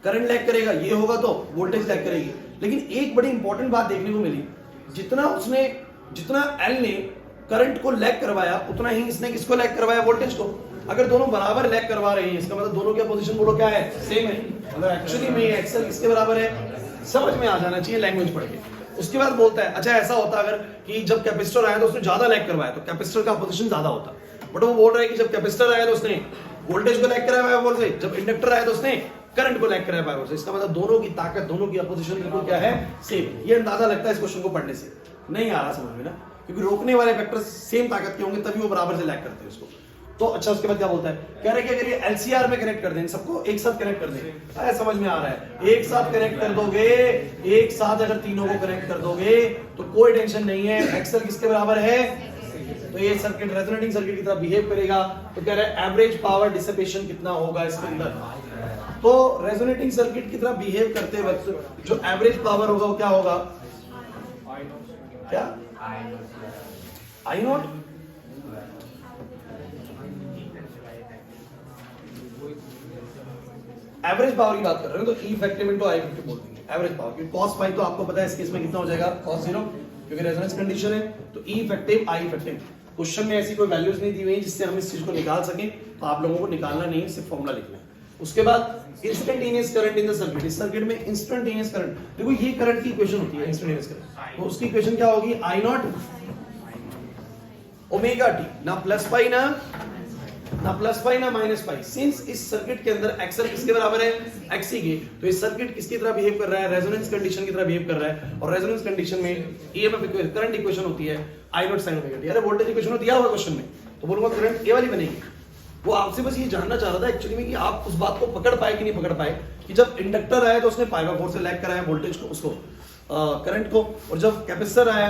करंट लैग करेगा, ये होगा तो वोल्टेज लैग करेगी। लेकिन एक बड़ी इंपॉर्टेंट बात देखने को मिली, जितना एल ने करंट को लैग करवाया, उतना ही इसने किसको लैग करवाया, वोल्टेज को। अगर दोनों बराबर लैग करवा रहे हैं, इसका मतलब दोनों की पोजीशन बोलो क्या है, सेम है। अगर एक्चुअली में एक्सेल किसके बराबर है, समझ में आ जाना चाहिए लैंग्वेज पढ़ के। उसके बाद बोलता है, अच्छा ऐसा होता अगर कि जब कैपेसिटर आया तो उसने ज्यादा लैग करवाया, तो कैपेसिटर का पोजीशन ज्यादा होता, बट वो बोल रहा है कि जब कैपेसिटर आया तो उसने वोल्टेज को लैग कराया π/4 से, जब इंडक्टर आया तो उसने करंट को लैग कराया π/4 से। इसका मतलब दोनों की ताकत, दोनों की अपोजिशन बिल्कुल क्या है, सेम। ये अंदाजा लगता है इस क्वेश्चन को पढ़ने से, नहीं आ रहा समझ में ना, क्योंकि रोकने वाले वेक्टर सेम ताकत के होंगे तभी वो बराबर से लैग करते हैं उसको। तो अच्छा उसके बाद क्या बोलता है, कह रहे कि अगर ये एलसीआर में कनेक्ट कर दें, सबको एक साथ कनेक्ट कर दें, अरे समझ में आ रहा है, एक साथ कनेक्ट कर दोगे, एक साथ अगर तीनों को कनेक्ट कर दोगे तो कोई टेंशन नहीं है, एक्सेल किसके बराबर है, तो ये सर्किट रेजोनेटिंग सर्किट की तरह बिहेव करेगा। तो कह रहा है एवरेज पावर डिसिपेशन कितना होगा इसके अंदर, तो रेजोनेटिंग सर्किट की तरह बिहेव करते वक्त जो एवरेज पावर होगा वो क्या होगा, क्या I0। एवरेज पावर की बात कर रहे हैं तो E effective into I effective बोल देंगे एवरेज पावर, क्योंकि cos पाई तो आपको पता है इस केस में कितना हो जाएगा, cos 0, क्योंकि रेजोनेंस कंडीशन है। तो E effective I effective, question में ऐसी कोई वैल्यूज नहीं दी हुई है जिससे हम इस चीज को निकाल सकें, तो आप लोगों को निकालना नहीं है, सिर्फ फॉर्मूला लिखना है। उसके बाद instantaneous current in the circuit, इस सर्किट में इंस्टेंटेनियस करंट, देखो ये करंट की इक्वेशन होती है इंस्टेंटेनियस करंट, तो उसकी इक्वेशन क्या होगी, I0 ओमेगा t, ना प्लस पाई ना माइनस पाई। सिंस इस सर्किट के अंदर एक्सल किसके बराबर है, एक्सी के, तो इस सर्किट किसकी तरह बिहेव कर रहा है, रेजोनेंस कंडीशन की तरह बिहेव कर रहा है, और रेजोनेंस कंडीशन में ईएमएफ इक्वेशन, करंट इक्वेशन होती है I0 sin ओमेगा t। अरे वोल्टेज इक्वेशन दिया हुआ क्वेश्चन में, तो बोलूंगा करंट ये वाली बनेगी। वो आपसे बस ये जानना चाह रहा था एक्चुअली में कि आप उस बात को पकड़ पाए कि नहीं पकड़ पाए, कि जब इंडक्टर आया तो उसने π/4 से लैग कराया वोल्टेज को, उसको करंट को, और जब कैपेसिटर आया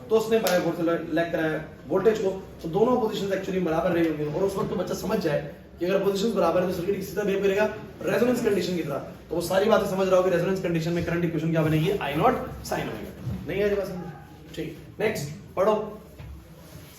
तो उसने पाया वोल्टेज लैग कराया वोल्टेज को, तो दोनों पोजीशंस एक्चुअली बराबर रही होंगी और उस वक्त तो बच्चा समझ जाए कि अगर पोजीशंस बराबर है तो सर्किट किसी तरह बिहेव करेगा रेजोनेंस कंडीशन की तरह। तो वो सारी बातें समझ रहा हो कि रेजोनेंस कंडीशन में करंट इक्वेशन क्या बनेगी, I नॉट sin ओमेगा। नहीं है बात समझ? ठीक, नेक्स्ट पढ़ो।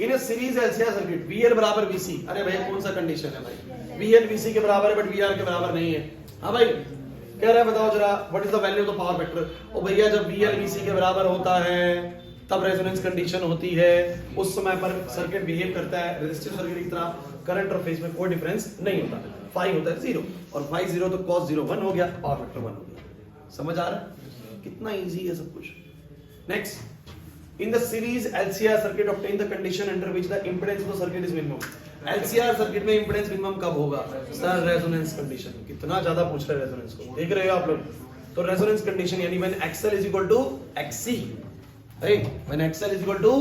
In a series LCR circuit VL बराबर VC, अरे भैया कौन सा कंडीशन है भाई, VL VC के बराबर है बट VR के बराबर नहीं है। हाँ भाई कह रहा है बताओ जरा what is the value of the power factor. ओ भैया जब VL VC के बराबर होता है तब रेजोनेंस कंडीशन होती है, उस समय पर सर्किट बिहेव करता है रेजिस्टिव सर्किट की तरह, करंट और फेज में कोई डिफरेंस नहीं होता, फाई होता है 0 और फाई 0 तो cos 0 1 हो गया, पावर फैक्टर 1 हो गया। समझ आ रहा है कितना इजी है सब कुछ। Next, in the series LCR circuit obtain the condition under which the impedance of the circuit is minimum. LCR circuit में इंपेडेंस मिनिमम कब होगा सर, रेजोनेंस कंडीशन। कितना ज्यादा पूछ रहे हैं रेजोनेंस को, देख रहे हो आप लोग। तो रेजोनेंस कंडीशन यानी when XL is equal to XC, right, when XL is equal to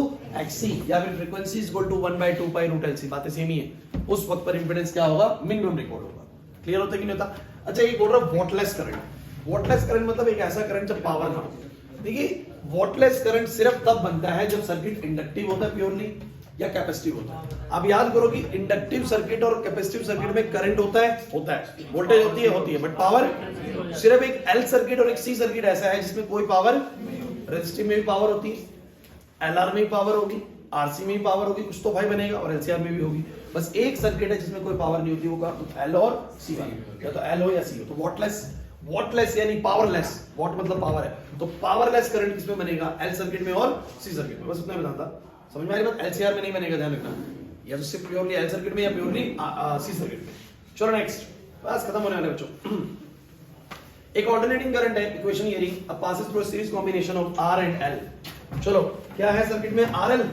XC या फिर frequency is equal to 1/2 pi root LC, बातें सेम ही है। उस वक्त पर इंपेडेंस क्या होगा, मिनिमम रिकॉर्ड होगा। क्लियर होता है कि नहीं होता? अच्छा ये बोल रहा वॉटलेस करंट। वॉटलेस करंट मतलब एक ऐसा करंट जब पावर ना हो। देखिए वॉटलेस करंट सिर्फ तब बनता है जब सर्किट इंडक्टिव होता है प्योरली या कैपेसिटिव होता है। अब याद करो कि इंडक्टिव सर्किट और कैपेसिटिव सर्किट में करंट होता है वोल्टेज होती है बट पावर सिर्फ एक L सर्किट और एक C सर्किट ऐसा है जिसमें कोई पावर, रेजिस्टिव में भी पावर होती है, LR में भी पावर होगी, RC में भी पावर होगी, कुछ तो भाई बनेगा, और LCR में भी होगी। बस एक सर्किट है जिसमें कोई पावर नहीं होती, वो का L और C वाली, या तो L हो या C हो। तो वॉटलेस यानी पावरलेस, वॉट मतलब पावर है, तो पावरलेस करंट किसमें बनेगा, L सर्किट में और C सर्किट में। बस उतना बताता, समझ में आ रही बात? LCR में नहीं बनेगा, ध्यान रखना, या तो सिर्फ प्योरली L सर्किट में या प्योरली C सर्किट में। चलो नेक्स्ट, बस खत्म होने वाले बच्चों। एक ऑल्टरनेटिंग करंट है, इक्वेशन ये रही, अब passes through a series combination of R and L। चलो क्या है सर्किट में, RL,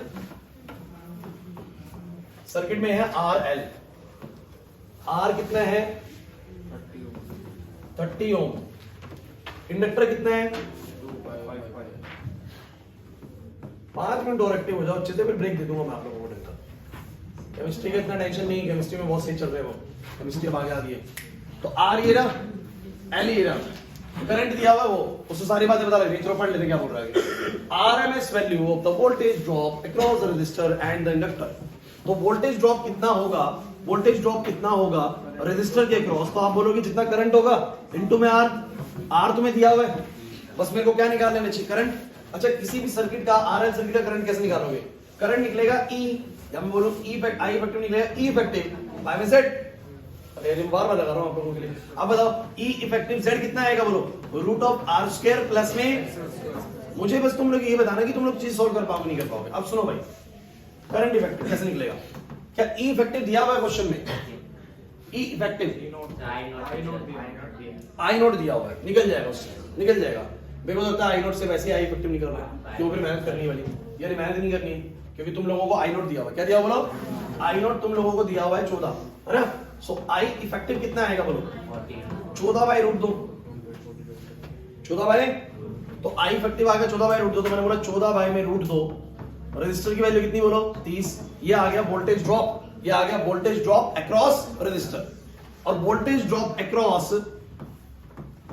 सर्किट में है RL, R कितना है 30 ओम, इंडक्टर कितना है 5 मिनट और एक्टिव हो जाओ अच्छे से, फिर ब्रेक दे दूंगा मैं आप लोगों को। केमिस्ट्री का इतना टेंशन नहीं, केमिस्ट्री में बहुत सही चल रहे हो, केमिस्ट्री अब आगे आ गई है। तो R ये रहा, L ये रहा, करंट दिया हुआ वो, उससे सारी बातें बता रहे, पढ़ लेते क्या बोल रहा है। RMS value of the voltage drop across the resistor and the inductor. तो वोल्टेज ड्रॉप कितना होगा रेजिस्टर के अक्रॉस, तो आप बोलोगे जितना करंट होगा इनटू में R तुम्हें दिया हुआ है, बस मेरे को क्या निकाल लेना चाहिए, करंट। अच्छा किसी भी सर्किट का RL सर्किट का करंट कैसे निकालोगे, करंट निकलेगा E, या मैं बोलूं I इफेक्टिव निकलेगा, E इफेक्टिव बाय में Z, अरे बार बार लगा रहा हूं आप लोगों के लिए। अब बताओ E इफेक्टिव Z कितना आएगा, बोलो root of R square plus में, मुझे बस तुम लोग ये बताना कि तुम लोग चीज सॉल्व कर पाओगे नहीं कर पाओगे। अब सुनो भाई, करंट इफेक्टिव कैसे निकलेगा, क्या E इफेक्टिव दिया हुआ है क्वेश्चन में, E इफेक्टिव I नोट दिया हुआ है, निकल जाएगा उससे, निकल जाएगा। मेरे को लगता है I नोट से वैसे I इफेक्टिव निकल रहा है, क्यों फिर मेहनत करनी वाली, यानी मेहनत नहीं करनी है, क्योंकि तुम लोगों को I नोट दिया हुआ है। क्या दिया हुआ बोलो, I नोट तुम लोगों को दिया हुआ है 14, है ना। सो I इफेक्टिव कितना आएगा बोलो, 14 बाई रूट 2, 14 बाई, तो I इफेक्टिव आ गया 14 बाई रूट 2, तो मैंने बोला 14 बाई में रूट 2, रेजिस्टर की वैल्यू कितनी बोलो 30, ये आ गया वोल्टेज ड्रॉप, ये आ गया वोल्टेज ड्रॉप अक्रॉस रेजिस्टर, और वोल्टेज ड्रॉप अक्रॉस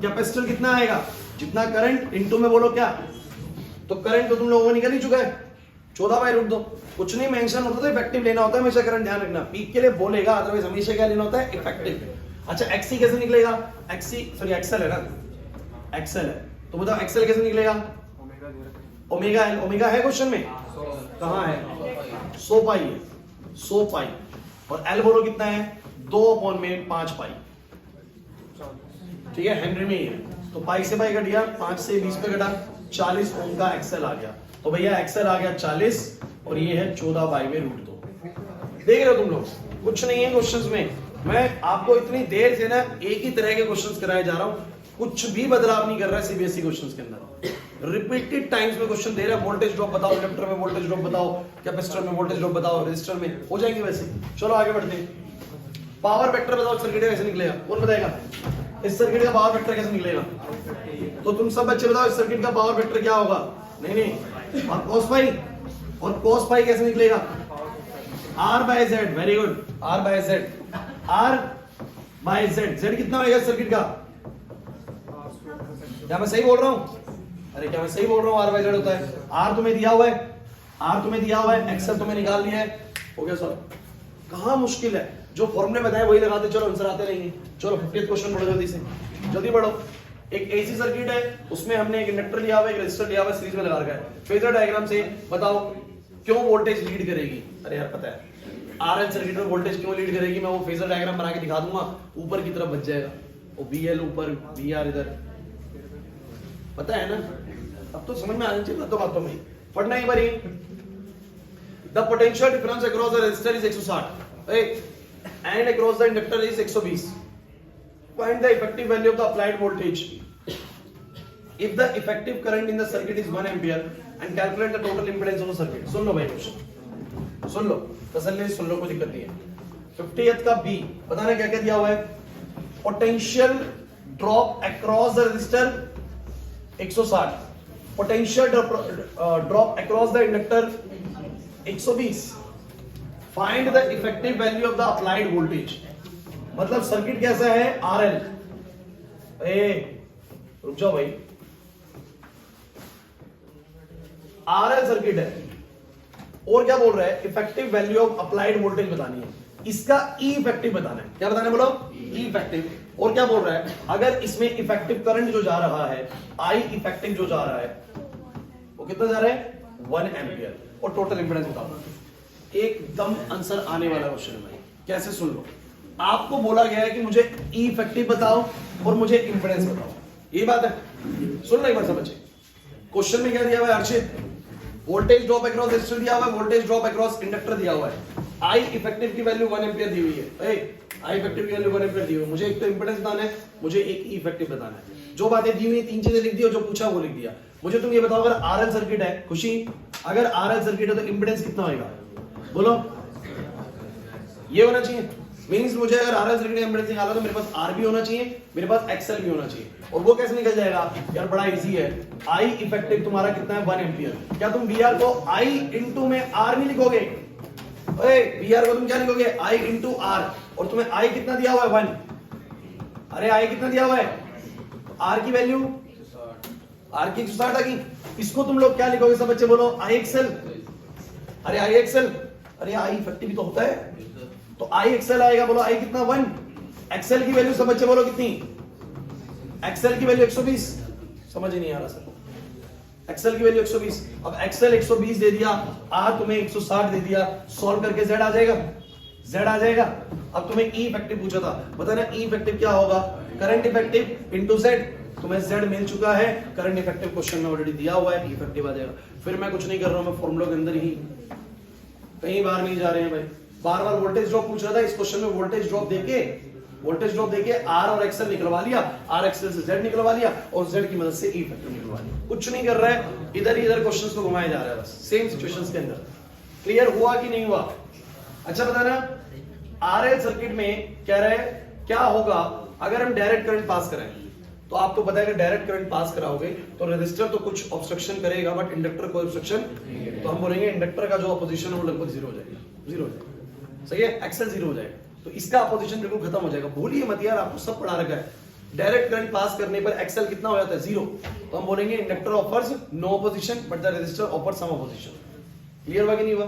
कैपेसिटर कितना आएगा, जितना करंट इनटू में बोलो क्या, तो करंट तो तुम लोगों को निकल ही चुका है 14 बाई रूट 2, कुछ नहीं मेंशन होता तो इफेक्टिव लेना होता है हमेशा, करंट ध्यान रखना, पीक के लिए बोलेगा, अदरवाइज हमेशा क्या लेना होता है, इफेक्टिव। अच्छा XC कैसे निकलेगा, XL है ना, XL है, तो बताओ XL कैसे निकलेगा, ओमेगा L, ओमेगा है क्वेश्चन में, कहां है, 100 पाई है, 100 पाई, और L बोलो कितना है 2/5 पाई, ठीक है, हेनरी में ही है, तो पाई से पाई कट गया, 5 से 20 पे कटा, 40 ओम का XL आ गया, तो भैया XL आ गया 40, और ये है 14 बाई में रूट 2। देख रहे हो तुम लोग, कुछ नहीं है क्वेश्चंस में, मैं आपको इतनी देर से ना एक ही तरह के क्वेश्चंस कराए जा रहा हूं, कुछ भी बदलाव नहीं कर रहा है सीबीएसई क्वेश्चंस के अंदर, रिपीटेड टाइम्स में क्वेश्चन दे रहा है, वोल्टेज ड्रॉप बताओ, इंडक्टर में वोल्टेज ड्रॉप बताओ, कैपेसिटर में वोल्टेज ड्रॉप बताओ, रेजिस्टर में हो जाएंगे वैसे। चलो आगे बढ़ते हैं, पावर वेक्टर बताओ सर्किट कैसे निकलेगा, कौन बताएगा, इस सर्किट का पावर वेक्टर कैसे निकलेगा, तो तुम सब बच्चे बताओ इस सर्किट का पावर वेक्टर क्या होगा, नहीं, और cos फाई कैसे निकलेगा, R by Z, very good, R by Z, R by Z, Z कितना होगा सर्किट का, क्या मैं सही बोल रहा हूं, अरे क्या मैं सही बोल रहा हूं, R बाय Z होता है, R तुम्हें दिया हुआ है आर तुम्हें दिया हुआ है, एक्सेल तुम्हें निकाल लिया है, हो गया सर। कहाँ मुश्किल है, जो फॉर्मूले बताए वही लगाते चलो, आंसर आते रहेंगे। चलो 50th क्वेश्चन पढ़ो जल्दी से, जल्दी पढ़ो। एक एसी सर्किट है, उसमें हमने एक इंडक्टर लिया हुआ है, एक रेजिस्टर लिया हुआ है, सीरीज में लगा रखा है। फेजर डायग्राम से बताओ क्यों वोल्टेज लीड करेगी। अरे यार पता है आरएल सर्किट में वोल्टेज क्यों लीड करेगी, मैं वो फेजर डायग्राम बना के दिखा दूंगा, ऊपर की तरफ बच जाएगा, वो बीएल ऊपर, बीआर इधर, पता है ना। अब तो समझ में आना चाहिए बातों में, पढ़ना एक बार। The potential difference across the resistor is 160 and across the inductor is 120। Find the effective value of the applied voltage if the effective current in the circuit is 1 ampere and calculate the total impedance of the circuit। सुन लो भाई क्वेश्चन, सुन लो तसल्ली से सुन लो, कोई दिक्कत नहीं है। 50th का बी बताना क्या क्या दिया हुआ है। Potential drop across the resistor 160, potential drop across the inductor 120। Find the effective value of the applied voltage, मतलब सर्किट कैसा है आरएल। रुक जाओ भाई, आरएल सर्किट है और क्या बोल रहा है, effective value of applied voltage बतानी है, इसका ई इफेक्टिव बताना है। क्या बताना है बोलो, ई इफेक्टिव। और क्या बोल रहा है, अगर इसमें इफेक्टिव करंट जो जा रहा है, आई इफेक्टिव जो जा रहा है वो कितना जा रहा है 1 एम्पियर, और टोटल इंपेडेंस बताओ। एकदम आंसर आने वाला क्वेश्चन है भाई, कैसे सुन लो। आपको बोला गया है कि मुझे ई इफेक्टिव बताओ और मुझे इंपेडेंस बताओ, ये बात है। सुन लो एक बार सब बच्चे, क्वेश्चन में क्या दिया हुआ है Arshit, voltage drop across resistor दिया हुआ है, वोल्टेज ड्रॉप अक्रॉस इंडक्टर दिया हुआ है, आई इफेक्टिव की वैल्यू 1 एम्पियर दी हुई है। आई इफेक्टिव की वैल्यू 1 एम्पियर दी हुई है, मुझे एक तो इंपेडेंस बताना है, मुझे एक ई इफेक्टिव बताना है। जो बातें दी हुई 3 चीजें लिख दी और जो पूछा वो लिख दिया। मुझे तुम ये बताओ, अगर आरएल सर्किट है, खुशी अगर आरएल सर्किट है तो इंपेडेंस कितना होगा बोलो, ये होना चाहिए। मींस मुझे अगर आरएल सर्किट का इंपेडेंस निकालना तो मेरे पास आर भी होना चाहिए, मेरे पास एक्सएल भी होना चाहिए। और वो कैसे निकल जाएगा यार, बड़ा इजी है। आई इफेक्टिव तुम्हारा कितना है 1 एम्पियर। क्या तुम वीआर को आई इंटू में आर नहीं लिखोगे, वीआर को तुम क्या लिखोगे आई इंटू आर, और तुम्हें आई कितना दिया हुआ है 1। अरे आई कितना दिया हुआ है, आर की वैल्यू, आर की 160 आ गई, इसको तुम लोग क्या लिखोगे सब बच्चे बोलो, आई एक्सएल। अरे आई एक्सएल, अरे आई इफेक्टिव तो होता है, तो आई एक्सएल आएगा, बोलो आई कितना 1। एक्सएल की वैल्यू सब बच्चे बोलो कितनी, एक्सएल की वैल्यू 120। समझ ही नहीं आ रहा सर, एक्सएल की वैल्यू 120। अब एक्सएल 120 दे दिया, आर तुम्हें 160 दे दिया, सॉल्व करके जेड आ जाएगा, जेड आ जाएगा। अब तुम्हें ई इफेक्टिव पूछा था, बताना ई इफेक्टिव क्या होगा, करंट इफेक्टिव इनटू जेड। तुम्हें जेड मिल चुका है, करंट इफेक्टिव क्वेश्चन में ऑलरेडी दिया हुआ है, ई इफेक्टिव आ जाएगा। फिर मैं कुछ नहीं कर रहा हूं, मैं फॉर्मूला के अंदर ही, कहीं बाहर नहीं जा रहे हैं भाई। बार बार वोल्टेज ड्रॉप पूछ रहा था, इस क्वेश्चन में वोल्टेज ड्रॉप देके आर और एक्सएल निकलवा लिया, आर एक्सएल से जेड निकलवा लिया, और जेड की मदद से ई इफेक्टिव निकलवा लिया। कुछ नहीं कर रहा है, इधर ही इधर क्वेश्चंस को घुमाया जा रहा है बस, सेम सिचुएशंस के अंदर। क्लियर हुआ कि नहीं हुआ? अच्छा बताना, आरएल सर्किट में कह रहे हैं क्या होगा अगर हम डायरेक्ट करंट पास करें। तो आपको पता है कि डायरेक्ट करंट पास कराओगे तो रेजिस्टर तो कुछ ऑब्स्ट्रक्शन करेगा, बट इंडक्टर कोई ऑब्स्ट्रक्शन, तो हम बोलेंगे इंडक्टर का जो अपोजिशन है वो लगभग 0 हो जाएगा, 0 हो जाएगा। सही है, एक्सेल 0 हो जाएगा, तो इसका अपोजिशन बिल्कुल खत्म हो जाएगा। भूलिए मत यार, आपको सब पढ़ा रखा है। डायरेक्ट करंट पास करने पर एक्सेल कितना हो जाता है 0, तो हम बोलेंगे inductor offers no opposition but the resistor offers some opposition. Clear हुआ कि नहीं हुआ?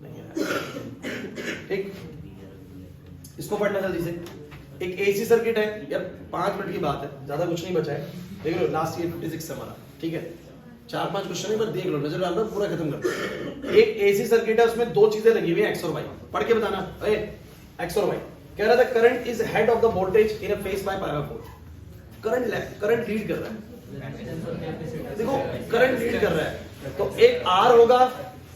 नहीं है, ठीक। इसको पढ़ना जल्दी से। एक एसी सर्किट है यार, 5 मिनट की बात है, ज्यादा कुछ नहीं बचा है। देख लो लास्ट ईयर 56 से हमारा, ठीक है। 4-5 क्वेश्चन है, पर देख लो, नजर डाल लो, पूरा खत्म कर दो। एक एसी सर्किट है, उसमें 2 चीजें लगी हुई हैं, एक्स और वाई। पढ़ के बताना, अरे एक्स और वाई। कह रहा था current is head of the voltage in a phase by power force. Current lead कर रहा है, देखो करंट लीड कर रहा है, तो एक आर होगा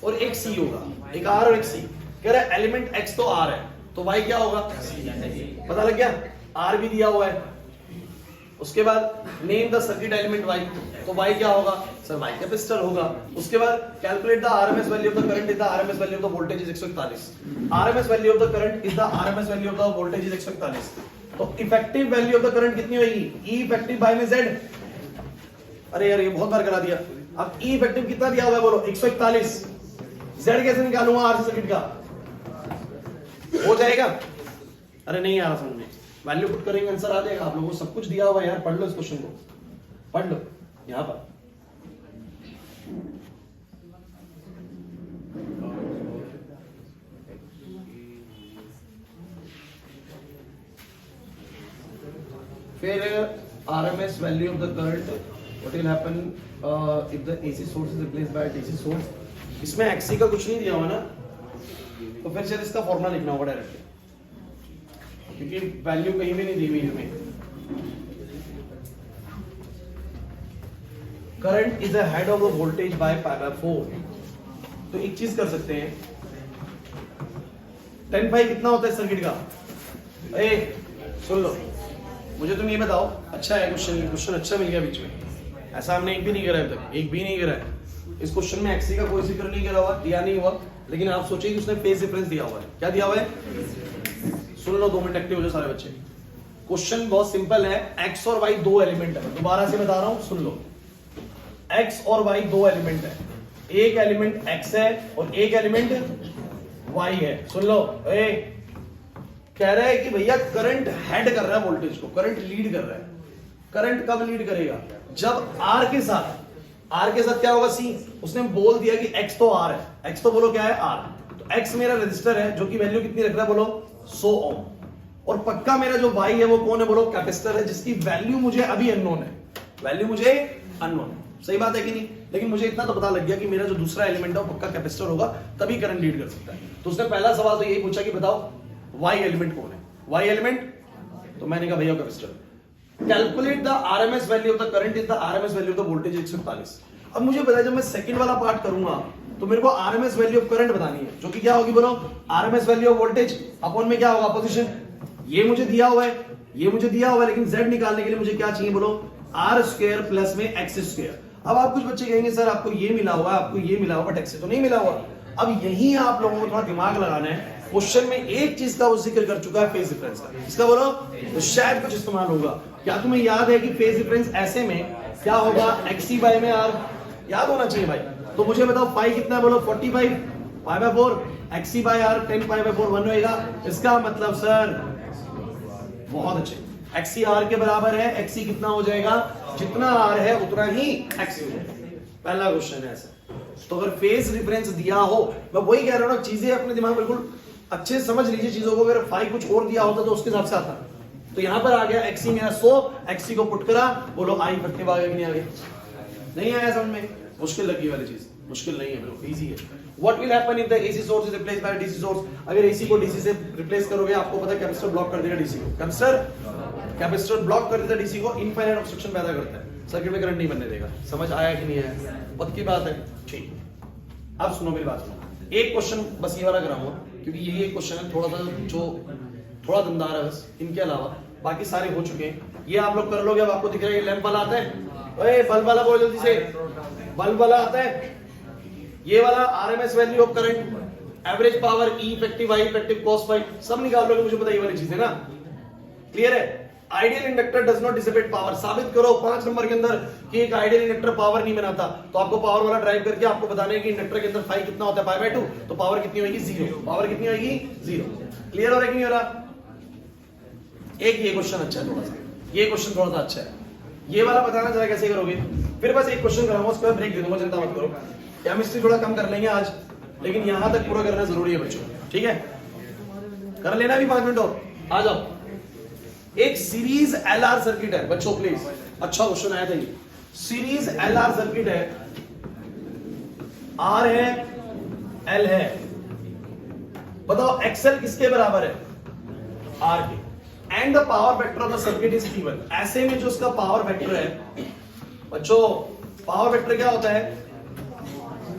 और एक सी होगा, एक आर और एक सी। कह रहा है एलिमेंट एक्स तो आर है, तो वाई क्या होगा, पता लग गया, आर भी दिया हुआ है। उसके बाद name the circuit element Y, तो वाई क्या होगा सर, वाई कैपेसिटर होगा। उसके बाद calculate the RMS value of the current is the RMS value of the voltage is 141। RMS value of the current is the RMS value of the voltage is 141। तो effective value of the current कितनी होगी, ई इफेक्टिव बाय में जेड। अरे यार ये बहुत बार करा दिया। अब ई इफेक्टिव कितना दिया हुआ है बोलो, 141। जेड कैसे निकालूंगा आरसी सर्किट का, हो जाएगा? अरे नहीं आ रहा समझ में, वैल्यू पुट करेंगे आंसर आ जाएगा। आप लोगों को सब कुछ दिया हुआ है यार, पढ़ लो इस क्वेश्चन को, पढ़ लो। यहां पर फिर RMS value of the current, what will happen if the AC source is replaced by a DC source. इसमें XC का कुछ नहीं दिया हुआ ना, तो फिर शायद इसका फॉर्मूला लिखना होगा डायरेक्टली, क्योंकि वैल्यू कहीं भी नहीं दी हुई हमें. Current is the head of the voltage by pi by 4. तो एक चीज कर सकते हैं, 10 पाई कितना होता है सर्किट का? ए सुन लो, मुझे तुम ये बताओ. अच्छा है क्वेश्चन अच्छा मिल गया बीच में. ऐसा हमने एक भी नहीं करा है तक, एक भी नहीं करा है. इस क्वेश्चन में एक्सी का कोई जिक्र नहीं करा हुआ, दिया नहीं हुआ, लेकिन आप सोचिए कि उसने फेज डिफरेंस दिया हुआ है. क्या दिया हुआ है? सुन लो, 2 मिनट एक्टिव हो जाओ सारे बच्चे. क्वेश्चन बहुत सिंपल है. एक्स और वाई दो एलिमेंट है. दोबारा से बता रहा हूं, सुन लो. एक्स और वाई दो एलिमेंट है. एक एलिमेंट एक्स है और एक एलिमेंट वाई है. सुन लो, कह रहा है कि भैया करंट हेड कर रहा है वोल्टेज को, करंट लीड कर रहा है. करंट कब लीड करेगा? जब आर के साथ क्या होगा? सी. उसने बोल दिया कि एक्स तो आर है. एक्स तो बोलो क्या है? आर. तो एक्स मेरा रेजिस्टर है जो कि वैल्यू कितनी रख रहा है? बोलो 100 ओम. और पक्का मेरा जो वाई है वो कौन है? बोलो कैपेसिटर है, जिसकी वैल्यू मुझे अभी अननोन है. वैल्यू मुझे अननोन है. सही बात है कि नहीं? लेकिन मुझे इतना तो पता लग गया कि मेरा जो दूसरा एलिमेंट है वो पक्का कैपेसिटर होगा, तभी करंट लीड कर सकता है. तो उसने पहला सवाल तो यही पूछा कि बताओ वाई एलिमेंट कौन है? वाई एलिमेंट, तो मैंने कहा भैया capacitor. Calculate the RMS value of the current is the RMS value of the voltage 145. अब मुझे पता है जब मैं सेकंड वाला पार्ट करूंगा तो मेरे को आरएमएस वैल्यू ऑफ करंट बतानी है, जो कि क्या होगी? बोलो RMS value of voltage upon में क्या होगा? पोजीशन. ये मुझे दिया हुआ है, ये मुझे दिया हुआ है, लेकिन z निकालने के लिए मुझे क्या चाहिए? बोलो आर स्क्वायर प्लस में एक्स स्क्वायर. अब आप कुछ बच्चे कहेंगे सर आपको ये मिला हुआ है, आपको ये मिला हुआ, बट एक्स तो नहीं मिला हुआ. अब यही आप लोगों को थोड़ा दिमाग लगाना है. क्वेश्चन में एक चीज का वो जिक्र कर चुका है, फेज डिफरेंस का. इसका बोलो तो शायद कुछ इस्तेमाल होगा. क्या तुम्हें याद है कि फेज डिफरेंस ऐसे में क्या होगा? एक्सी बाय में आर. याद होना चाहिए भाई. तो मुझे बताओ पाई कितना है? बोलो 45 pi by 4. XC by R 10 pi by 4 1 होएगा. इसका मतलब सर बहुत अच्छे, एक्सी आर के बराबर है. एक्सी कितना हो जाएगा? जितना आर है उतना ही एक्सी हो जाएगा. पहला क्वेश्चन है ऐसा. तो अगर फेज डिफरेंस दिया हो, मैं वही कह रहा हूं ना, चीजें अपने दिमाग बिल्कुल अच्छे से समझ लीजिए चीजों को. अगर फाई कुछ और दिया होता तो उसके हिसाब से आता. तो यहां पर आ गया एक्सी मेरा 100, एक्सी को पुट करा. बोलो आई इफेक्टिव आ गया कि नहीं आ गया? नहीं आया समझ में? मुश्किल लगी वाली चीज मुश्किल नहीं है, बिल्कुल इजी है. What will happen if the AC source is replaced by DC source? अगर एसी को डीसी से रिप्लेस करोगे, आपको पता है कैपेसिटर ब्लॉक कर देगा डीसी को. कैपेसिटर ब्लॉक कर देता है डीसी को, इनफाइनाइट ऑब्स्ट्रक्शन पैदा करता है, सर्किट में करंट नहीं बनने देगा. समझ आया कि नहीं आया? पक्की बात है. ठीक, अब सुनो मेरी बात सुनो. एक क्वेश्चन बस ये वाला कराऊंगा, क्योंकि यही एक क्वेश्चन है थोड़ा सा जो थोड़ा दमदार है बस. इनके अलावा बाकी सारे हो चुके हैं. ये आप लोग कर लोगे. अब आपको दिख रहा है ये लैंप वाला आता है. ओए बल्ब वाला बोल जल्दी से. बल्ब वाला आता है. ये वाला RMS value of current, average power, E effective, I effective, cos phi सब निकाल लोगे. मुझे पता ये वाली चीज है ना. क्लियर है? Ideal inductor does not dissipate power. साबित करो 5 नंबर के अंदर कि एक आइडियल इंडक्टर पावर नहीं बनाता. तो आपको पावर वाला ड्राइव करके आपको बताना है कि इंडक्टर के अंदर फाई कितना होता है? Pi by 2. तो पावर कितनी होगी? 0. पावर कितनी होगी? 0. क्लियर हो रहा है कि नहीं हो रहा? एक ये क्वेश्चन अच्छा है, थोड़ा सा ये क्वेश्चन थोड़ा सा अच्छा है. ये वाला बताना जरा कैसे करोगे. फिर बस एक क्वेश्चन कराऊंगा, उसके बाद ब्रेक दे दूंगा, चिंता मत करो. केमिस्ट्री थोड़ा कम कर लेंगे आज, लेकिन यहां तक पूरा करना जरूरी है बच्चों. ठीक है, कर लेना भी 5 मिनट और. आ जाओ. एक सीरीज एलआर सर्किट है बच्चों, प्लीज. अच्छा क्वेश्चन आया था ये. सीरीज एलआर सर्किट है, आर है, एल है. बताओ एक्सएल किसके बराबर है? आर के. And the power vector of the circuit is P1. ऐसे में जो उसका पावर वेक्टर है बच्चों, पावर वेक्टर क्या होता है?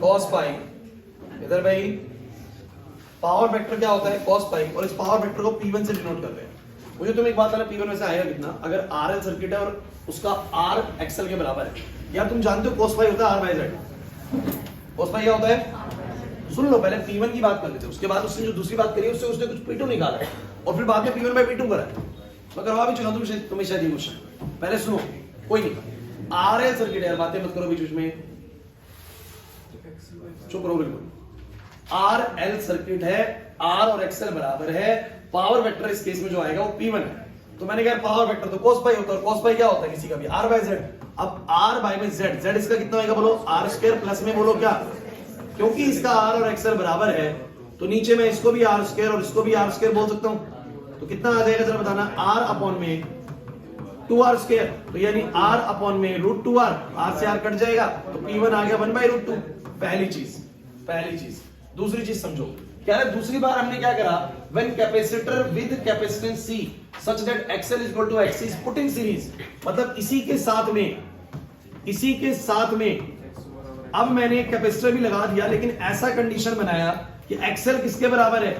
cos पाई. इधर भाई पावर वेक्टर क्या होता है? cos पाई. और इस पावर वेक्टर को P1 से डिनोट कर रहे हैं. मुझे तुम एक बात बताना, P1 में से आएगा कितना? अगर RL सर्किट है और उसका R XL के बराबर है. यार तुम जानते हो cos पाई होता है R बाय Z. cos पाई क्या होता है? सुन लो, पहले P1 की बात कर लेते हैं, उसके बाद उसने जो दूसरी बात करी उससे उसने कुछ P2 निकाला है और फिर बाद में P1 बाय P2 करा है. मैं करवा भी चुका तुम्हें शायद ये क्वेश्चन. पहले सुनो, कोई नहीं. RL सर्किट है, बातें मत करो बीच बीच में, चुप रहो बिल्कुल. RL सर्किट है, R और XL बराबर है. पावर वेक्टर इस केस में जो आएगा वो P1 है. तो मैंने कहा पावर वेक्टर तो cos पाई होता है, और cos पाई क्या होता है किसी का भी? R by Z. अब R बाय में Z, Z इसका कितना होगा? बोलो R स्क्वायर प्लस में बोलो क्या? क्योंकि इसका R और XL बराबर है तो नीचे में इसको भी R स्क्वायर और इसको भी R स्क्वायर बोल सकता हूं. तो कितना आ जाएगा जरा बताना? R अपॉन में 2r स्क्वायर, तो यानी r अपॉन में रूट 2r, r से r कट जाएगा तो p1 आ गया 1/√2। पहली चीज। दूसरी चीज समझो, क्या है दूसरी बार हमने क्या करा, when capacitor with capacitance C such that XL is equal to XC is put in series, मतलब इसी के साथ में अब मैंने कैपेसिटर भी लगा दिया, लेकिन ऐसा कंडीशन बनाया कि XL किसके बराबर है,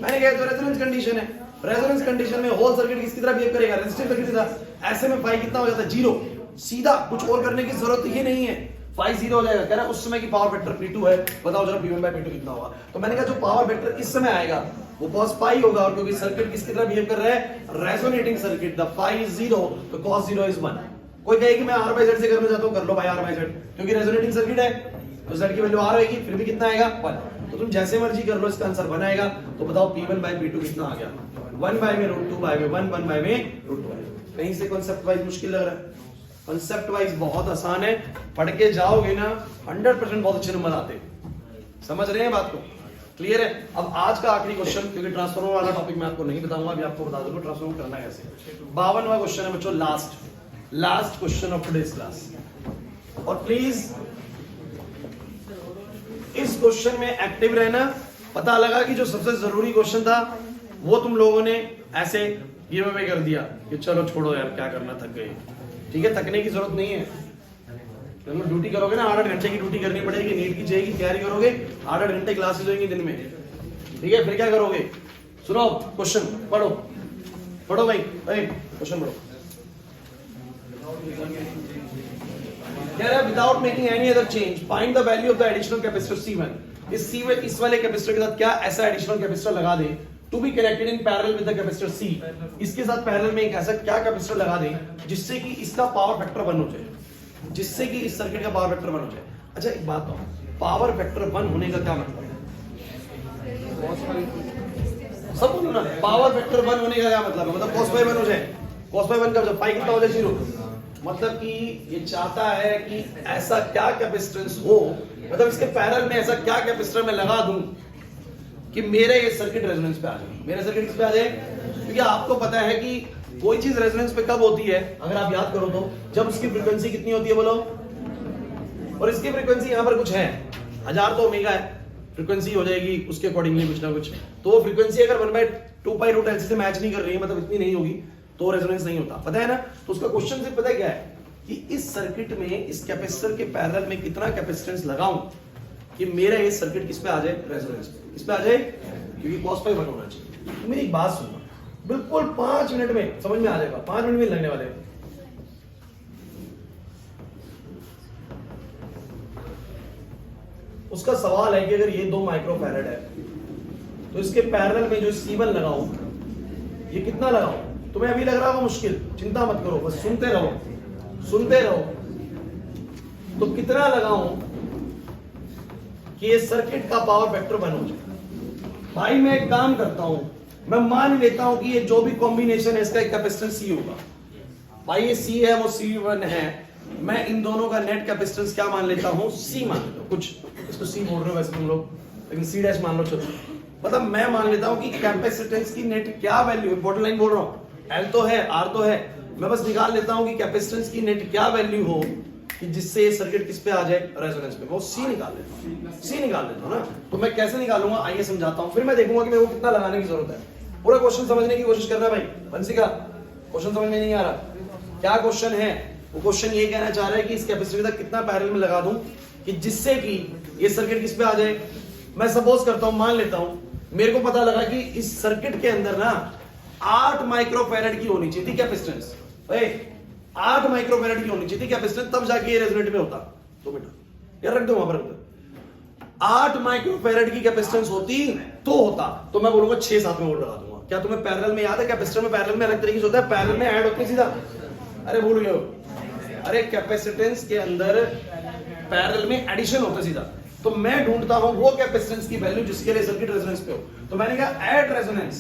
मैंने कहा तो रेजोनेंस कंडीशन है, रेजोनेंस कंडीशन में होल सर्किट किसकी तरह बिहेव करेगा, रेजिस्टिव सर्किट की तरह। ऐसे में फाई कितना हो जाता है 0, सीधा, कुछ और करने की जरूरत ही नहीं है, फाई 0 हो जाएगा। कह रहा उस समय की पावर फैक्टर P2 है, बताओ जरा P1/P2 कितना होगा। तो मैंने कहा जो पावर फैक्टर इस समय आएगा वो cos पाई होगा, और क्योंकि सर्किट किसकी तरह बिहेव कर रहा है, resonating circuit, the phi is 0 तो cos 0 इज 1। कोई कहे कि मैं R/Z से करना चाहता हूं, कर लो भाई R/Z, क्योंकि रेजोनेटिंग सर्किट है तो Z की वैल्यू R होगी, फिर भी कितना आएगा 1। तो तुम जैसे मर्जी कर लो, इसका आंसर 1 आएगा। तो बताओ P1/P2 कितना आ गया, 1/√2/1 कहीं से कॉन्सेप्ट वाइज मुश्किल लग रहा है, कॉन्सेप्ट वाइज बहुत आसान है, पढ़ के जाओगे ना 100% बहुत अच्छे नंबर आते हैं। समझ रहे हैं बात को, क्लियर है। अब आज का आखिरी क्वेश्चन, क्योंकि ट्रांसफार्मर वाला टॉपिक मैं आपको नहीं बताऊंगा, अभी आपको बता दूंगा ट्रांसफार्मर करना कैसे। 52वां क्वेश्चन है बच्चों, last question of today's class. और प्लीज इस क्वेश्चन में एक्टिव रहना। पता लगा कि जो सबसे जरूरी क्वेश्चन था वो तुम लोगों ने ऐसे गिव अवे कर दिया कि चलो छोड़ो यार क्या करना, थक गए। ठीक है, थकने की जरूरत नहीं है, तुम ड्यूटी करोगे ना 8 घंटे की ड्यूटी करनी पड़ेगी, नीट की जेई की तैयारी करोगे, 8 घंटे क्लासेस होंगी दिन में, ठीक है। फिर क्या करोगे, सुनो क्वेश्चन पढ़ो भाई क्वेश्चन पढ़ो। कह रहा है without making any other change find the value of the additional capacitor C1। इस वाले कैपेसिटर के साथ क्या ऐसा एडिशनल कैपेसिटर लगा दे to be connected in parallel with the capacitor C, इसके साथ पैरेलल में एक ऐसा क्या कैपेसिटर लगा दे जिससे कि इसका पावर फैक्टर 1 हो जाए, जिससे कि इस सर्किट का पावर फैक्टर 1 हो जाए। अच्छा एक बात बताओ, पावर फैक्टर 1 होने का क्या मतलब है, सब बोलो ना, पावर फैक्टर 1 होने का क्या मतलब है, मतलब cos फाई 1 हो जाए, cos फाई 1 का जब फाई कितना हो जाए 0, मतलब कि ये चाहता है कि ऐसा क्या कैपेसिटेंस हो, मतलब इसके पैरेलल में ऐसा क्या कैपेसिटर मैं लगा दूं कि मेरे ये सर्किट रेजोनेंस पे आ जाए, मेरा सर्किट किस पे आ जाए। क्योंकि आपको पता है कि कोई चीज रेजोनेंस पे कब होती है, अगर आप याद करो तो जब उसकी फ्रीक्वेंसी कितनी होती है बोलो, और इसकी फ्रीक्वेंसी यहाँ पर कुछ है 1000 तो ओमेगा है, फ्रीक्वेंसी हो जाएगी उसके अकॉर्डिंगली कुछ ना कुछ। तो वो फ्रीक्वेंसी अगर 1/2π√LC से मैच नहीं कर रही है, मतलब इतनी नहीं होगी, तो रेजोनेंस नहीं होता, पता है ना। तो उसका क्वेश्चन सिर्फ पता है क्या है कि इस सर्किट में इस कैपेसिटर के पैरेलल में कितना कैपेसिटेंस लगाऊं कि मेरा ये सर्किट किस पे आ जाए, रेजोनेंस पे, किस पे आ जाए, क्योंकि cos फाई 1 होना चाहिए। तो मेरी एक बात सुनना, बिल्कुल 5 मिनट में समझ में आ जाएगा, 5 मिनट में लगने वाले हैं। उसका सवाल है कि अगर ये 2 माइक्रोफैरेड है तो इसके पैरेलल में जो C1 लगाऊं, ये कितना लगाऊं। तुम्हें अभी लग रहा होगा मुश्किल, चिंता मत करो, बस सुनते रहो। तो कितना लगाऊं कि ये सर्किट का पावर फैक्टर 1 हो जाए। भाई मैं एक काम करता हूं, मैं मान लेता हूं कि ये जो भी कॉम्बिनेशन है इसका एक कैपेसिटेंस C होगा। भाई ये C है वो C1 है, मैं इन दोनों का नेट कैपेसिटेंस क्या मान लेता हूं, C मान लेता हूं। कुछ इसको C बोल रहे हो वैसे तुम लोग, लेकिन C' मान लो, चलो मतलब मैं मान लेता हूं कि कैपेसिटेंस की नेट क्या वैल्यू, इंपॉर्टेंट लाइन बोल रहा हूं, L तो है R तो है, मैं बस निकाल लेता हूं कि कैपेसिटेंस की नेट क्या वैल्यू हो कि जिससे ये सर्किट किस पे आ जाए, रेजोनेंस पे। वो C निकाल लेता हूं ना। तो मैं कैसे निकालूंगा आइए समझाता हूं, फिर मैं देखूंगा कि मेरे को कितना लगाने की जरूरत है। पूरा क्वेश्चन समझने की कोशिश करना भाई। बंसी का क्वेश्चन समझ में नहीं आ रहा, क्या क्वेश्चन है, वो क्वेश्चन ये कहना चाह रहा है कि इस कैपेसिटर तक कितना पैरेलल में लगा दूं कि जिससे कि ये सर्किट किस पे आ जाए। मैं सपोज करता हूं, मान लेता हूं मेरे को पता लगा कि इस सर्किट के अंदर ना 8 माइक्रोफैरेड की होनी चाहिए थी कैपेसिटेंस, 8 माइक्रोफैरेड की होनी चाहिए थी कैपेसिटेंस, तब जाके ये रेजोनेट में होता। तो बेटा यार रख दो वहां पर, 8 माइक्रोफैरेड की कैपेसिटेंस होती तो होता, तो मैं बोलूंगा 6-7 में और लगा दूंगा। क्या तुम्हें पैरेलल में याद है, कैपेसिटर में पैरेलल में अलग तरीके से होता है, पैरेलल में ऐड होते हैं सीधा, अरे भूल गए, अरे कैपेसिटेंस के अंदर पैरेलल में एडिशन होता है सीधा। तो मैं ढूंढता हूं वो कैपेसिटेंस की वैल्यू जिसके लिए सर्किट रेजोनेंस पे हो। तो मैंने कहा ऐड रेजोनेंस,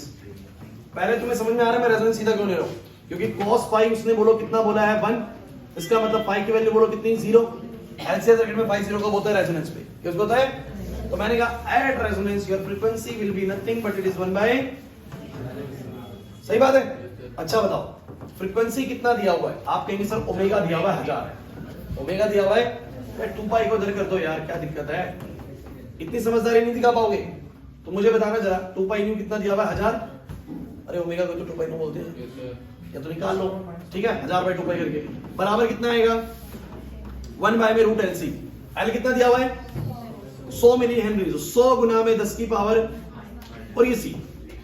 पहले तुम्हें समझ में आ रहा है मैं रेजोनेंस सीधा क्यों ले रहा हूं, क्योंकि cos फाई उसने बोलो कितना बोला है 1, इसका मतलब फाई की वैल्यू बोलो कितनी 0, एलसीएम सर्किट में फाई 0 का होता है रेजोनेंस पे, किसको होता है। तो मैंने कहा at resonance your frequency will be nothing but it is 1 by, सही बात है। अच्छा बताओ फ्रीक्वेंसी कितना दिया हुआ है? आप कहेंगे सर ओमेगा दिया हुआ है 1000 है, ओमेगा दिया हुआ है, 2 पाई को इधर कर दो यार, क्या दिक्कत है? इतनी समझदारी नहीं दिखा पाओगे तो मुझे बताना जरा, 2 पाई न्यू कितना दिया हुआ है? 1000। अरे ओमेगा को तो 2 पाई न्यू बोलते हैं, या तो निकाल लो, ठीक है, 1000/2 पाई करके बराबर कितना आएगा? 1 बाय में रूट एलसी। एल कितना दिया हुआ है? 100 मिली हेनरी, 100 गुना में 10 की पावर और ये सी,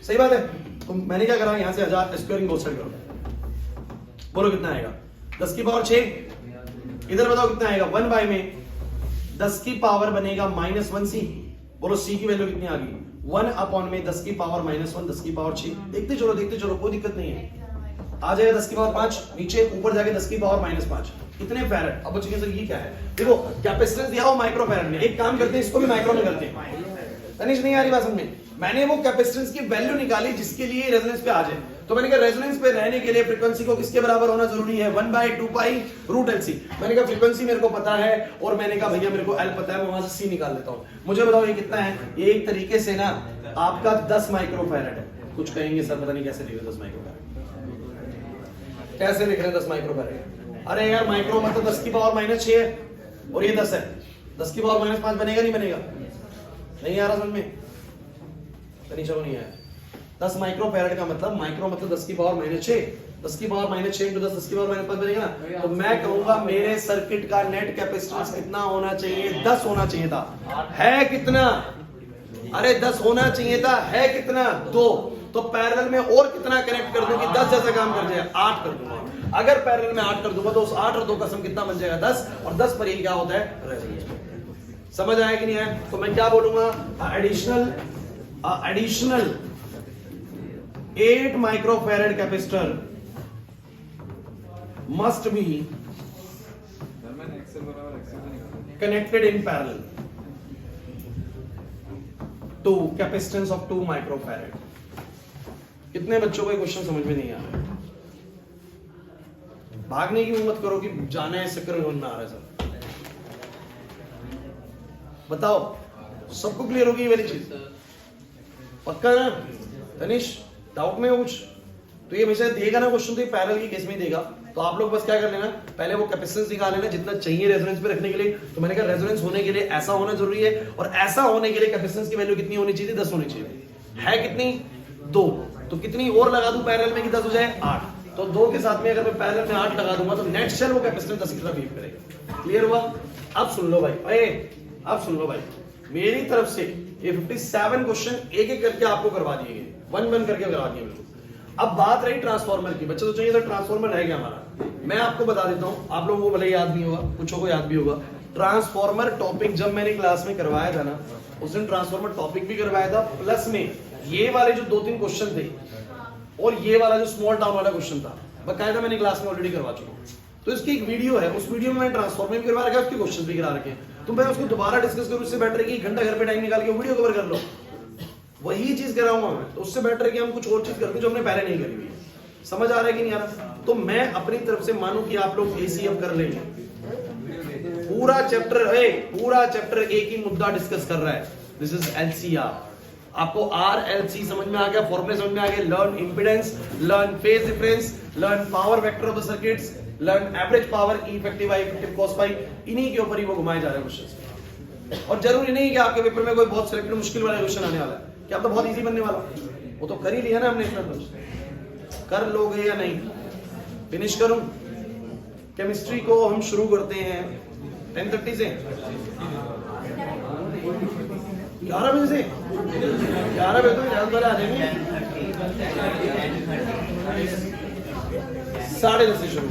सही बात है। तो मैंने क्या करा, यहां से 1000 स्क्वायरिंग बोथ साइड करो, बोलो कितना आएगा? 10 की पावर 6। इधर बताओ कितना आएगा? 1 बाय में 10 की पावर बनेगा -1 सी, बोलो सी की वैल्यू कितनी आ गई? 1 अपॉन में 10 की पावर -1, 10 की पावर 6। देखते चलो कोई दिक्कत नहीं है। आ जाएगा 10 की पावर 5, नीचे ऊपर जाके 10 की पावर -5, कितने फैरेड? अब बच्चे सर ये क्या है? देखो कैपेसिटेंस दिया हो माइक्रो फैरेड में, एक काम करते हैं इसको भी माइक्रो में करते हैं। तनिष नहीं आ रही बात समझ में? मैंने वो कैपेसिटेंस की वैल्यू निकाली जिसके लिए रेजोनेंस पे आ जाए, तो मैंने कहा रेजोनेंस पे रहने के लिए फ्रीक्वेंसी को किसके बराबर होना जरूरी है? 1/2 पाई रूट एल सी। मैंने कहा फ्रीक्वेंसी मेरे को पता है और मैंने कहा भैया मेरे को एल पता है, मैं वहां से सी निकाल लेता हूं। मुझे बताओ ये कितना है? ये एक तरीके से ना आपका 10 माइक्रो फैरेड है। कुछ कहेंगे सर पता नहीं कैसे लिख रहे 10 माइक्रो फैरेड, कैसे लिख रहे हैं 10 माइक्रो फैरेड? अरे यार माइक्रो मतलब 10 की पावर -6 है और ये 10 है, 10 की पावर -5 बनेगा नहीं बनेगा? नहीं आ रहा समझ में? चलो नहीं आया। 10 माइक्रो फैरेड का मतलब, माइक्रो मतलब 10 की पावर -6, 10 की पावर -6 into 10 की पावर -5 बनेगा ना। तो मैं कहूंगा मेरे सर्किट का नेट कैपेसिटेंस कितना होना चाहिए? 10 होना चाहिए था, है कितना? अरे 10 होना चाहिए था, है कितना? 2। तो पैरेलल में और कितना कनेक्ट कर दूं कि 10 जैसा काम कर जाए? 8 कर दूंगा। अगर पैरेलल में 8 कर दूंगा तो उस 8 और 2 का सम कितना बन जाएगा? 10, और 10 पर ये क्या होता है? रेजोनेंस। समझ आया कि नहीं आया? तो मैं क्या बोलूंगा? Additional 8 microfarad capacitor must be connected in parallel to capacitance of 2 microfarad. कितने बच्चों को ये क्वेश्चन समझ में नहीं आ रहा है? भागने की हिम्मत करो कि जाना है चक्कर में आ रहा है सर। बताओ सबको क्लियर होगी ये वाली चीज? पक्का ना? तनिष डाउट में हो कुछ? तो ये हमेशा देगा ना क्वेश्चन, तो ये पैरेलल की केस में ही देगा। तो आप लोग बस क्या कर लेना, पहले वो कैपेसिटेंस निकाल लेना जितना चाहिए रेजोनेंस पे रखने के लिए। तो मैंने कहा रेजोनेंस होने के लिए ऐसा होना जरूरी है, और ऐसा होने के लिए कैपेसिटेंस की वैल्यू कितनी होनी चाहिए? 10 होनी चाहिए। है कितनी? 2। तो कितनी और लगा दूं पैरेलल में कि 10 हो जाए? 8। तो 2 के साथ में अगर मैं पैरेलल में 8 लगा दूंगा तो नेट सेल वो कैपेसिटेंस 10 की तरफ बिहेव करेगा। क्लियर हुआ? अब सुन लो भाई, अब सुन लो भाई, मेरी तरफ से ये 57 क्वेश्चन एक एक करके आपको करवा दिए गए, 1-1 करके करवा दिए बिल्कुल। अब बात रही ट्रांसफार्मर की। बच्चे सोचेंगे सर ट्रांसफार्मर है क्या हमारा? मैं आपको बता देता हूं, आप लोगों को भले याद नहीं होगा, कुछ को याद भी होगा। ट्रांसफार्मर टॉपिक जब मैंने क्लास में करवाया था ना, उस दिन ट्रांसफार्मर टॉपिक भी करवाया था, प्लस में ये वाले जो 2-3 क्वेश्चन थे और ये वाला जो स्मॉल टाउन वाला क्वेश्चन था, बकायदा मैंने क्लास में ऑलरेडी करवा चुका हूं। तो इसकी एक वीडियो है, उस वीडियो में मैंने ट्रांसफार्मर भी करवा रखा है, उसके क्वेश्चन भी करा रखे हैं। तो मैं उसको दोबारा डिस्कस करूं, उससे बेटर है कि 1 घंटा घर पे टाइम निकाल के वीडियो कवर कर लो, वही चीज कराऊंगा मैं। तो उससे बेटर है कि हम कुछ और चीज करते हैं जो हमने पहले नहीं करी हुई है। समझ आ रहा है कि नहीं आ रहा? तो मैं अपनी तरफ से मानूं कि आप लोग एसीएफ कर लेंगे, पूरा चैप्टर एक ही मुद्दा डिस्कस कर रहा है, दिस इज एलसीआर। आपको आरएलसी समझ में आ गया, फॉर्मूले समझ में आ गए, learn impedance, learn phase difference, learn power vector of the circuits, learn average power, effective I, effective cos pi, इन्हीं के ऊपर ही वो घुमाए जा रहे हैं क्वेश्चंस। और जरूरी नहीं कि आपके पेपर में कोई बहुत सिलेक्टेड मुश्किल वाला क्वेश्चन आने वाला है, कि आप तो बहुत इजी बनने वाला, वो तो कर ही लिया ना हमने इतना। कर लोगे या नहीं? फिनिश करूं? केमिस्ट्री को हम शुरू करते हैं 10:30 से, 11 बजे से, 11 बजे तो ज्यादा आ जाएंगे, 10:30 से शुरू।